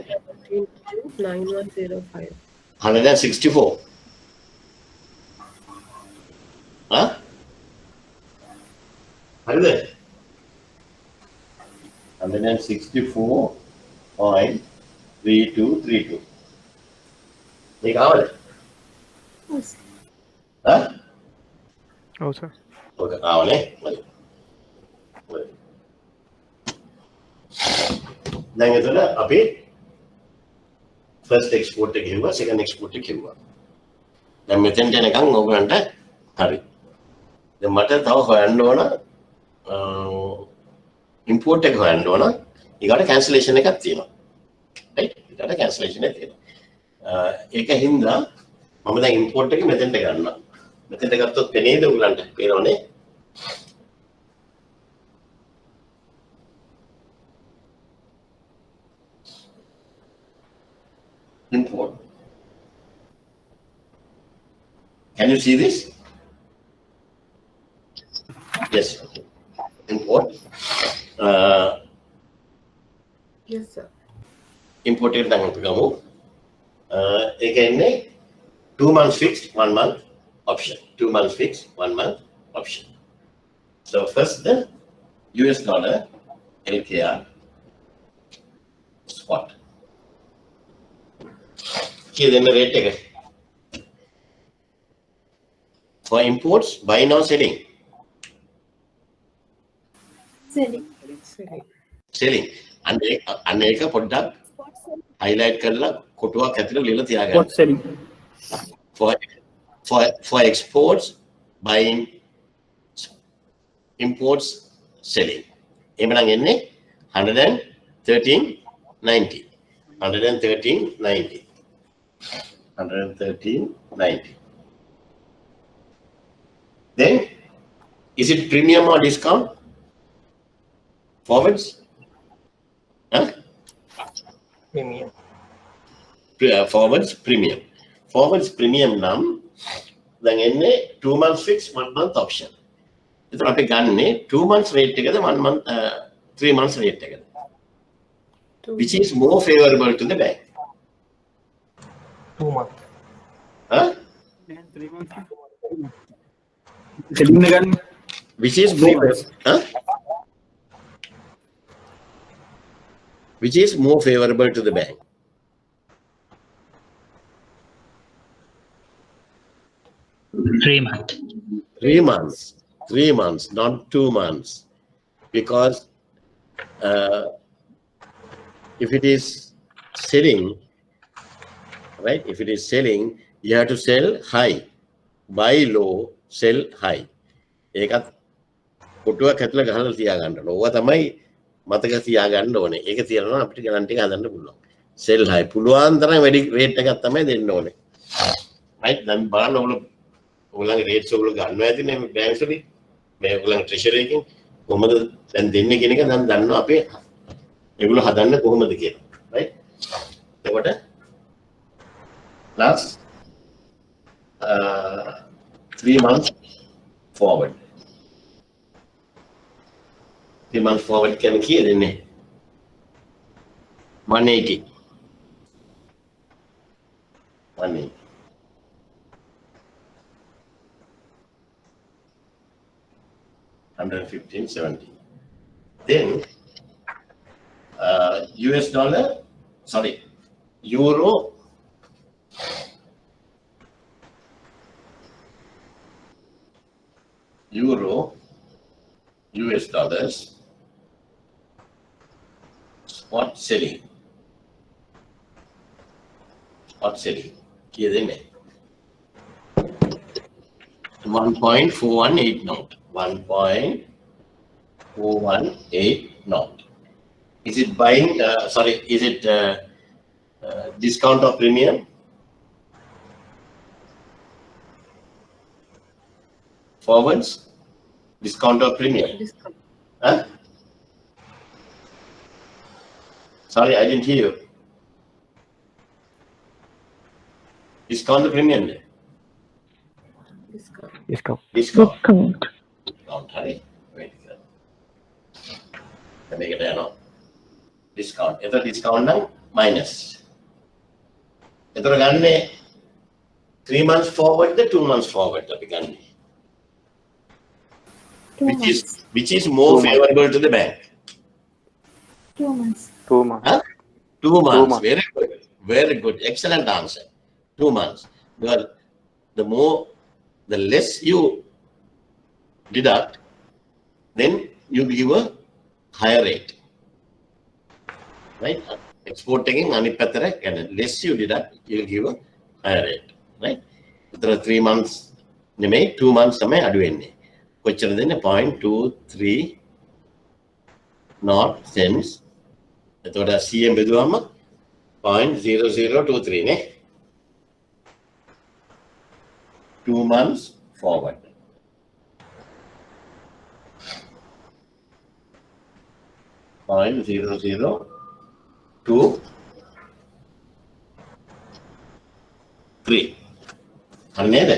9105. 164. Huh? How is it? 164.3232. Take out. Huh? Oh, sir. Okay, out, eh? දැන් එතන අපි first export එක ගෙවුවා second export එක ගෙවුවා. දැන් මෙතෙන්ට එනකන් ඕගලන්ට හරි. දැන් මට තව හොයන්න ඕන import එක හොයන්න ඕන. ඊගාට cancellation එකක් තියෙනවා. right? ඊගාට cancellation එක තියෙනවා. ඒකින්ද මම දැන් import එක මෙතෙන්ට ගන්නවා. මෙතෙන්ට ගත්තොත් පෙනේද ඕගලන්ට? පේනවනේ. Import. Can you see this? Yes. Import. Yes, sir. import එක දැන් අපි ගමු. ඒක එන්නේ 2 months fixed, 1 month option. 2 months fixed, 1 month option. So first the US dollar LKR spot. Here then the rate එක. For imports, buy now selling. Selling. Selling. අන්න ඒක පොඩ්ඩක් highlight කරලා කොටුවක් ඇතුළේ ලියලා තියාගන්න. What selling? For exports, buying, imports, selling. එමනම් එන්නේ 113.90. 113.90. 113.90. Then, is it premium or discount? Forwards? Huh? Premium. Forwards premium. Forwards premium නම් දැන් එන්නේ 2 months fixed, 1 month option. එතකොට අපි ගන්නේ 2 months rate එකද 1 month 3 months rate එකද? Which is more favorable to the bank? 2 months. Huh? 3 months. Selling again. Which is more huh? Which is more favorable to the bank? 3 months. 3 months. 3 months, not 2 months. Because if it is selling, right? If it is selling, you have to sell high. Buy low, sell high. ඒකත් කොටුවක් ඇතුළේ ගහලා තියාගන්න ඕන. ඕවා තමයි මතක තියාගන්න ඕනේ. ඒක තියනවා අපිට ගණන් ටික හදන්න පුළුවන්. sell high. පුළුවන් තරම් වැඩි රේට් එකක් තමයි දෙන්න ඕනේ. right? දැන් බලන්න ඔයගොල්ලන්ගේ රේට්ස් ඔයගොල්ලෝ ගන්නවා ඇතිනේ මේ බැංක්ස් වලින්. මේ ඔයගොල්ලන්ගේ ට්‍රෙෂරි එකෙන් කොහොමද දැන් දෙන්නේ කියන එක දැන් දන්නවා අපි ඒගොල්ලෝ හදන්නේ කොහොමද කියලා. right? එතකොට last 3 months forward. 3 months forward can kill in 180. 180. $115.70. Then US dollar, sorry, euro. Euro, US dollars, spot selling. Spot selling. Here they make 1.418 knot. 1.418 knot. Is it buying? Sorry, is it discount or premium? Forwards, discount or premium? Discount. Huh? Sorry, I didn't hear you. Discount or premium? Discount. Discount. Discount. Honey. Wait. Let me get that now. Discount. It's a discount now minus. It's a 3 months forward, the 2 months forward. Which is more favorable to the bank? 2 months. 2 months. Huh? 2 months. 2 months. Very good. Very good. Excellent answer. 2 months. Well, the less you deduct, then you give a higher rate. Right? Export taking anip pathara and less you deduct, you'll give a higher rate. Right? There are 3 months, 2 months තමයි අඩු වෙන්නේ. කොච්චරද දෙන්නේ 0.23 not cents. එතකොට CM බෙදුවම 0.0023 නේ. 2 months forward. Point 0.023. හරි නේද?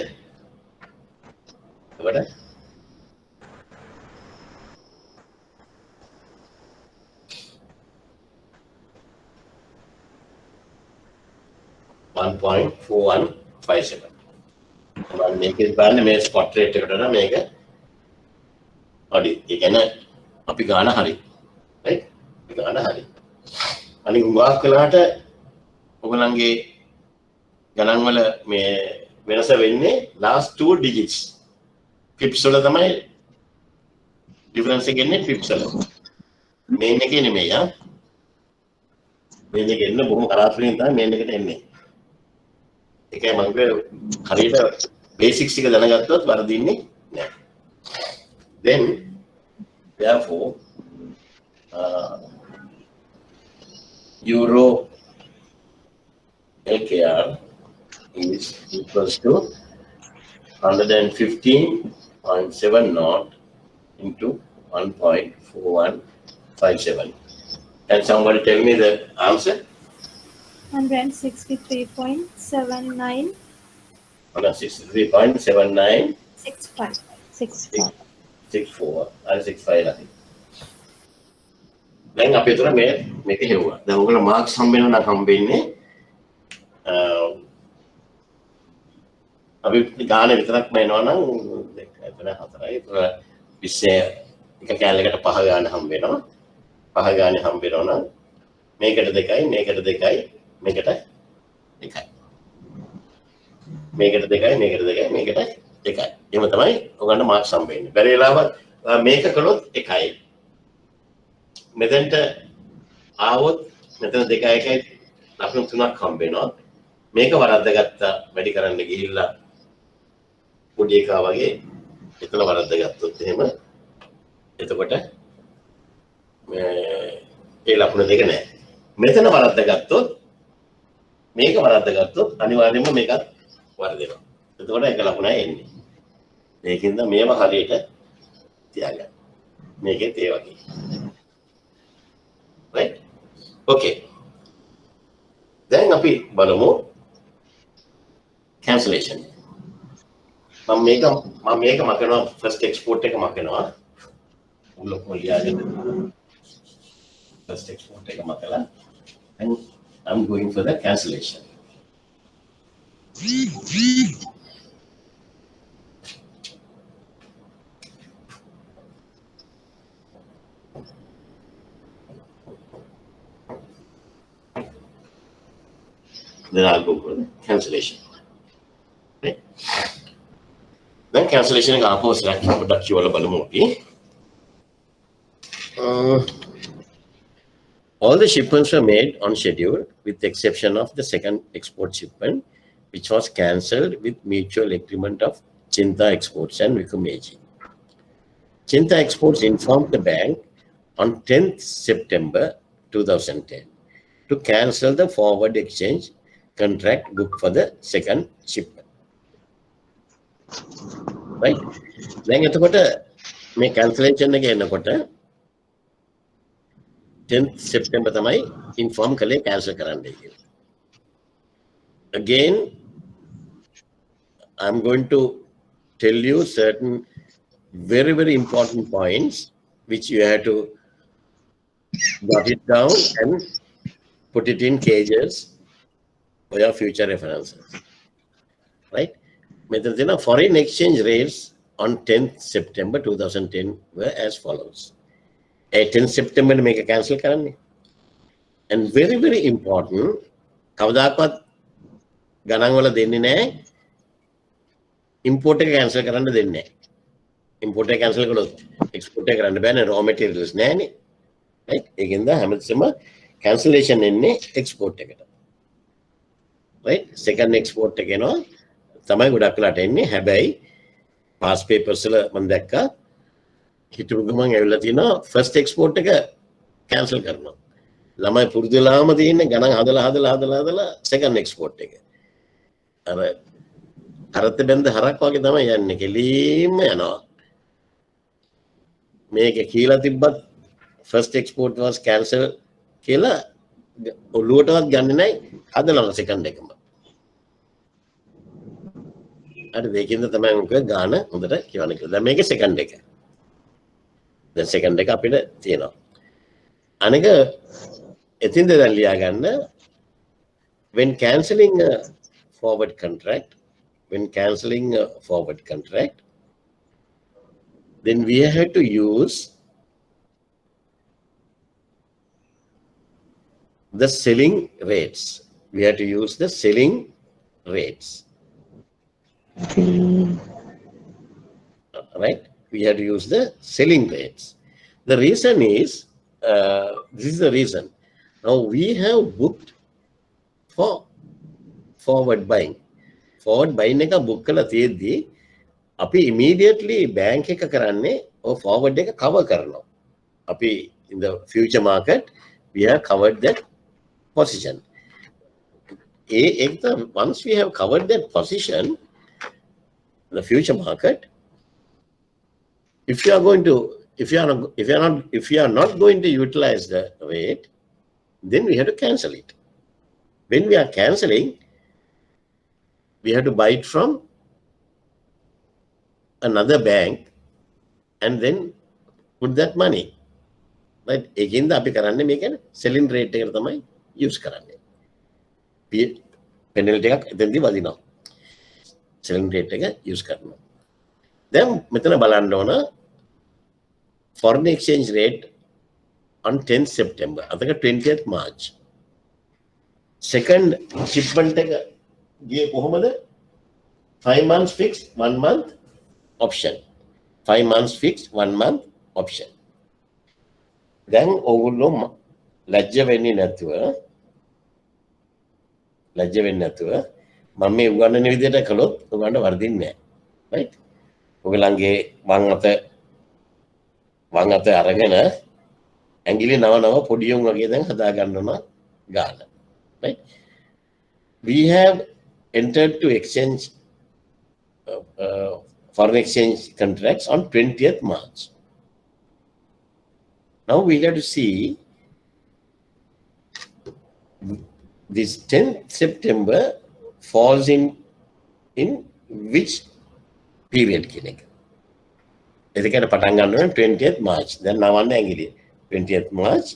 එතකොට 1.4157. මම මේකේ බලන්නේ මේ ස්පොට් රේට් එකට වඩා මේක අඩි. ඒ කියන්නේ අපි ගාන හරි. right? අපි ගාන හරි. අනිත් උගාක් කළාට ඔයගලන්ගේ ගණන් වල මේ වෙනස වෙන්නේ last 2 digits. pips වල තමයි difference එක එන්නේ pips වල. මේන් එකේ නෙමෙයි ආ. මේන් එකේ එන්න බොහොම කලාතුරකින් තමයි මේන් එකට එන්නේ. ඒකයි මම හරියට basics එක දැනගත්තොත් වරදින්නේ නැහැ. Then therefore euro LKR is equals to 115.70 into 1.4157. Can somebody tell me the answer? 163.79. 163.79 65. 64 and 65 I think. දැන් අපි උතර මේක හෙව්වා. දැන් ඔයගොල්ලෝ මාක්ස් හම්බ වෙනවා නම් හම්බෙන්නේ අපි ගාන විතරක්ම එනවා නම් 2 3 4යි 20 එක කැලේකට 5 ගාන හම්බ වෙනවා. 5 ගානේ හම්බ වෙනවා නම් මේකට 2යි මේකට 2යි මේකට 1යි. මේකට 2යි මේකට 2යි මේකට 1යි. එහෙම තමයි ඔයගොල්ලන්ට මාක්ස් හම්බ වෙන්නේ. බැරි වෙලාවත් මේක කළොත් 1යි. මෙතෙන්ට ආවොත් මෙතන 2යි 1යි ලකුණු 3ක් හම්බ වෙනවා. මේක වරද්දාගත්තා වැඩි කරන්න ගිහිල්ලා පොඩි එකා වගේ එතන වරද්දාගත්තොත් එහෙම එතකොට ඒ ලකුණ දෙක නැහැ. මෙතන වරද්දාගත්තොත් මේක වරද්දාගත්තොත් අනිවාර්යයෙන්ම මේකත් වරදිනවා. එතකොට එක ලකුණයි එන්නේ. මේකෙන්ද මේව හරියට තියාගන්න. මේකෙත් ඒ වගේ. right? Okay. දැන් අපි බලමු cancellation. මම මේක මකනවා first export එක මකනවා. උලක් ලියාගෙන first export එක මකලා and I'm going for the cancellation. Then I'll go for the cancellation. Right? Then cancellation එක ආපහු select පොඩ්ඩක් කියවලා බලමු අපි. All the shipments were made on schedule with the exception of the second export shipment, which was cancelled with mutual agreement of Chinta Exports and Wikumeji. Chinta Exports informed the bank on 10th September 2010 to cancel the forward exchange contract booked for the second shipment. Right? Then එතකොට මේ cancellation එක එනකොට 10th September තමයි inform කළේ cancel කරන්නයි කියලා. Again, I'm going to tell you certain very important points which you have to jot it down and put it in cages for your future references. Right? The foreign exchange rates on 10th September 2010 were as follows. 10th September make a cancel karani. And very important, kavadapat ganang wala denne naha, import එක cancel කරන්න දෙන්නේ නැහැ. import එක cancel කළොත් export එක කරන්න බෑනේ, raw materials නැහැනේ. right? ඒකෙන්ද හැමතිස්සෙම cancellation එන්නේ export එකට. right? second export එක එනවා තමයි ගොඩක් වෙලාට එන්නේ. හැබැයි pass papers වල මම දැක්කා හිටපු ගමන් ඇවිල්ලා තියෙනවා first export එක cancel කරනවා. ළමයි පුරුදු වෙලාම තියෙන්නේ ගණන් හදලා second export එක. අර හරත් බැඳ හරක් වගේ තමයි යන්නේ. කෙලින්ම යනවා. මේක කියලා තිබ්බත් first export was cancelled කියලා ඔළුවටවත් ගන්නෙ නැහැ. හදනවා second එකම. අර දෙකින්ද තමයි මොකද ගාන හොඳට කියවන්නේ කියලා. දැන් මේකේ second එක. දැන් second එක අපිට තියෙනවා. අනික එතින්ද දැන් ලියා ගන්න when cancelling a forward contract, then we have to use the selling rates. We have to use the selling rates. Right? We have to use the selling rates. The reason is, this is the reason. Now we have booked for forward buying. Forward buying එක book කරලා තියෙද්දී අපි immediately bank එක කරන්නේ ඔය forward එක cover කරනවා. අපි in the future market we have covered that position. Once we have covered that position, the future market, if you are not going to utilize the rate, then we have to cancel it. When we are canceling, we have to buy it from another bank and then put that money. Right? Again, the selling rate use කරන්නේ. Penalty එකක් එතෙන්දී වදිනවා. Selling rate එක use කරනවා. දැන් මෙතන බලන්න ඕන foreign exchange rate on 10th September. අතක 20th March. Second shipment එක ගියේ කොහොමද? 5 months fixed, 1 month option. 5 months fixed, 1 month option. දැන් ඕගොල්ලෝ ලැජ්ජ වෙන්නේ නැතුව මම මේ උගන්නන විදිහට කළොත් උගන්න වර්ධින්නේ නැහැ. right? ඔයගලන්ගේ වං අත අරගෙන ඇඟිලි නව පොඩියුම් වගේ දැන් හදා ගන්නවා ගාන. right? We have entered to exchange foreign exchange contracts on 20th March. Now we have to see this 10th September falls in which period කියන එක. එතකොට පටන් ගන්නවා 20th March. දැන් නවන්න ඇඟිලි 20th March.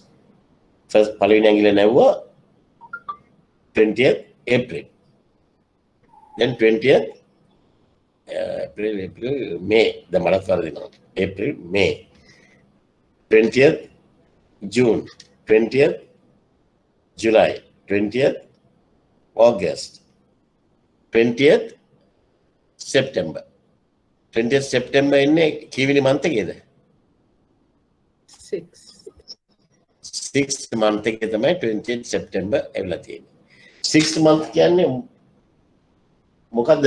first පළවෙනි ඇඟිල්ල නැවුවා 20th April. Then 20th April, May. දැන් මරත් වරදිනවා. April, May. 20th June. 20th July. 20th August. 20th September. 20th September ඉන්නේ කීවෙනි month එකේද? 6th month එකේ තමයි 20th September එවලා තියෙන්නේ. 6th month කියන්නේ මොකද්ද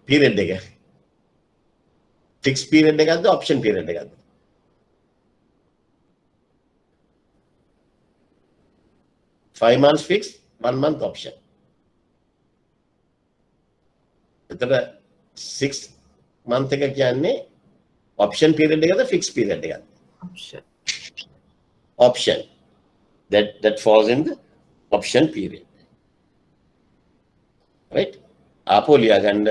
period එක? Fixed period එකක්ද option period එකක්ද? Five months fixed, 1 month option. එතකොට 6 month එක කියන්නේ option period එකද fixed period එකද? Option. That falls in the option period. Right? ආපෝ ලියා ගන්න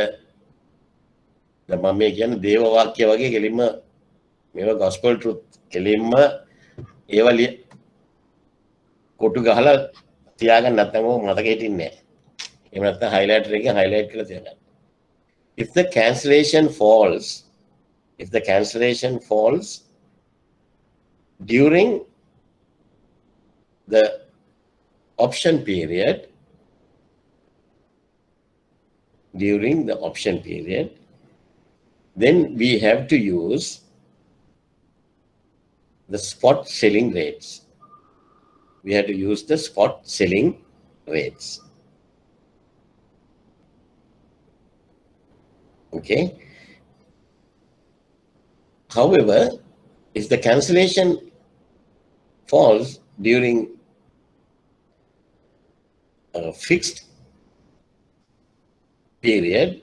දැන් මම මේ කියන්නේ දේව වාක්‍ය වගේ කෙලින්ම මේවා gospel truth කෙලින්ම ඒවා කොටු ගහලා තියාගන්න නැත්නම් ඔය මතක හිටින්නේ නැහැ. එහෙම නැත්නම් highlighter එකෙන් highlight කරලා තියාගන්න. If the cancellation falls during the option period, then we have to use the spot selling rates. We have to use the spot selling rates. Okay. However, if the cancellation falls during a fixed period,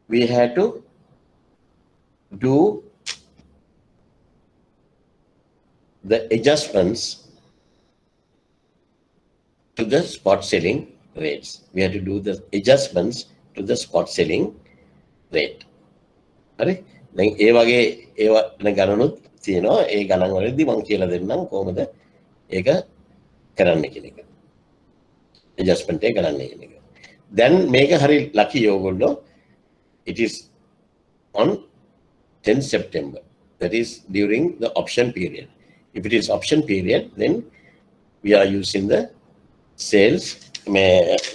we have to do the adjustments to the spot selling rates. We have to do the adjustments to the spot selling rate. හරි? දැන් ඒ වගේ ඒවා ගණනුත් තියෙනවා. ඒ ගණන් වලදී මම කියලා දෙන්නම් කොහොමද ඒක කරන්න කියන එක. adjustment එක කරන්න කියන එක. දැන් මේක හරි lucky ඕගොල්ලෝ. It is on 10 September. That is during the option period. If it is option period, then we are using the sales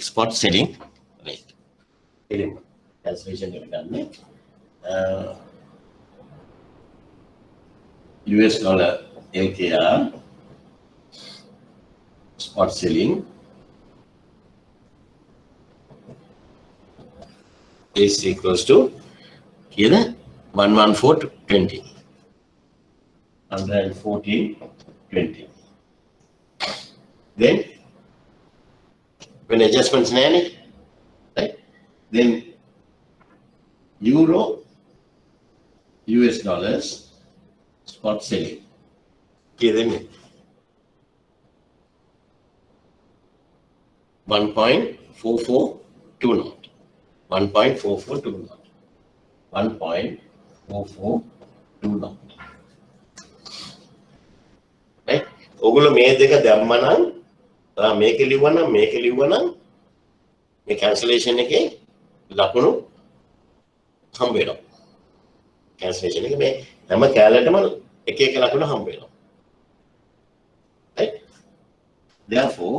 spot selling rate. Cancellation US dollar LKR spot selling is equals to here 114.20. 114.20. Then when adjustments nanny, right? Then euro US dollars spot selling. Okay, then 1.4420 knot. 1.4420 knot. 1.442 knot. Right? ඔගොල්ලෝ මේ දෙක දැම්මනම් මේක ලිව්වනම් මේ cancellation එකේ ලකුණු හම්බ වෙනවා. cancellation එකේ මේ හැම කැලේටම එක එක ලකුණු හම්බ වෙනවා. Right? Therefore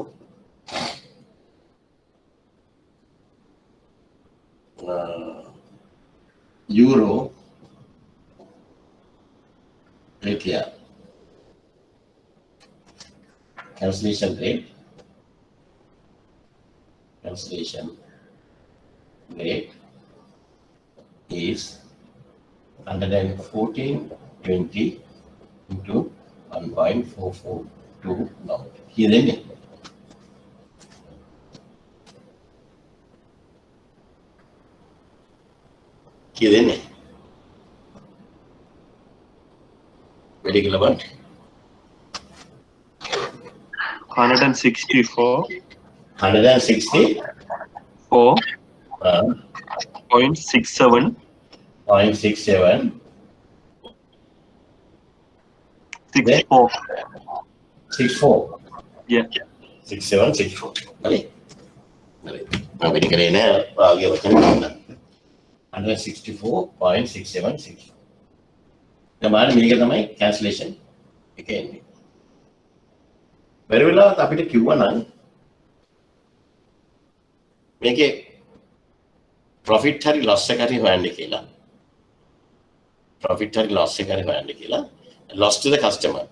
euro LKR cancellation rate is 114.20 into 1.442 knot. Here then very relevant. 164. 164. 0.67. 0.67. 64. 64. Yeah. 67, 64. Vale. Now we can argue 164.6764. The man make the cancellation again. Very well, අපිට කිව්වා නම් මේකේ profit හරි loss එක හරි හොයන්න කියලා. Profit හරි loss එක හරි හොයන්න කියලා. Loss to the customer.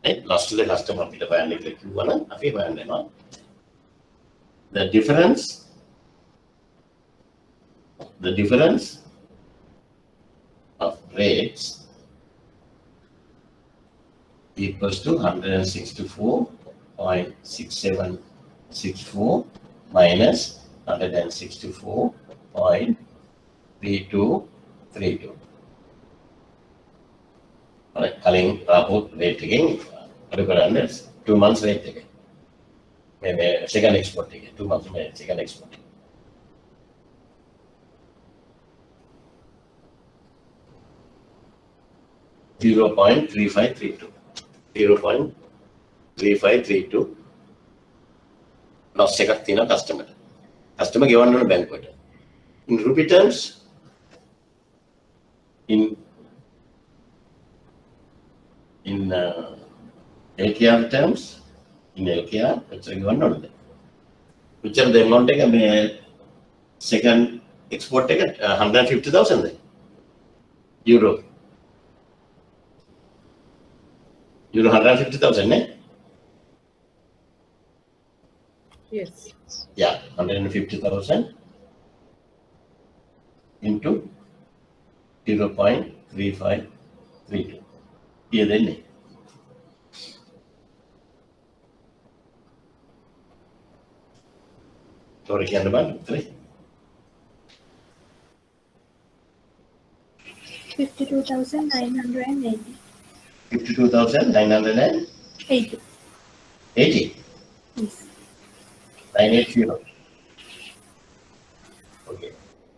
Right? Loss to the customer අපිට හොයන්න කියලා කිව්වා නම් අපි හොයන්න යනවා. The difference of rates equals to 164.6764 minus 164.3232. Alright, calling rapport rate again. 2 months rate again. Maybe second export again. 2 months second export. 0.3532. 0.3532 loss එකක් තියෙනවා customer. Customer ගෙවන්න ඕන බැංකුවට. In rupee terms, in LKR terms, in LKR, කොච්චර ගෙවන්න ඕනද? කොච්චරද amount එක මේ second export එක 150,000 euro. Euro 150,000, eh? Yes. Yeah, 150,000 into 0.3532. Here then. Sorry, can you 52,980. 52,980. 80. Yes. 980. Okay.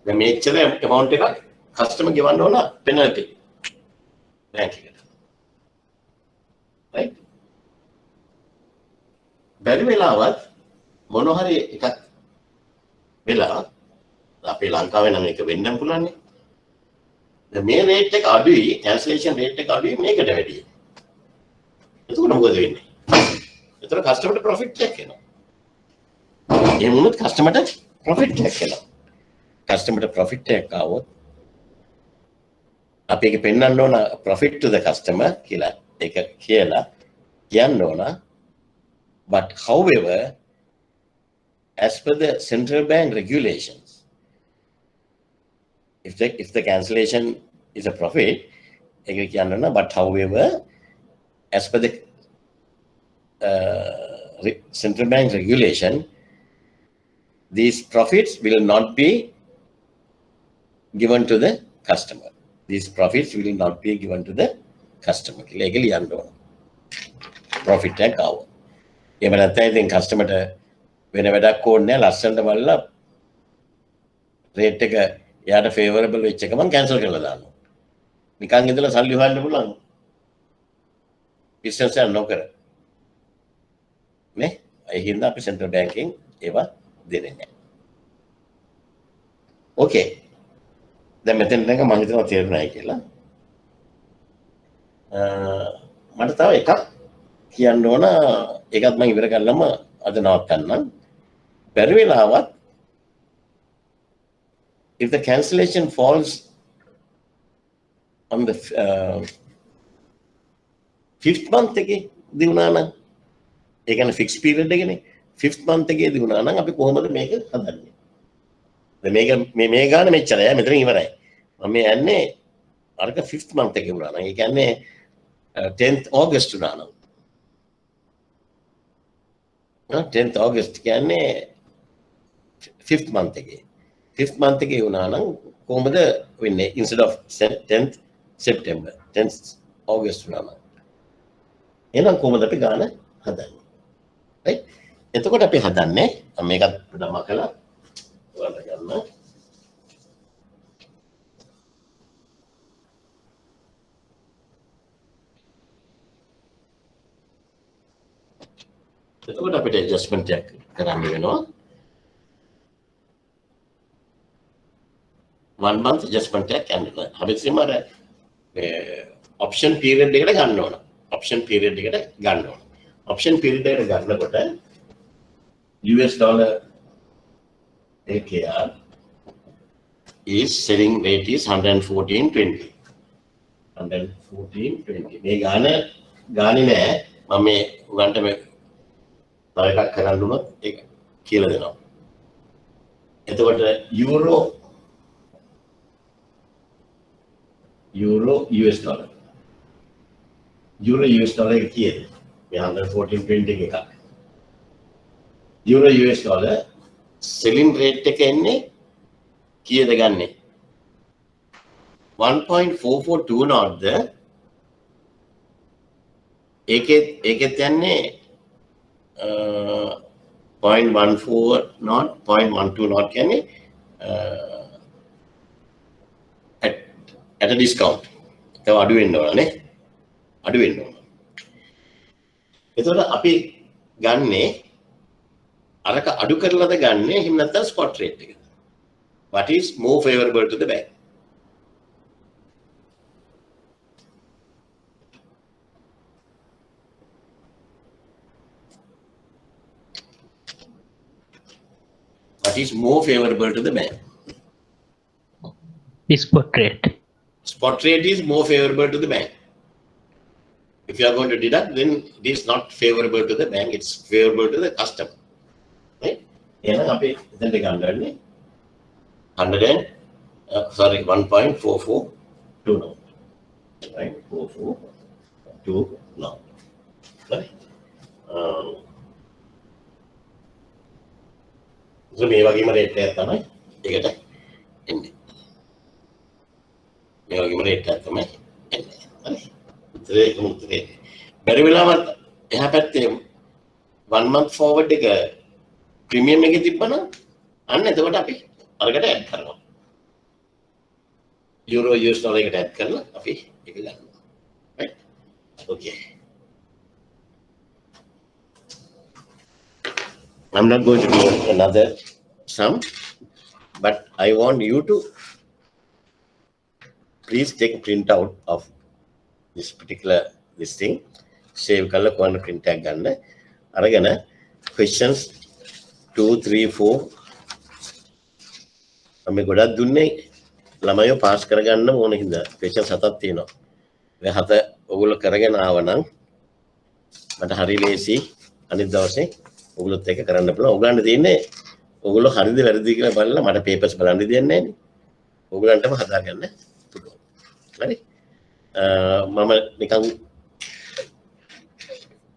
The major amount of customer given on a penalty. Thank you. Right? බැරි වෙලාවත් මොන හරි එකක් වෙලා අපේ ලංකාවේ නම් ඒක වෙන්නම පුළුවන් නේ. දැන් මේ රේට් එක අඩුයි, කැන්සලේෂන් රේට් එක අඩුයි මේකට වැඩියි. එතකොට මොකද වෙන්නේ? එතකොට කස්ටමර්ට ප්‍රොෆිට් එකක් එනවා. එහෙම වුණොත් කස්ටමර්ට ප්‍රොෆිට් එකක් එනවා. කස්ටමර්ට ප්‍රොෆිට් එකක් ආවොත් අපි ඒක පෙන්වන්න ඕන profit to the customer කියලා ඒක කියලා කියන්න ඕන. But however, as per the central bank regulations, if the cancellation is a profit, ඒක කියන්න ඕන. But however, as per the central bank regulation, these profits will not be given to the customer. These profits will not be given to the customer. Legally unknown. Profit tag out. Even at that, in customer, whenever that code nail, last and the rate take a yard favorable which check on cancel. We can't get the salary valuable. Business and no correct. Me, I hear the central banking, Eva, didn't. Okay. දැන් මෙතෙන් එක මම හිතනවා තේරුණායි කියලා. මට තව එකක් කියන්න ඕන. ඒකත් මම ඉවර කරලම අද නවත්තන්නම්. බැරි වෙලාවත් if the cancellation falls on the 5th month එකේ දිනුනා නම් ඒ කියන්නේ fixed period එකනේ 5th month එකේ දිනුනා නම් අපි කොහොමද මේක හදන්නේ? මේක මේ ගාන මෙච්චරයි මෙතන ඉවරයි. මම යන්නේ අරක 5th month එකේ වුණා නම් ඒ කියන්නේ 10th August වුණා නම් 10th August කියන්නේ 5th month එකේ 5th month එකේ වුණා නම් කොහොමද වෙන්නේ instead of 10th September 10th August වුණා නම් එහෙනම් කොහොමද අපි ගාන හදන්නේ right එතකොට අපි හදන්නේ මේකත් පොඩ්ඩක් මකලා ඔයාලා ගන්න එතකොට අපිට ඇඩ්ජස්ට්මන්ට් එකක් කරන්න වෙනවා 1 month adjustment එකක් යන්න ඕන. හැබැයි අර option period එකට ගන්න ඕන. option period එකට ගන්න ඕන. option period එකට ගන්නකොට US dollar AKR is selling rate is 114.20. 114.20. මේ ගානේ නෑ. මම මේ උගන්ට මේ තව එකක් කරන්න උනොත් ඒක කියලා දෙනවා. එතකොට euro US dollar. Euro US dollar එක කීයද? මේ 114.20 එකක්. Euro US dollar selling rate එක එන්නේ කීයද ගන්නෙ? 1.442 ද ඒකෙත් යන්නේ 0.14 not 0.12 not කියන්නේ at a discount. තව අඩු වෙන්න ඕන නේ. අඩු වෙන්න ඕන. එතකොට අපි ගන්නේ අරක අඩු කරලාද ගන්නෙ එහෙම නැත්නම් spot rate එකද? What is more favorable to the bank? What is more favorable to the bank? The spot rate. Spot rate is more favorable to the bank. If you are going to deduct, then it is not favorable to the bank, it's favorable to the customer. Right? එහෙනම් අපි එතනට ගන්නන්නේ 1.442 now. Right? 442 now. Right? So මේ වගේම rate එකක් තමයි ඒකට එන්නේ. මේ වගේම රේට් එකක් තමයි එන්නේ. හරි. උත්තරේ බැරි වෙලාවත් එහා පැත්තේ 1 month forward එක ප්‍රීමියම් එකේ තිබ්බනම් අන්න එතකොට අපි අරකට ඇඩ් කරනවා. යුරෝ US ඩොලර් එකට ඇඩ් කරලා අපි ඒක ගන්නවා. right okay I'm not going to do another sum, but I want you to please take a printout of this particular thing. Save color corner print tag ganna. Aragana questions 2, 3, 4. අපි ගොඩක් දුන්නේ ළමයිව pass කරගන්න ඕන හින්දා questions 7ක් තියෙනවා. මේ 7 ඔයගොල්ලෝ කරගෙන ආවනම් මට හරි ලේසි අනිත් දවසේ ඔයගොල්ලොත් එක්ක කරන්න පුළුවන්. ඔයගලන්ට තියෙන්නේ ඔයගොල්ලෝ හරිද වැරදිද කියලා බලලා මට papers බලන්න දෙන්නේ නැහැ නේ. ඔයගලන්ටම හදාගන්න පුළුවන්. හරි? මම නිකන්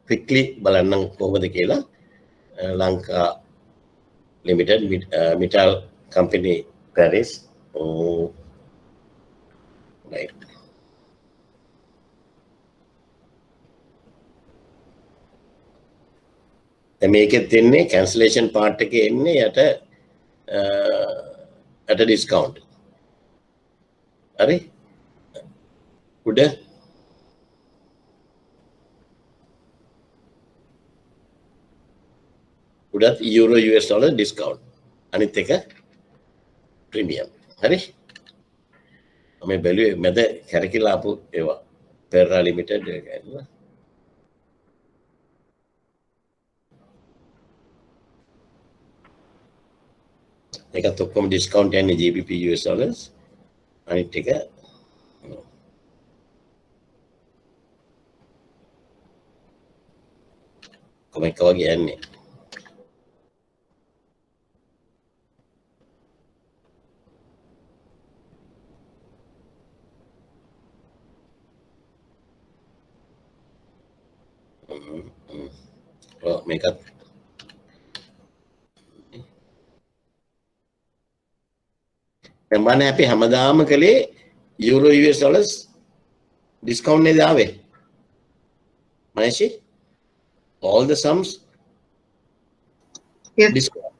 quickly බලන්නම් කොහොමද කියලා. Lanka limited metal company Paris. Right. මේකෙත් දෙන්නේ cancellation part එකේ එන්නේ යට at a discount. හරි? උඩ උඩත් euro US dollar discount. අනිත් එක premium. හරි? මම බැලුවේ මැද කැරකිලා ආපු ඒවා. Perra limited එකයි. ඒකත් ඔක්කොම discount යන්නේ GBP US dollars. අනිත් එක කොහොම එක වගේ යන්නේ. මේකත් එම්බානේ අපි හැමදාම කලේ euro US dollars discount නේද ආවේ මනේෂි all the sums discount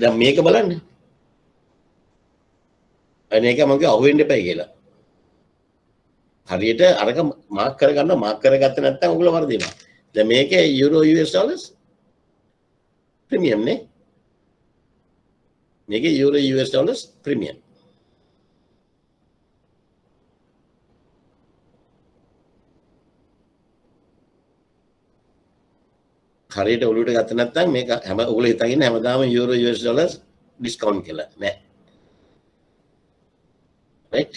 දැන් මේක බලන්න අනේක මගේ අහුවෙන්න එපා කියලා හරියට අරක මාක් කරගන්න මාක් කරගත්තේ නැත්නම් ඔයගොල්ලෝ වර්ධිනවා දැන් මේකේ euro US dollars premium නේ මේකේ euro US dollars premium හරියට ඔලුවට ගත්ත නැත්නම් මේක හැම ඔයගොල්ලෝ හිතන් ඉන්නේ හැමදාම euro US dollars discount කියලා නෑ right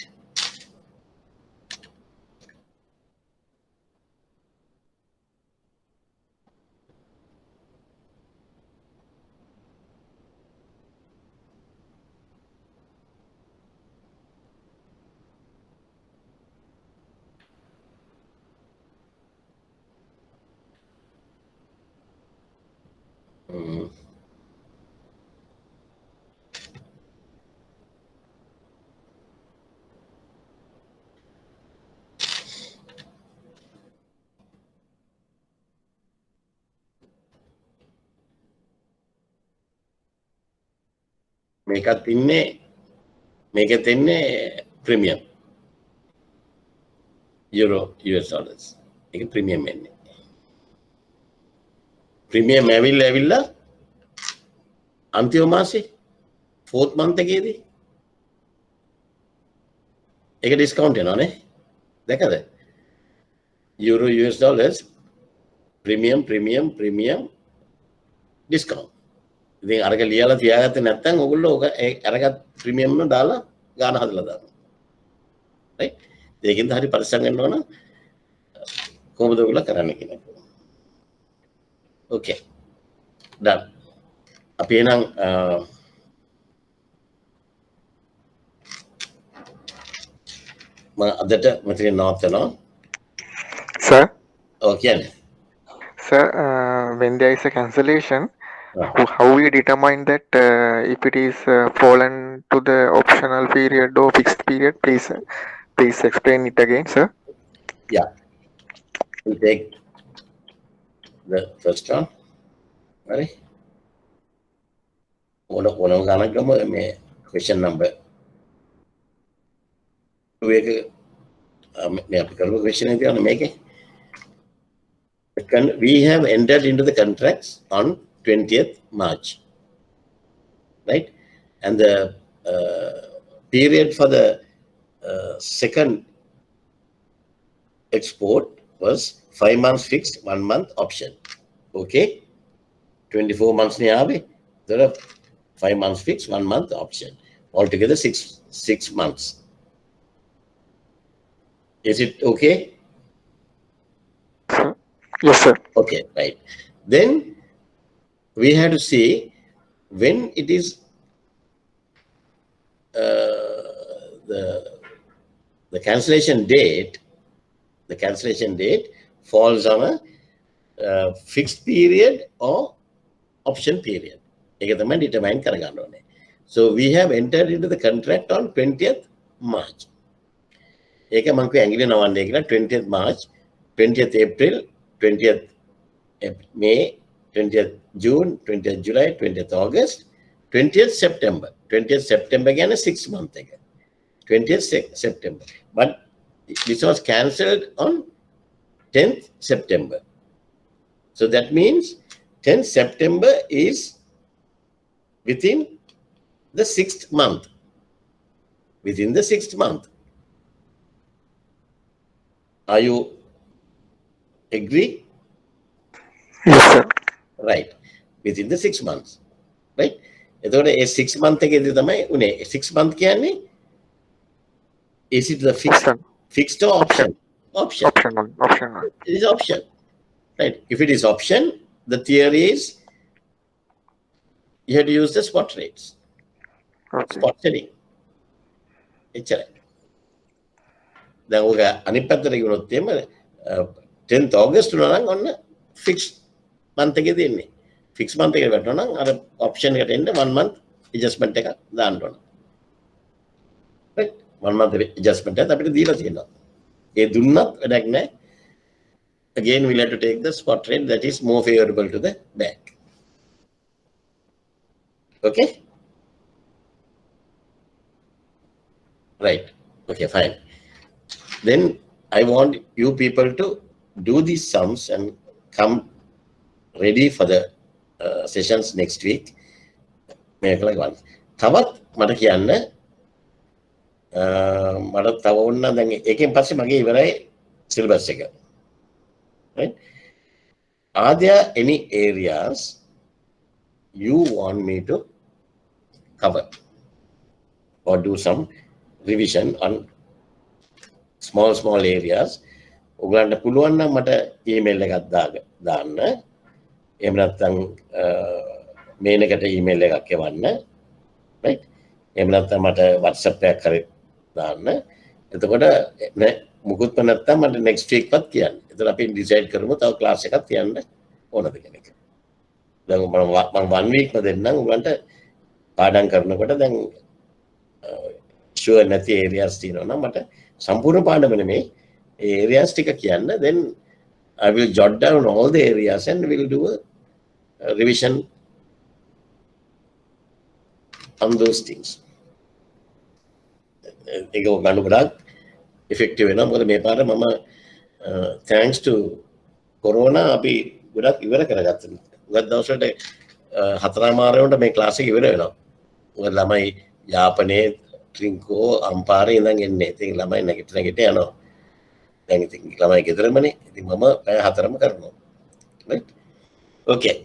මේකත් ඉන්නේ මේකෙත් ඉන්නේ ප්‍රීමියම් euro US dollars ඒක ප්‍රීමියම් එන්නේ ප්‍රීමියම් ඇවිල්ලා අන්තිම මාසේ 4th month එකේදී ඒක ඩිස්කවුන්ට් වෙනවා නේ දැකද euro US dollars premium discount ඉතින් අරක ලියලා තියාගත්තේ නැත්නම් ඔයගොල්ලෝ ඔක අරගත් ප්‍රීමියම් එක දාලා ගාන හදලා දානවා. right? ඒකෙන්ද හරි පරිස්සම් වෙන්න ඕන කොහොමද ඔයගොල්ලෝ කරන්නේ කියන එක. okay. done. අපි එහෙනම් මම අදට මෙතන නවත්තනවා. Sir, okay. sir, when there is a cancellation, how we determine that if it is fallen to the optional period or fixed period? Please explain it again, sir. Yeah, we take the first one. Right? One gonna question number 2 එක මේ අපි කරපු question එක make it. We have entered into the contracts on 20th March, right? And the period for the second export was 5 months fixed, 1 month option. Okay, 24 months ni aabe. There are 5 months fixed, 1 month option. Altogether 6 months. Is it okay? Yes, sir. Okay, right. Then we have to see when it is the cancellation date. The cancellation date falls on a fixed period or option period. ඒක තමයි determine කරගන්න ඕනේ. So we have entered into the contract on 20th March. ඒක මම කිව්වා ඇඟිලි නවන්නේ කියලා 20th March, 20th April, 20th May, 20th June, 20th July, 20th August, 20th September. 20th September again 6 months again. 20th September. But this was cancelled on 10th September. So that means 10th September is within the 6th month. Within the 6th month. Are you agree? Yes, sir. Right. Within the 6 months. Right? එතකොට ඒ 6 month එකේදී තමයි උනේ 6 month කියන්නේ is it the fixed or option? Option. Option. It is option. Right. If it is option, the theory is you have to use the spot rates. Okay. Spot selling. එච්චරයි. දැන් ඔක අනිත් පැත්තට ගියොත් එම 10th August වුණා නම් ඔන්න fixed month එකේ දෙන්නේ. Fixed month එකේ වැටුණා නම් අර option එකට එන්න 1 month adjustment එකක් දාන්න ඕන. Right? 1 month adjustment එකත් අපිට දීලා තියෙනවා. ඒ දුන්නත් වැඩක් නැහැ. Again, we'll have to take the spot rate that is more favorable to the bank. Okay? Right. Okay, fine. Then I want you people to do these sums and come ready for the sessions next week. තවත් මට කියන්න මට තව ඕන දැන් එකෙන් පස්සේ මගේ ඉවරයි සිලබස් එක. Right? Are there any areas you want me to cover or do some revision on small areas? ඔයගලන්ට පුළුවන් නම් මට ඊමේල් එකක් දාන්න. එහෙම නැත්නම් මේල් එකට ඊමේල් එකක් එවන්න. right? එහෙම නැත්නම් මට WhatsApp එකක් හරි දාන්න. එතකොට මුකුත් නැත්නම් මට next week වත් කියන්න. එතකොට අපි decide කරමු තව class එකක් තියන්න ඕනද කියන එක. දැන් මම 1 week ම දෙන්නම් ඔයගලන්ට පාඩම් කරනකොට දැන් sure නැති areas තියෙනවා නම් මට සම්පූර්ණ පාඩම නෙමෙයි ඒ areas ටික කියන්න. Then I will jot down all the areas and we'll do a revision on those things. ඒක ගන්න ගොඩක් effective වෙනවා. මොකද මේ පාර මම thanks to corona අපි ගොඩක් ඉවර කරගත්තා. ගොඩක් දවස්වලට 4:00 වුණා මේ ක්ලාස් එක ඉවර වෙනවා. මොකද ළමයි යාපනයේ ට්‍රින්කෝ අම්පාරේ ඉඳන් එන්නේ. ඉතින් ළමයි නැගිට යනවා. දැන් ඉතින් ළමයි ගෙදරමනේ. ඉතින් මම පැය 4ම කරනවා. Right? Okay.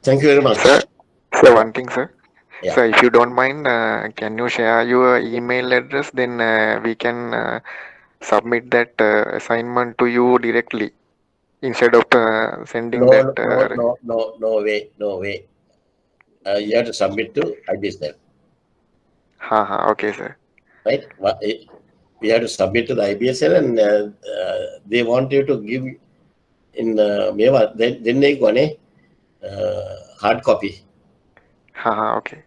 Thank you very much. Sir, one thing, sir. Yeah. So if you don't mind, can you share your email address? Then we can submit that assignment to you directly instead of sending No way. You have to submit to IBSL. Okay, sir. Right? We have to submit to the IBSL and they want you to give in then they go hard copy. Okay.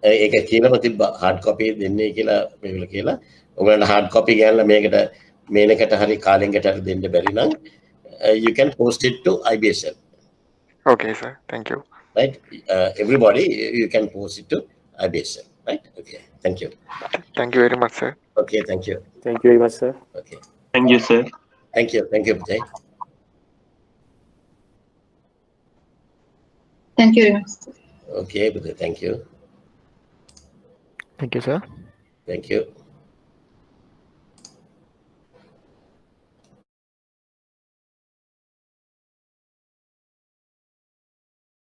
ඒක කියලාම තිබ්බා hard copy දෙන්නේ කියලා මේගොල්ලෝ කියලා. ඔයගොල්ලන්ට hard copy ගෑනලා මේකට මේනකට හරි කාලෙන්කට හරි දෙන්න බැරි නම් you can post it to IBSL. Okay, sir. Thank you. Right? Everybody, you can post it to IBSL. Right? Okay. Thank you. Thank you very much, sir. Okay. Thank you. Thank you very much, sir. Okay. Thank you, sir. Thank you. Thank you, Vijay. Thank you very much. Okay, brother. Thank you. Thank you, sir. Thank you.